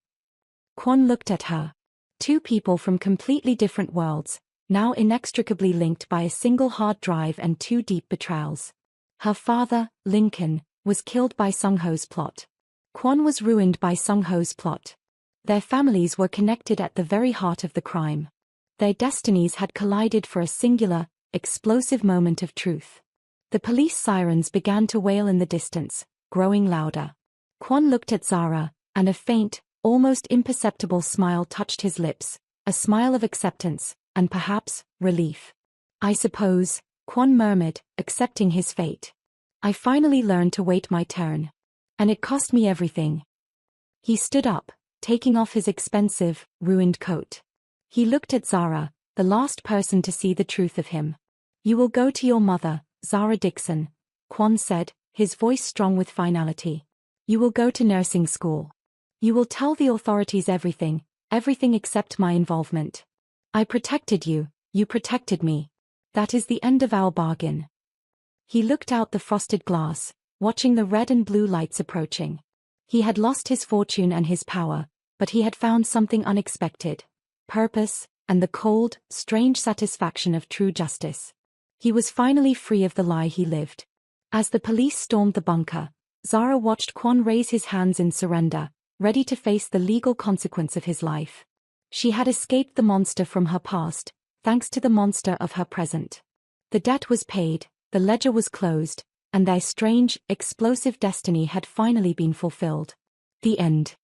Kwon looked at her. Two people from completely different worlds, now inextricably linked by a single hard drive and two deep betrayals. Her father, Lincoln, was killed by Sung Ho's plot. Kwon was ruined by Sung Ho's plot. Their families were connected at the very heart of the crime. Their destinies had collided for a singular, explosive moment of truth. The police sirens began to wail in the distance, growing louder. Kwon looked at Zara, and a faint, almost imperceptible smile touched his lips, a smile of acceptance, and perhaps, relief. "I suppose," Kwon murmured, accepting his fate. "I finally learned to wait my turn. And it cost me everything." He stood up, taking off his expensive, ruined coat. He looked at Zara, the last person to see the truth of him. "You will go to your mother, Zara Dixon," Kwon said, his voice strong with finality. "You will go to nursing school. You will tell the authorities everything, everything except my involvement. I protected you, you protected me. That is the end of our bargain." He looked out the frosted glass, watching the red and blue lights approaching. He had lost his fortune and his power, but he had found something unexpected: purpose, and the cold, strange satisfaction of true justice. He was finally free of the lie he lived. As the police stormed the bunker, Zara watched Kwon raise his hands in surrender, ready to face the legal consequence of his life. She had escaped the monster from her past, thanks to the monster of her present. The debt was paid, the ledger was closed, and their strange, explosive destiny had finally been fulfilled. The end.